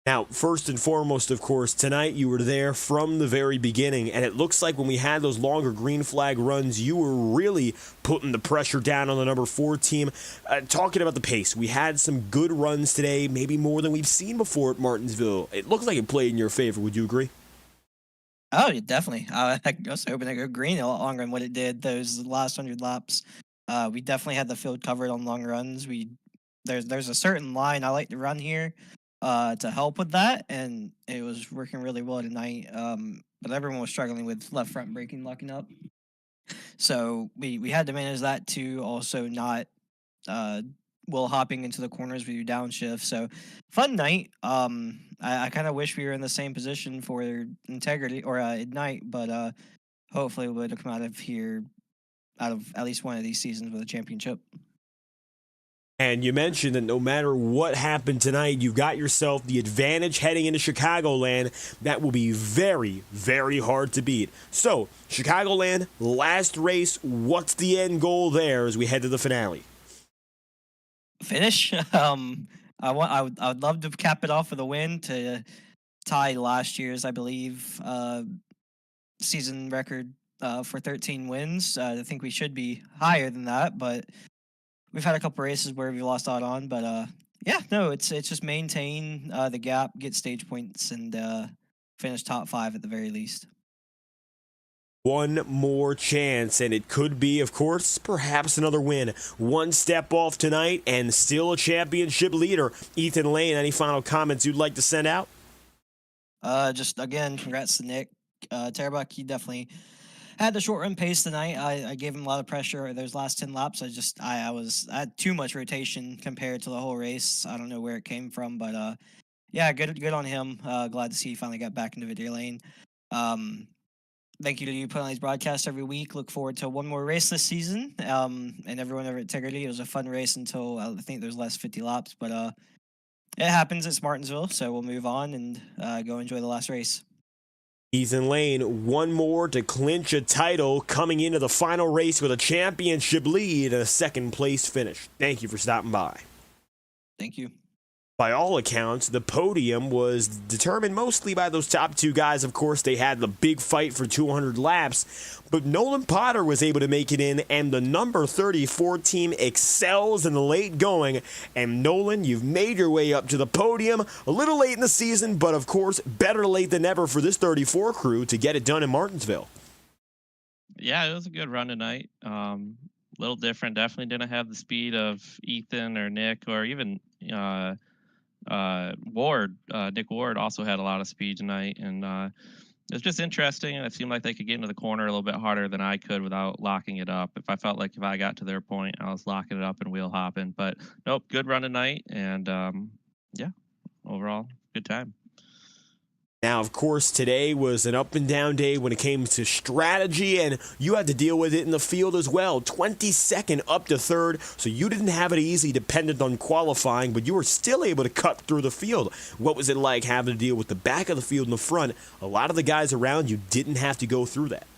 Now, first and foremost, of course, tonight you were there from the very beginning, and it looks like when we had those longer green flag runs, you were really putting the pressure down on the number 4 team. Talking about the pace, we had some good runs today, maybe more than we've seen before at Martinsville. It looked like it played in your favor. Would you agree? Oh, yeah, definitely. I was hoping to go green a lot longer than what it did those last 100 laps. We definitely had the field covered on long runs. There's a certain line I like to run here to help with that, and it was working really well tonight. But everyone was struggling with left front braking locking up, so we had to manage that too. Also, not will hopping into the corners with your downshift. So fun night. I kind of wish we were in the same position for Integrity or Ignite, but hopefully we would have come out of at least one of these seasons with a championship. And you mentioned that no matter what happened tonight, you've got yourself the advantage heading into Chicagoland. That will be very, very hard to beat. So, Chicagoland, last race, what's the end goal there as we head to the finale? Finish. I would love to cap it off with a win to tie last year's, I believe, season record for 13 wins. I think we should be higher than that, but we've had a couple races where we lost out on. But yeah, no, it's just maintain the gap, get stage points, and finish top 5 at the very least. One more chance, and it could be, of course, perhaps another win. One step off tonight, and still a championship leader. Ethan Lane, any final comments you'd like to send out? Just, again, congrats to Nick. Tarbuck, he definitely had the short run pace tonight. I gave him a lot of pressure those last 10 laps. I had too much rotation compared to the whole race. I don't know where it came from, but yeah, good on him. Glad to see he finally got back into video lane. Thank you to you putting on these broadcasts every week. Look forward to one more race this season. And everyone over at Integrity. It was a fun race until I think there's last 50 laps, but it happens. It's Martinsville, so we'll move on and go enjoy the last race. Ethan Lane, one more to clinch a title, coming into the final race with a championship lead and a second place finish. Thank you for stopping by. Thank you. By all accounts, the podium was determined mostly by those top 2 guys. Of course, they had the big fight for 200 laps, but Nolan Potter was able to make it in, and the number 34 team excels in the late going. And Nolan, you've made your way up to the podium a little late in the season, but of course, better late than never for this 34 crew to get it done in Martinsville. Yeah, it was a good run tonight. Little different. Definitely didn't have the speed of Ethan or Nick or even Ward. Nick Ward also had a lot of speed tonight, and it was just interesting. And it seemed like they could get into the corner a little bit harder than I could without locking it up. If I felt like if I got to their point, I was locking it up and wheel hopping. But nope, good run tonight, and yeah, overall good time. Now, of course, today was an up and down day when it came to strategy, and you had to deal with it in the field as well. 22nd up to third, so you didn't have it easy dependent on qualifying, but you were still able to cut through the field. What was it like having to deal with the back of the field and the front? A lot of the guys around you didn't have to go through that.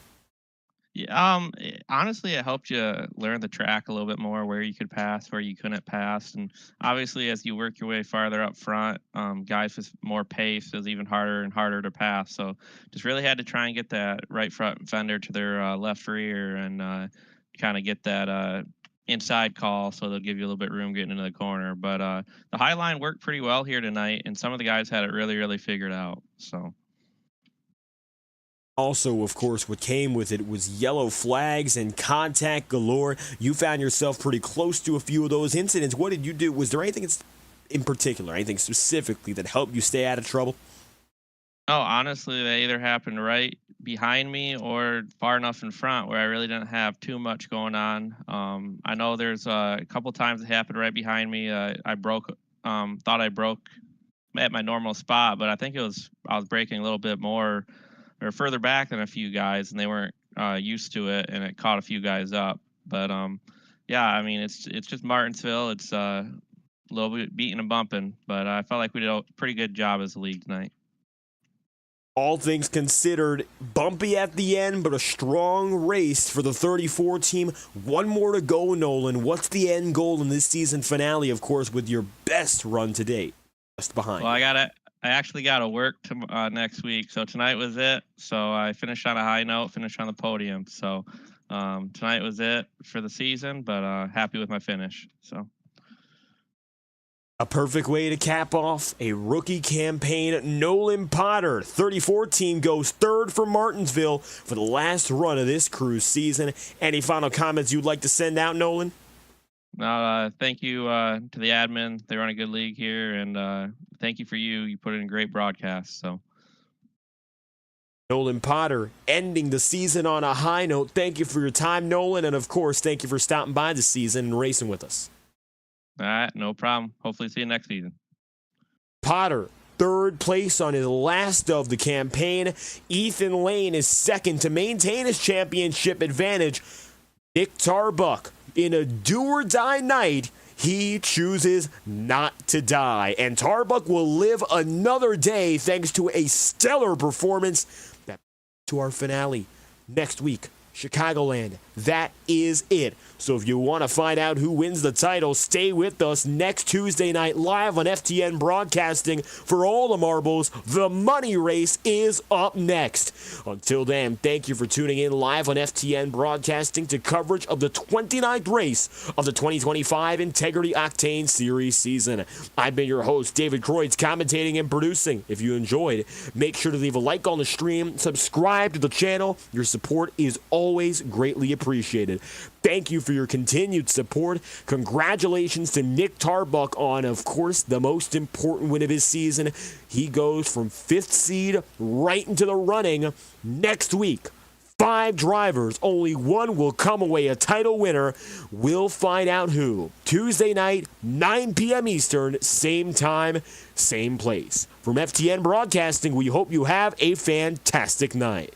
Yeah, honestly, it helped you learn the track a little bit more, where you could pass, where you couldn't pass, and obviously, as you work your way farther up front, guys with more pace, it was even harder and harder to pass. So, just really had to try and get that right front fender to their left rear, and kind of get that inside call, so they'll give you a little bit of room getting into the corner. But the high line worked pretty well here tonight, and some of the guys had it really, really figured out. So. Also, of course, what came with it was yellow flags and contact galore. You found yourself pretty close to a few of those incidents. What did you do? Was there anything in particular, anything specifically that helped you stay out of trouble? Oh, honestly, they either happened right behind me or far enough in front where I really didn't have too much going on. I know there's a couple times it happened right behind me. I thought I broke at my normal spot, but I think I was braking a little bit more or further back than a few guys, and they weren't used to it, and it caught a few guys up. But yeah, I mean, it's just Martinsville. It's a little bit beating and bumping, but I felt like we did a pretty good job as a league tonight. All things considered, bumpy at the end, but a strong race for the 34 team. One more to go, Nolan. What's the end goal in this season finale, of course, with your best run to date? Just behind. Well, I actually got to work next week, so tonight was it. So I finished on a high note, finished on the podium. So tonight was it for the season, but happy with my finish. So a perfect way to cap off a rookie campaign. Nolan Potter, 34 team, goes third for Martinsville for the last run of this cruise season. Any final comments you'd like to send out, Nolan? No, thank you to the admin. They run a good league here, and thank you for you. You put in a great broadcast. So, Nolan Potter ending the season on a high note. Thank you for your time, Nolan, and of course, thank you for stopping by this season and racing with us. All right, no problem. Hopefully, see you next season. Potter, third place on his last of the campaign. Ethan Lane is second to maintain his championship advantage. Nick Tarbuck, in a do-or-die night, he chooses not to die. And Tarbuck will live another day thanks to a stellar performance. That to our finale next week, Chicagoland. That is it. So if you want to find out who wins the title, stay with us next Tuesday night live on FTN Broadcasting for all the marbles. The money race is up next. Until then, thank you for tuning in live on FTN Broadcasting to coverage of the 29th race of the 2025 Integrity OCTANE Series season. I've been your host, David Croyds, commentating and producing. If you enjoyed, make sure to leave a like on the stream, subscribe to the channel. Your support is always greatly appreciated. Thank you for your continued support. Congratulations to Nick Tarbuck on, of course, the most important win of his season. He goes from 5th seed right into the running next week. 5 drivers, only one will come away a title winner. We'll find out who. Tuesday night, 9 p.m. Eastern, same time, same place. From FTN Broadcasting, we hope you have a fantastic night.